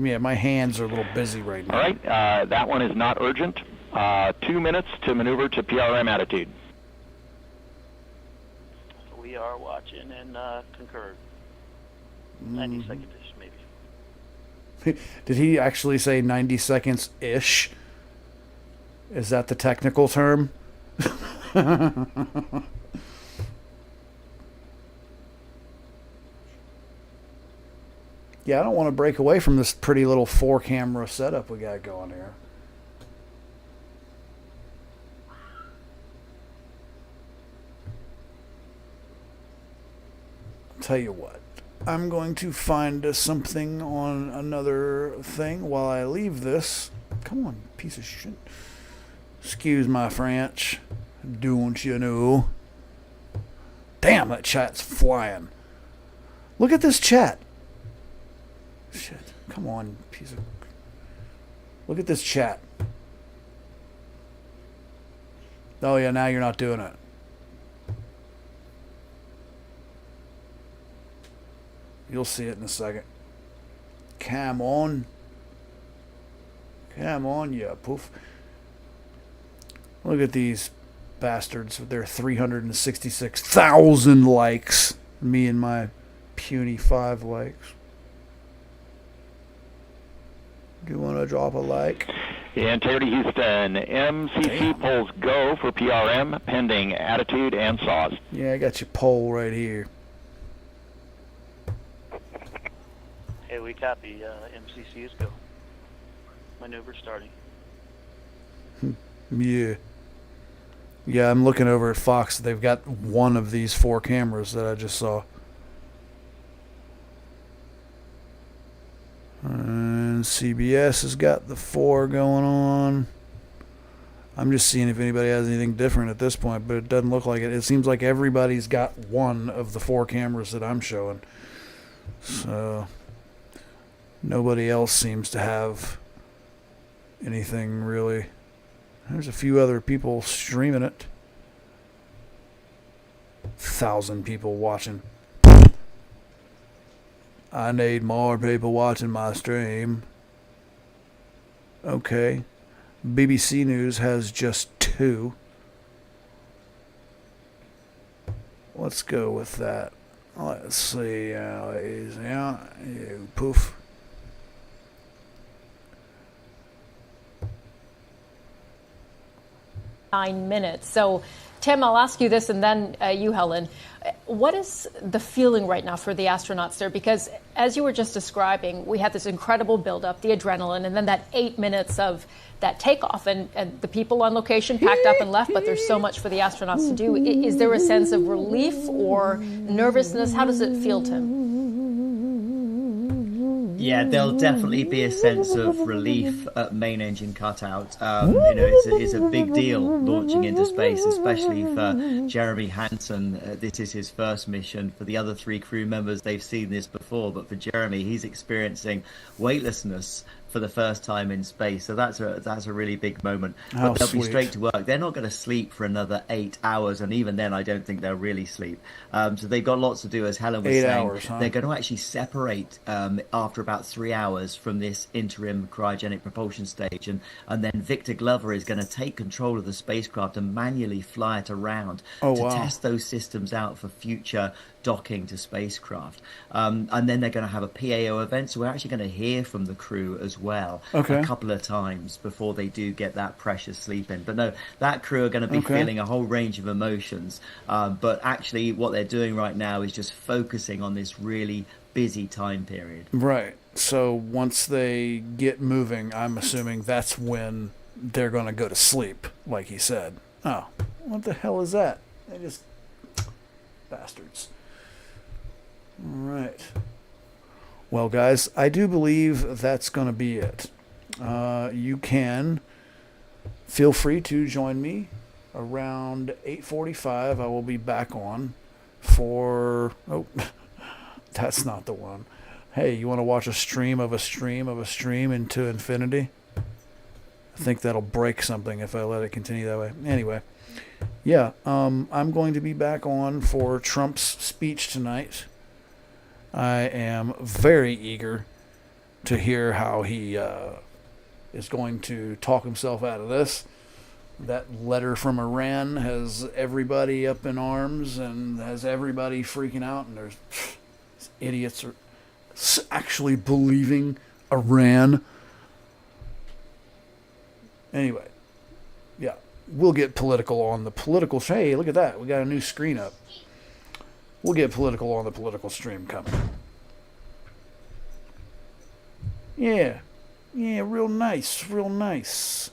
E: Yeah, my hands are a little busy right now.
U: All right, that one is not urgent. 2 minutes to maneuver to PRM attitude.
T: We are watching and concur. 90 seconds-ish, maybe.
E: Did he actually say 90 seconds-ish? Is that the technical term? Yeah, I don't want to break away from this pretty little 4-camera setup we got going here. I'll tell you what. I'm going to find something on another thing while I leave this. Come on, piece of shit. Excuse my French. Don't you know? Damn, that chat's flying. Look at this chat. Shit. Come on, piece of... Look at this chat. Oh, yeah, now you're not doing it. You'll see it in a second. Come on. Come on, you poof. Look at these bastards with their 366,000 likes. Me and my puny 5 likes. Do you want to drop a like?
U: Integrity Houston, MCC polls go for PRM, pending attitude and saws.
E: Yeah, I got your poll right here.
T: Hey, we copy. MCC is go. Maneuver starting.
E: Yeah. Yeah, I'm looking over at Fox. They've got one of these 4 cameras that I just saw. And CBS has got the 4 going on. I'm just seeing if anybody has anything different at this point, but it doesn't look like it. It seems like everybody's got one of the 4 cameras that I'm showing. So nobody else seems to have anything really. There's a few other people streaming it. 1,000 people watching. I need more people watching my stream. Okay. BBC News has just 2. Let's go with that. Let's see how it is. Yeah, poof.
B: Minutes. So, Tim, I'll ask you this and then you, Helen. What is the feeling right now for the astronauts there? Because as you were just describing, we had this incredible buildup, the adrenaline, and then that 8 minutes of that takeoff, and the people on location packed up and left, but there's so much for the astronauts to do. Is there a sense of relief or nervousness? How does it feel, Tim?
V: Yeah, there'll definitely be a sense of relief at main engine cutout. It's a big deal launching into space, especially for Jeremy Hansen. This is his first mission. For the other 3 crew members, they've seen this before. before, but for Jeremy, he's experiencing weightlessness for the first time in space. So that's a really big moment.
E: How
V: But they'll be
E: sweet.
V: straight to work. They're not going to sleep for another 8 hours, and even then, I don't think they'll really sleep. So they've got lots to do, as Helen was
E: 8
V: saying.
E: hours, huh?
V: They're going to actually separate after about 3 hours from this interim cryogenic propulsion stage, and then Victor Glover is going to take control of the spacecraft and manually fly it around
E: Oh,
V: to
E: wow.
V: test those systems out for future docking to spacecraft. And then they're going to have a PAO event, so we're actually going to hear from the crew as well
E: Okay.
V: a couple of times before they do get that precious sleep in. But no, that crew are going to be
E: Okay.
V: feeling a whole range of emotions. But actually what they're doing right now is just focusing on this really busy time period.
E: Right. So once they get moving, I'm assuming that's when they're going to go to sleep, like he said. Oh, what the hell is that? They just... bastards. All right. Well, guys, I do believe that's going to be it. You can feel free to join me around 8:45. I will be back on for... Oh, that's not the one. Hey, you want to watch a stream of a stream of a stream into infinity? I think that'll break something if I let it continue that way. Anyway, yeah, I'm going to be back on for Trump's speech tonight. I am very eager to hear how he is going to talk himself out of this. That letter from Iran has everybody up in arms and has everybody freaking out, and there's these idiots are actually believing Iran. Anyway, yeah, we'll get political on the political. Hey, look at that. We got a new screen up. We'll get political on the political stream coming. Yeah. Yeah, real nice. Real nice.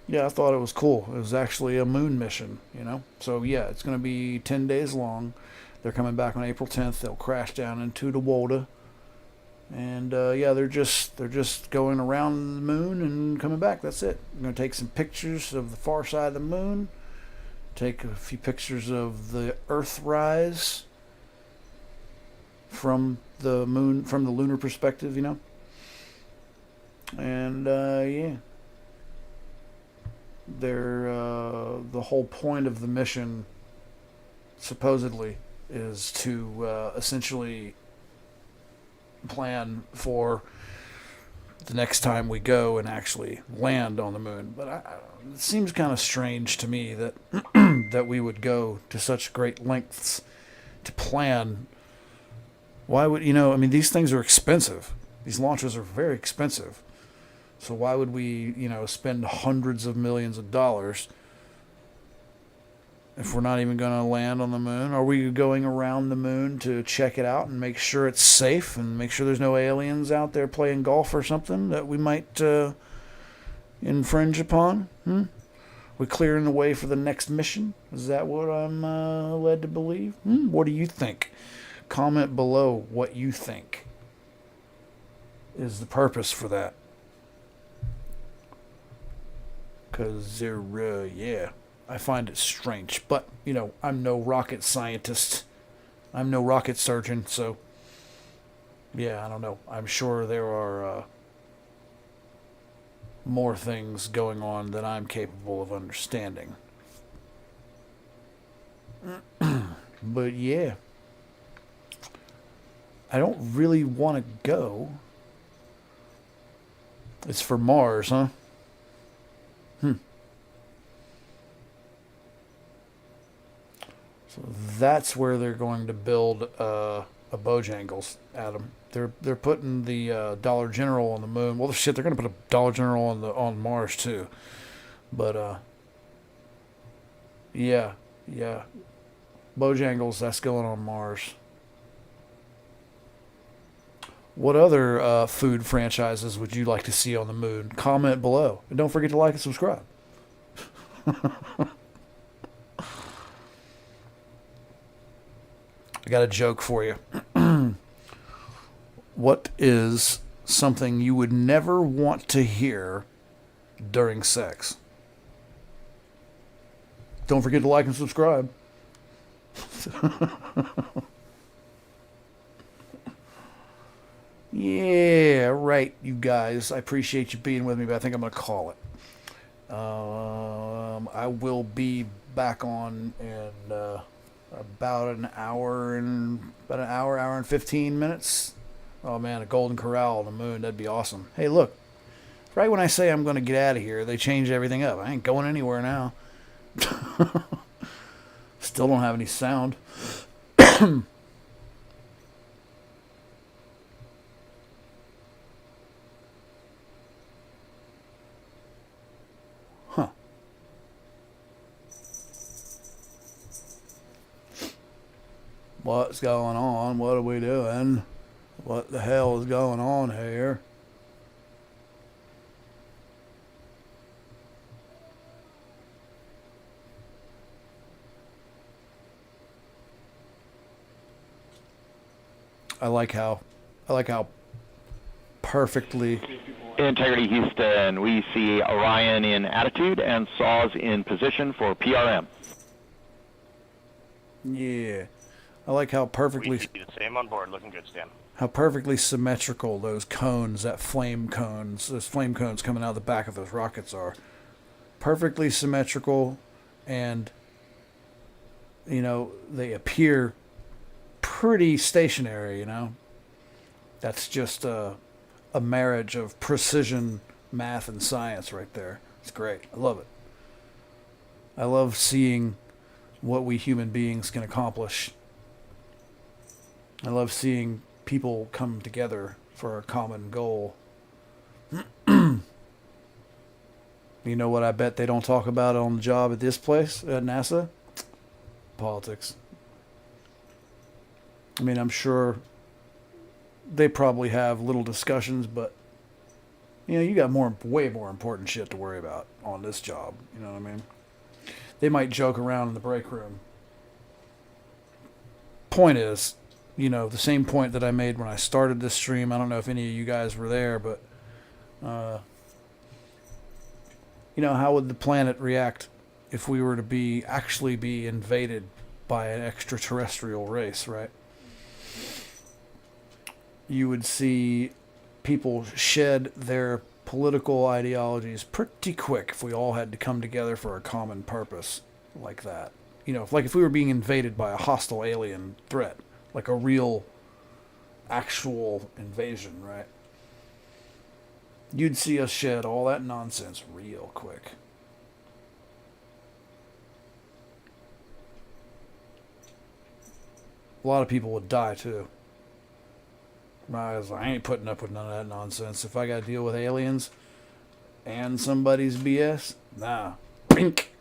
E: Yeah, I thought it was cool. It was actually a moon mission, you know? So, yeah, it's going to be 10 days long. They're coming back on April 10th. They'll crash down into the water. And, yeah, they're just going around the moon and coming back. That's it. I'm going to take some pictures of the far side of the moon. Take a few pictures of the Earth rise from the moon, from the lunar perspective, you know? And, yeah. The whole point of the mission, supposedly, is to essentially plan for the next time we go and actually land on the moon. But it seems kind of strange to me that that we would go to such great lengths to plan. Why would, I mean, these things are expensive. These launches are very expensive. So why would we, spend hundreds of millions of dollars if we're not even going to land on the moon? Are we going around the moon to check it out and make sure it's safe and make sure there's no aliens out there playing golf or something that we might infringe upon? We're clearing the way for the next mission? Is that what I'm led to believe? What do you think? Comment below what you think is the purpose for that. Because yeah, I find it strange. But, I'm no rocket scientist. I'm no rocket surgeon, so, yeah, I don't know. I'm sure there are more things going on than I'm capable of understanding. But, yeah. I don't really want to go. It's for Mars, huh? So that's where they're going to build a Bojangles, Adam. They're putting the Dollar General on the moon. Well, shit, they're going to put a Dollar General on Mars too. But yeah, Bojangles, that's going on Mars. What other food franchises would you like to see on the moon? Comment below. And don't forget to like and subscribe. I got a joke for you. What is something you would never want to hear during sex? Don't forget to like and subscribe. Yeah, right, you guys. I appreciate you being with me, but I think I'm going to call it. I will be back on in about an hour and 15 minutes. Oh man, a golden corral on the moon, that'd be awesome. Hey, look, right when I say I'm going to get out of here, they change everything up. I ain't going anywhere now. Still don't have any sound. Huh. What's going on? What are we doing? What the hell is going on here? I like how perfectly.
U: Integrity Houston, we see Orion in attitude and Saws in position for PRM.
E: Yeah. I like how perfectly.
O: We see the same on board. Looking good, Stan.
E: How perfectly symmetrical those cones, those flame cones coming out of the back of those rockets are. Perfectly symmetrical, and, you know, they appear pretty stationary, you know. That's just a marriage of precision, math, and science right there. It's great. I love it. I love seeing what we human beings can accomplish. I love seeing people come together for a common goal. You know what I bet they don't talk about on the job at this place, at NASA? Politics. I mean, I'm sure they probably have little discussions, but, you know, you got way more important shit to worry about on this job. You know what I mean? They might joke around in the break room. Point is, you know, the same point that I made when I started this stream. I don't know if any of you guys were there, but, you know, how would the planet react if we were to actually be invaded by an extraterrestrial race, right? You would see people shed their political ideologies pretty quick if we all had to come together for a common purpose like that. You know, like if we were being invaded by a hostile alien threat, like a real, actual invasion, right? You'd see us shed all that nonsense real quick. A lot of people would die too. I ain't putting up with none of that nonsense. If I got to deal with aliens and somebody's BS, nah. Pink.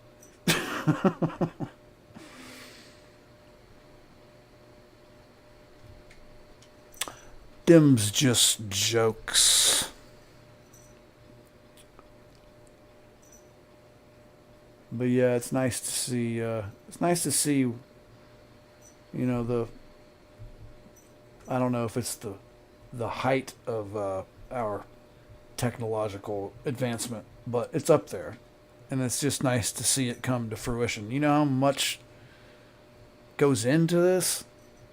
E: Them's just jokes. But yeah, it's nice to see. You know, I don't know if it's the height of our technological advancement, but it's up there, and it's just nice to see it come to fruition. You know how much goes into this?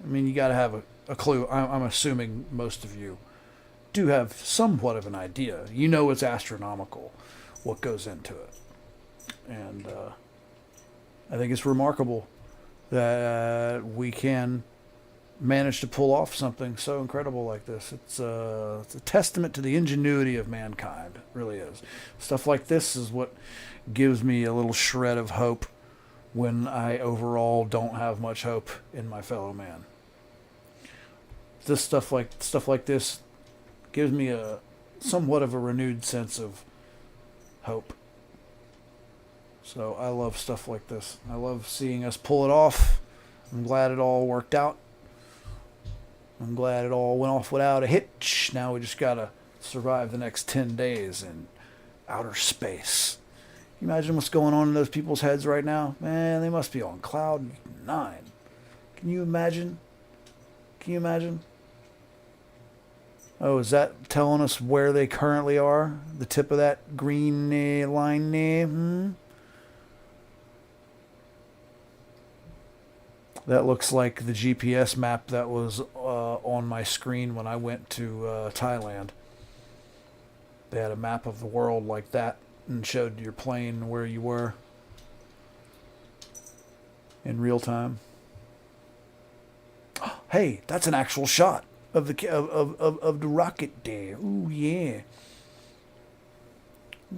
E: I mean, you got to have a clue. I'm assuming most of you do have somewhat of an idea. You know it's astronomical what goes into it. And I think it's remarkable that we can manage to pull off something so incredible like this. It's a testament to the ingenuity of mankind. It really is. Stuff like this is what gives me a little shred of hope when I overall don't have much hope in my fellow man. Stuff like this gives me a somewhat of a renewed sense of hope. So I love stuff like this. I love seeing us pull it off. I'm glad it all worked out. I'm glad it all went off without a hitch. Now we just gotta survive the next 10 days in outer space. Can you imagine what's going on in those people's heads right now? Man, they must be on cloud 9. Can you imagine? Can you imagine? Oh, is that telling us where they currently are? The tip of that green line? That looks like the GPS map that was on my screen when I went to Thailand. They had a map of the world like that and showed your plane where you were in real time. Hey, that's an actual shot of the rocket there. Ooh, yeah.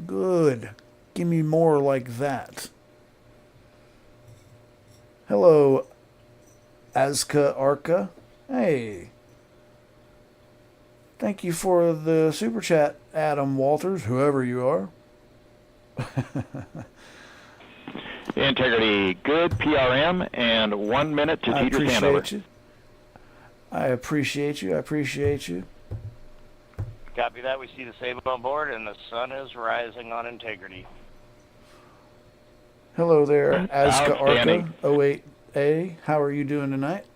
E: Good. Give me more like that. Hello, Azka Arca. Hey. Thank you for the super chat, Adam Walters, whoever you are.
U: Integrity, good PRM, and 1 minute to Teeter Sandover.
E: I appreciate you. I appreciate you.
O: Copy that. We see the Sable on board, and the sun is rising on Integrity.
E: Hello there, Azka Arca
U: Outstanding.
E: 08A. How are you doing tonight?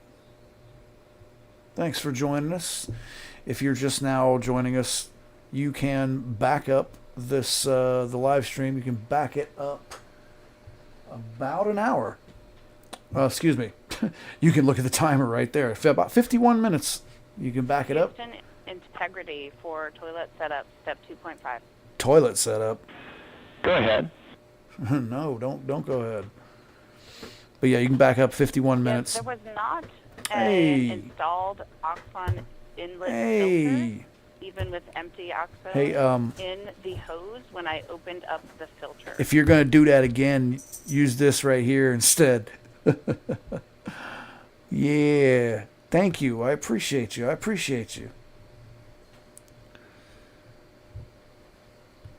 E: Thanks for joining us. If you're just now joining us, you can back up this the live stream. You can back it up about an hour. Excuse me. You can look at the timer right there. About 51 minutes. You can back it up.
Q: Houston, Integrity for toilet setup, step 2.5.
E: Toilet setup.
U: Go ahead.
E: No, don't go ahead. But yeah, you can back up 51 minutes.
Q: There was not
E: Hey.
Q: an installed Oxon inlet
E: Hey.
Q: filter, even with empty Oxon
E: Hey,
Q: in the hose when I opened up the filter.
E: If you're going to do that again, use this right here instead. Yeah. Thank you. I appreciate you. I appreciate you.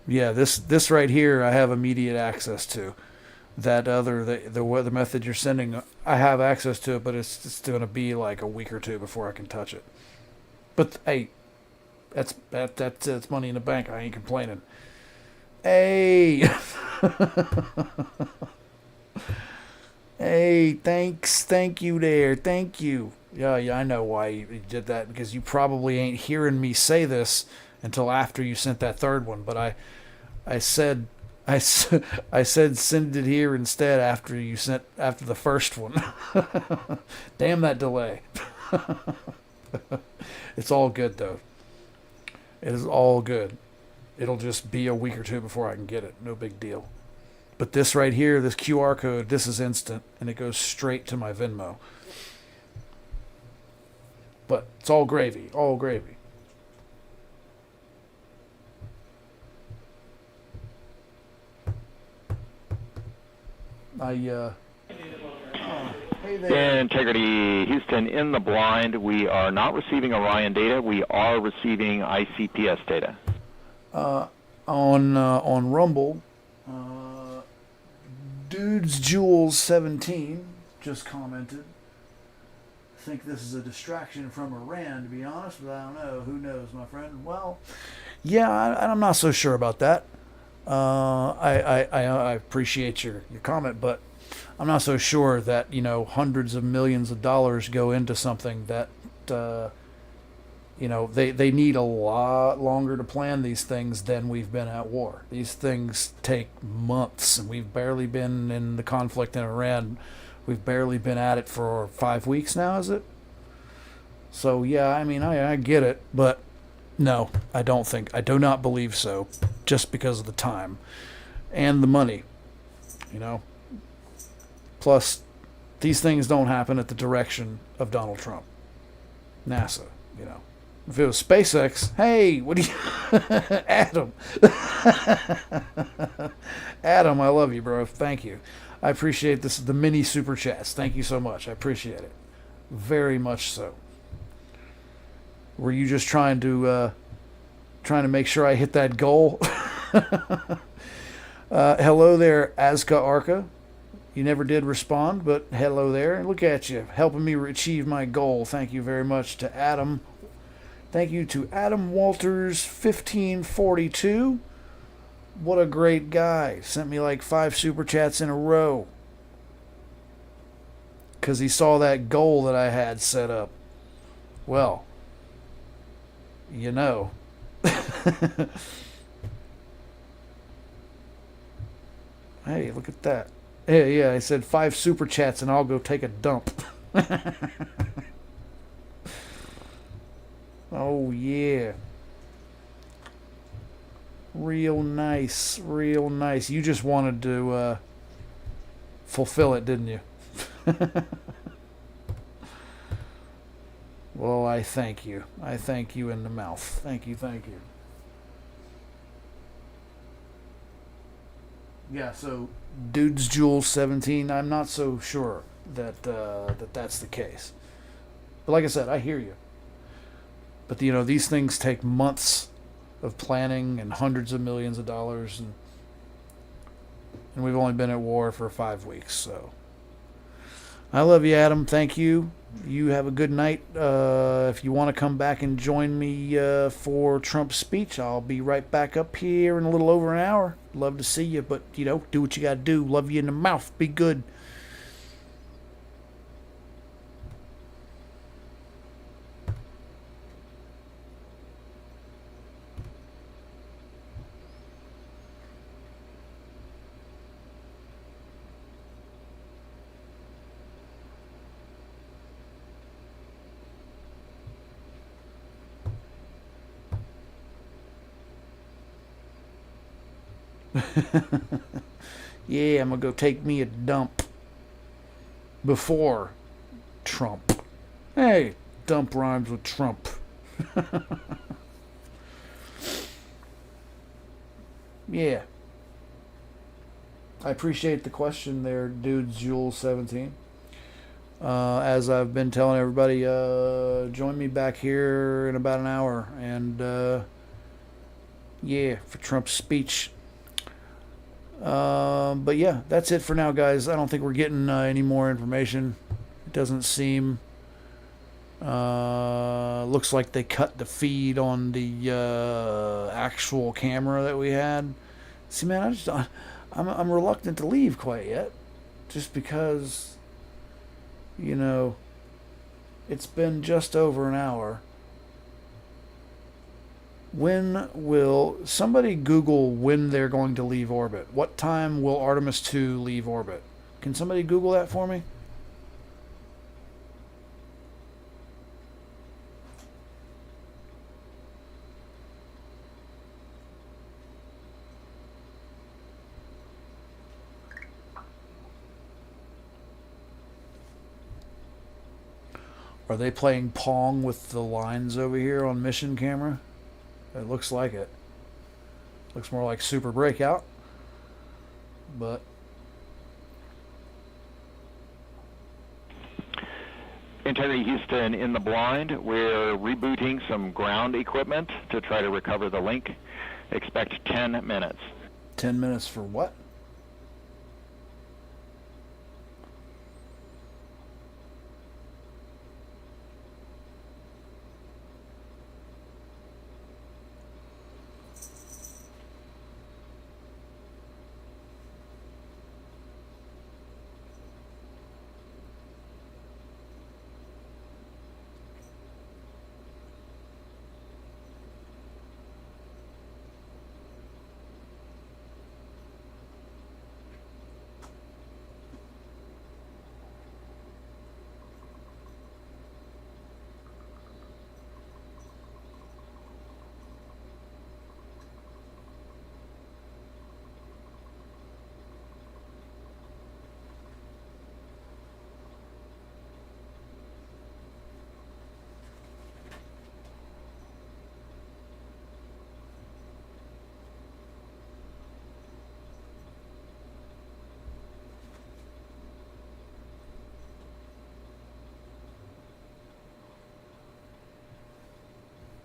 E: Yeah, this right here I have immediate access to. That other the method you're sending, I have access to it, but it's going to be like a week or two before I can touch it. But hey, that's money in the bank. I ain't complaining. Hey. Hey, thanks. Thank you there. Thank you. Yeah, I know why you did that, because you probably ain't hearing me say this until after you sent that third one, but I said send it here instead after the first one. Damn that delay. It's all good though. It is all good. It'll just be a week or two before I can get it. No big deal. But this right here, this QR code, this is instant, and it goes straight to my Venmo. But it's all gravy, all gravy. Hey there.
U: Integrity, Houston, in the blind. We are not receiving Orion data. We are receiving ICPS data.
E: On Rumble, Dudes Jules 17 just commented. I think this is a distraction from Iran, to be honest, but I don't know. Who knows, my friend? Well, yeah, I'm not so sure about that. I appreciate your comment, but I'm not so sure that, hundreds of millions of dollars go into something that, they need a lot longer to plan these things than we've been at war. These things take months, and we've barely been in the conflict in Iran. We've barely been at it for 5 weeks now, is it? So, yeah, I mean, I get it, but no, I do not believe so, just because of the time and the money, Plus, these things don't happen at the direction of Donald Trump. NASA, If it was SpaceX, hey, what do you... Adam. Adam, I love you, bro. Thank you. I appreciate this. The mini super chats. Thank you so much. I appreciate it. Very much so. Were you just trying to make sure I hit that goal? Hello there, Azka Arca. You never did respond, but hello there. Look at you, helping me achieve my goal. Thank you very much to Adam. Thank you to Adam Walters 1542. What a great guy. Sent me like 5 super chats in a row. Because he saw that goal that I had set up. Well, Hey, look at that. Yeah, I said 5 super chats and I'll go take a dump. Oh, yeah. Real nice. Real nice. You just wanted to fulfill it, didn't you? Well, I thank you. I thank you in the mouth. Thank you, thank you. Yeah, so Dude's Jewel 17, I'm not so sure that that's the case. But like I said, I hear you. But, you know, these things take months of planning and hundreds of millions of dollars, and we've only been at war for 5 weeks, so. I love you, Adam. Thank you. You have a good night. If you want to come back and join me for Trump's speech, I'll be right back up here in a little over an hour. Love to see you, but, you know, do what you got to do. Love you in the mouth. Be good. Yeah, I'm going to go take me a dump before Trump. Hey, dump rhymes with Trump. Yeah. I appreciate the question there, Dude's Jewel 17. As I've been telling everybody, join me back here in about an hour. And, yeah, for Trump's speech. But yeah, that's it for now, guys. I don't think we're getting any more information. It doesn't seem. Looks like they cut the feed on the actual camera that we had. See, man, I'm reluctant to leave quite yet, just because, you know, it's been just over an hour. When will somebody Google when they're going to leave orbit? What time will Artemis 2 leave orbit? Can somebody Google that for me? Are they playing Pong with the lines over here on mission camera? It looks like it. Looks more like Super Breakout. But
U: Integrity Houston in the blind. We're rebooting some ground equipment to try to recover the link. Expect 10 minutes.
E: 10 minutes for what?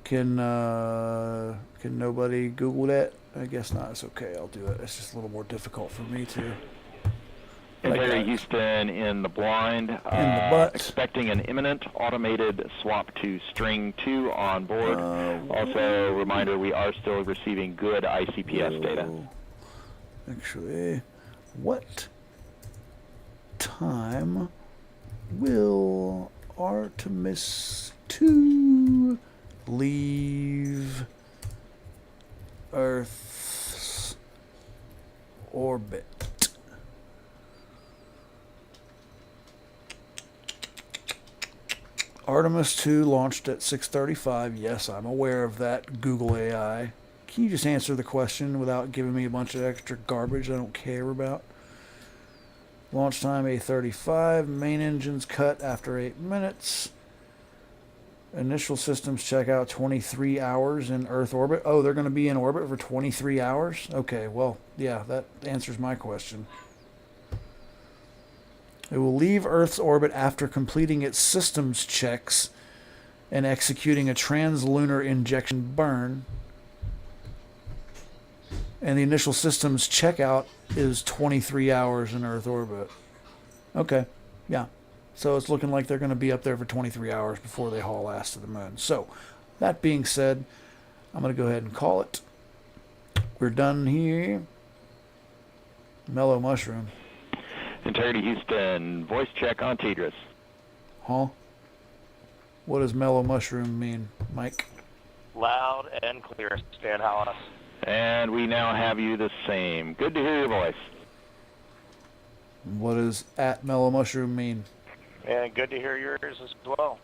E: Can nobody Google that? I guess not. It's okay. I'll do it. It's just a little more difficult for me to.
U: Integrity Houston in the blind.
E: In the butt.
U: Expecting an imminent automated swap to string 2 on board. Also, reminder, we are still receiving good ICPS data.
E: Actually, what time will Artemis 2 leave Earth's orbit? Artemis 2 launched at 6:35. Yes, I'm aware of that, Google AI. Can you just answer the question without giving me a bunch of extra garbage I don't care about? Launch time 8:35. Main engines cut after 8 minutes. Initial systems check out 23 hours in Earth orbit. Oh, they're going to be in orbit for 23 hours? Okay, well, yeah, that answers my question. It will leave Earth's orbit after completing its systems checks and executing a translunar injection burn. And the initial systems checkout is 23 hours in Earth orbit. Okay, yeah. So it's looking like they're going to be up there for 23 hours before they haul ass to the moon. So, that being said, I'm going to go ahead and call it. We're done here. Mellow Mushroom.
U: Integrity Houston, voice check on Tidris.
E: Huh? What does Mellow Mushroom mean, Mike?
O: Loud and clear, Stan Hollis.
U: And we now have you the same. Good to hear your voice.
E: What does at Mellow Mushroom mean?
O: And good to hear yours as well.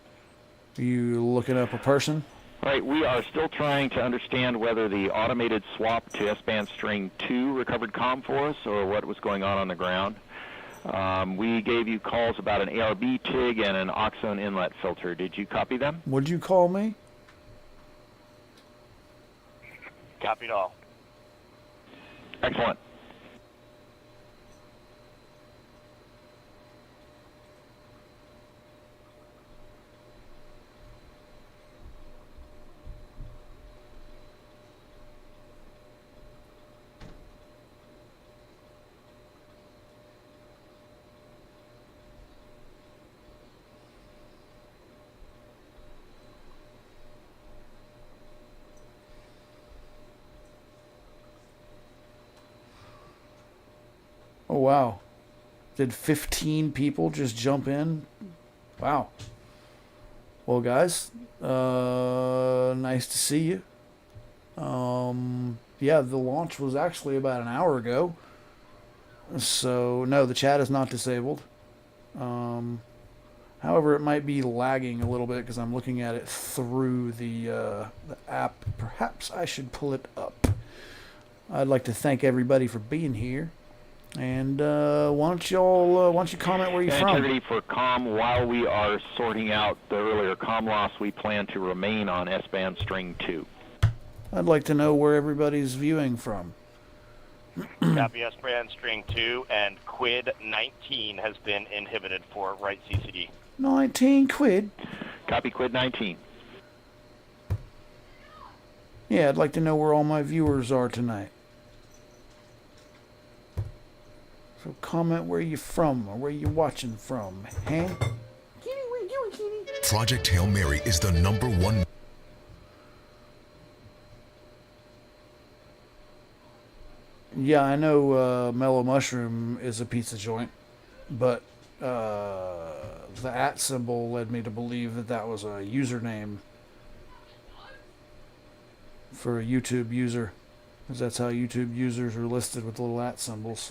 E: Are you looking up a person?
U: Right, we are still trying to understand whether the automated swap to S-band string 2 recovered comm for us or what was going on the ground. We gave you calls about an ARB TIG and an Oxone inlet filter. Did you copy them?
E: Would you call me?
O: Copied all.
U: Excellent.
E: Oh, wow. Did 15 people just jump in? Wow. Well, guys, nice to see you. Yeah, the launch was actually about an hour ago. So, no, the chat is not disabled. However, it might be lagging a little bit because I'm looking at it through the app. Perhaps I should pull it up. I'd like to thank everybody for being here. And why don't you comment where you're from?
U: Integrity for comm. While we are sorting out the earlier comm loss, we plan to remain on S-band string 2.
E: I'd like to know where everybody's viewing from.
O: Copy S-band string 2, and quid 19 has been inhibited for right CCD.
E: 19 quid?
U: Copy quid 19.
E: Yeah, I'd like to know where all my viewers are tonight. So comment where you're from or where you're watching from, huh?
F: Kitty, where you doing, Kitty? Project Hail Mary is the #1.
E: Yeah, I know Mellow Mushroom is a pizza joint, but the @ symbol led me to believe that that was a username for a YouTube user, because that's how YouTube users are listed, with little @ symbols.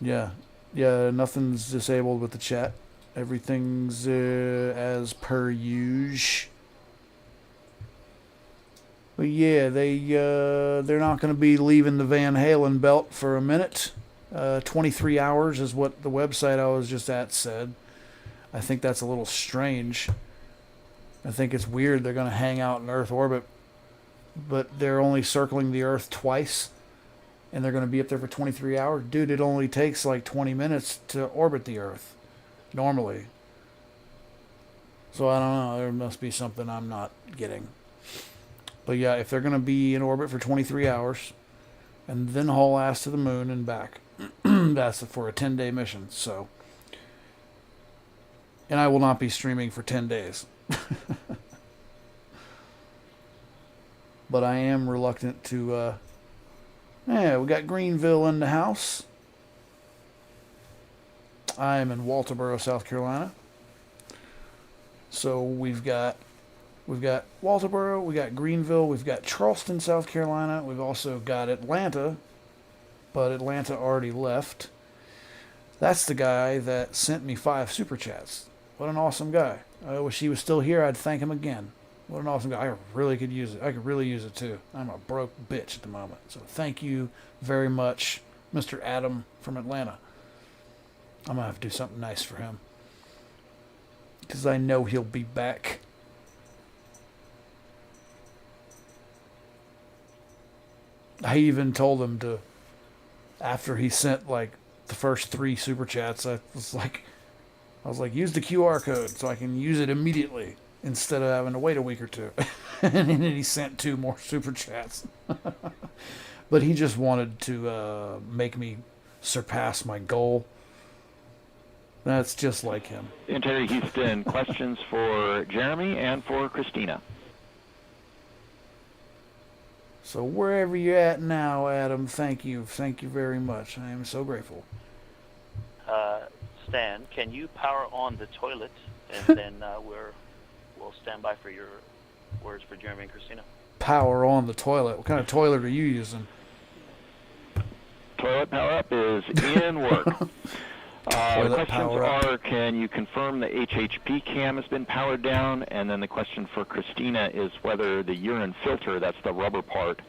E: Yeah, nothing's disabled with the chat. Everything's as per usual. But yeah, they're not going to be leaving the Van Halen belt for a minute. 23 hours is what the website I was just at said. I think that's a little strange. I think it's weird they're going to hang out in Earth orbit, but they're only circling the Earth twice, and they're going to be up there for 23 hours. Dude, it only takes like 20 minutes to orbit the Earth, normally. So I don't know, there must be something I'm not getting. But yeah, if they're going to be in orbit for 23 hours, and then haul ass to the moon and back, that's for a 10-day mission, so. And I will not be streaming for 10 days. But I am reluctant to, yeah, we got Greenville in the house. I am in Walterboro, South Carolina. So we've got Walterboro, we got Greenville, we've got Charleston, South Carolina. We've also got Atlanta, but Atlanta already left. That's the guy that sent me 5 super chats. What an awesome guy. I wish he was still here. I'd thank him again. What an awesome guy. I really could use it. I could really use it too. I'm a broke bitch at the moment. So thank you very much, Mr. Adam from Atlanta. I'm going to have to do something nice for him. Because I know he'll be back. I even told him to, after he sent like the first 3 super chats, I was like, use the QR code so I can use it immediately instead of having to wait a week or 2. And then he sent 2 more super chats. But he just wanted to make me surpass my goal. That's just like him.
U: Integrity Houston, questions for Jeremy and for Christina.
E: So wherever you're at now, Adam, thank you. Thank you very much. I am so grateful.
T: Stan, can you power on the toilet, and then we'll stand by for your words for Jeremy and Christina.
E: Power on the toilet. What kind of toilet are you using?
U: Toilet power up is in work. The questions
E: power up.
U: are, can you confirm the HHP cam has been powered down? And then the question for Christina is whether the urine filter, that's the rubber part,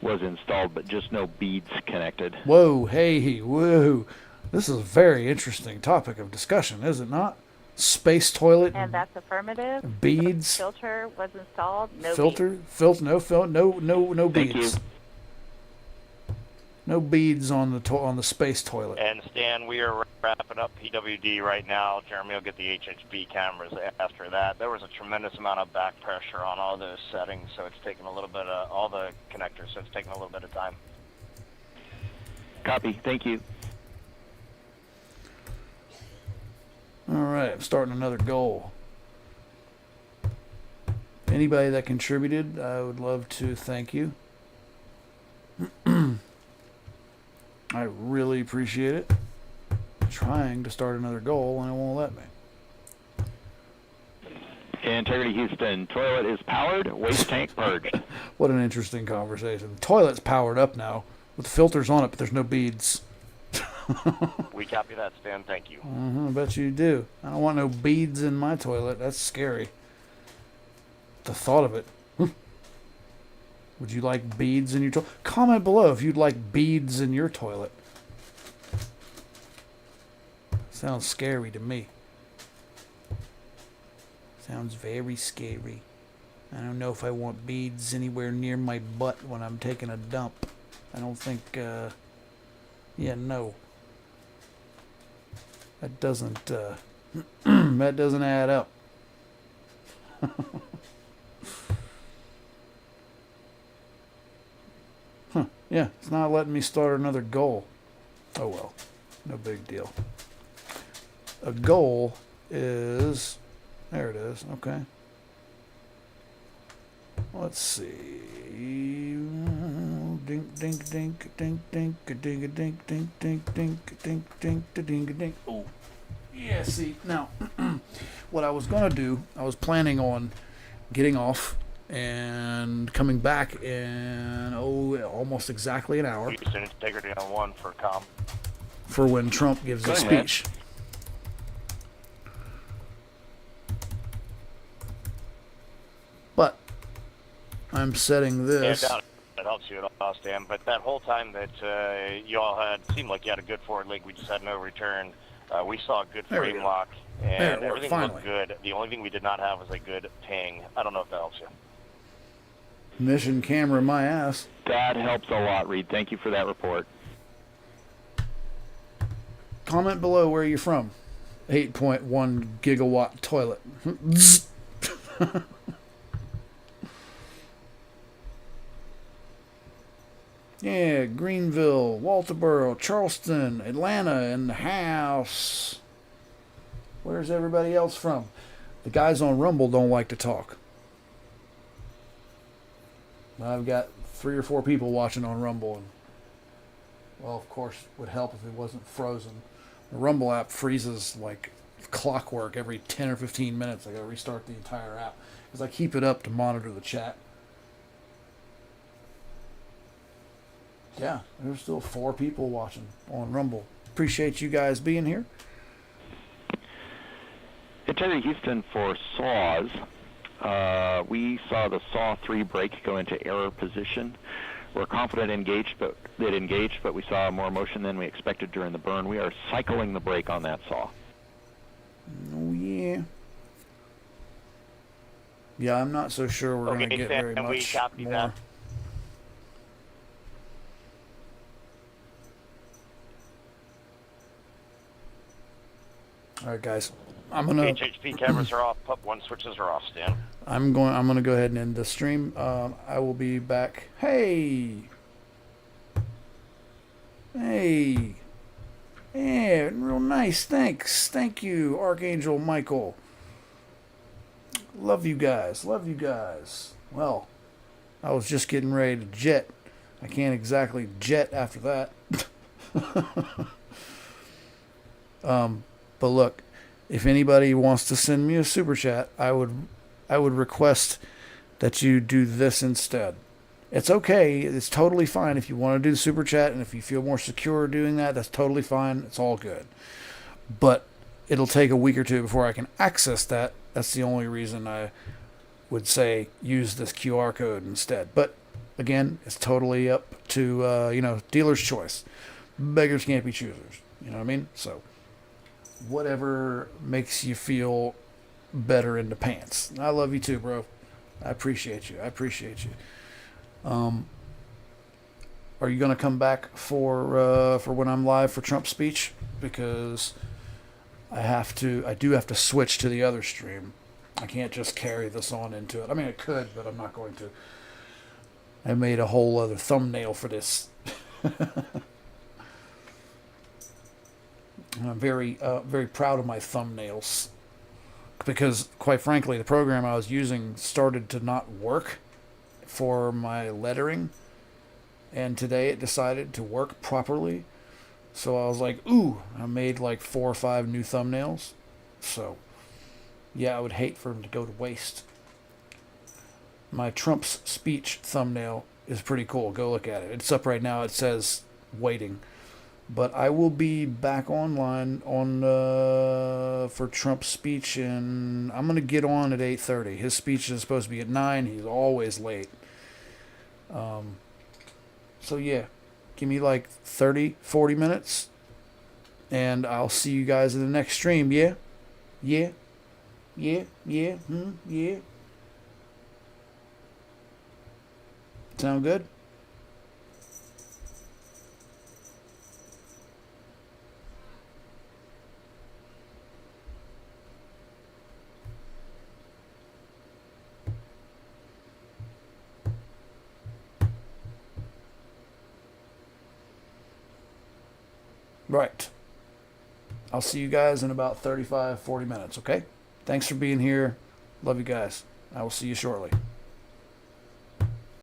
U: was installed, but just no beads connected.
E: Whoa, hey, whoa. This is a very interesting topic of discussion, is it not? Space toilet.
Q: And that's affirmative.
E: Beads.
Q: Filter was installed. No
E: Filter.
Q: beads.
E: No
U: Thank
E: beads.
U: you.
E: No beads on the space toilet.
O: And Stan, we are wrapping up PWD right now. Jeremy will get the HHP cameras after that. There was a tremendous amount of back pressure on all those settings, so it's taking a little bit of all the connectors, so it's taking a little bit of time.
U: Copy. Thank you.
E: All right, I'm starting another goal. Anybody that contributed, I would love to thank you. I really appreciate it. I'm trying to start another goal and it won't let me.
U: Integrity Houston, toilet is powered, waste tank purged.
E: What an interesting conversation. The toilet's powered up now with filters on it, but there's no beads.
O: We copy that, Stan. Thank you.
E: I bet you do. I don't want no beads in my toilet. That's scary. The thought of it. Would you like beads in your toilet? Comment below if you'd like beads in your toilet. Sounds scary to me. Sounds very scary. I don't know if I want beads anywhere near my butt when I'm taking a dump. I don't think, yeah, no. That doesn't, that doesn't add up. Yeah, it's not letting me start another goal. Oh well, no big deal. A goal is, there it is, okay. Let's see. Dink, dink, dink, dink, dink, a dink, a dink, dink, dink, dink, dink, dink, a dink, a dink. Oh, yeah, see, now, what I was going to do, I was planning on getting off and coming back in, almost exactly an hour.
O: Houston, integrity on 1 for comm.
E: For when Trump gives a speech. But I'm setting this.
O: Yeah, that helps you at all, Stan. But that whole time that you all had, seemed like you had a good forward leg. We just had no return. We saw a good frame lock, and everything looked good. The only thing we did not have was a good ping. I don't know if that helps you.
E: Mission camera my ass.
U: That helps a lot, Reed. Thank you for that report.
E: Comment below where you're from. 8.1 gigawatt toilet. Yeah, Greenville, Walterboro, Charleston, Atlanta in the house. Where's everybody else from? The guys on Rumble don't like to talk. I've got 3 or 4 people watching on Rumble, and well, of course, it would help if it wasn't frozen. The Rumble app freezes like clockwork every 10 or 15 minutes. I gotta restart the entire app because I keep it up to monitor the chat. Yeah, there's still 4 people watching on Rumble. Appreciate you guys being here.
U: Integrity Houston for saws. We saw the saw 3 break go into error position. We're confident it engaged, but we saw more motion than we expected during the burn. We are cycling the break on that saw.
E: Oh, yeah. Yeah, I'm not so sure we're going to get very much more. All right, guys. I'm gonna.
O: HHP cameras are off. Pub 1 switches are off, Stan.
E: I'm gonna go ahead and end the stream. I will be back. Hey, yeah, real nice. Thank you, Archangel Michael. Love you guys. Well, I was just getting ready to jet. I can't exactly jet after that. But look, if anybody wants to send me a super chat, I would request that you do this instead. It's okay. It's totally fine if you want to do the super chat, and if you feel more secure doing that, that's totally fine. It's all good. But it'll take a week or two before I can access that. That's the only reason I would say use this QR code instead. But again, it's totally up to dealer's choice. Beggars can't be choosers. You know what I mean? So whatever makes you feel better in the pants. I love you too, bro. I appreciate you. Are you gonna come back for when I'm live for Trump's speech? Because I do have to switch to the other stream. I can't just carry this on into it. I mean, I could, but I'm not going to. I made a whole other thumbnail for this. I'm very proud of my thumbnails because, quite frankly, the program I was using started to not work for my lettering, and today it decided to work properly. So I was like, ooh, I made like 4 or 5 new thumbnails. So, yeah, I would hate for them to go to waste. My Trump's speech thumbnail is pretty cool. Go look at it. It's up right now. It says waiting. But I will be back online for Trump's speech, and I'm going to get on at 8:30. His speech is supposed to be at 9. He's always late. So, yeah, give me like 30, 40 minutes, and I'll see you guys in the next stream, yeah? Yeah? Sound good? Right. I'll see you guys in about 35, 40 minutes, okay? Thanks for being here. Love you guys. I will see you shortly.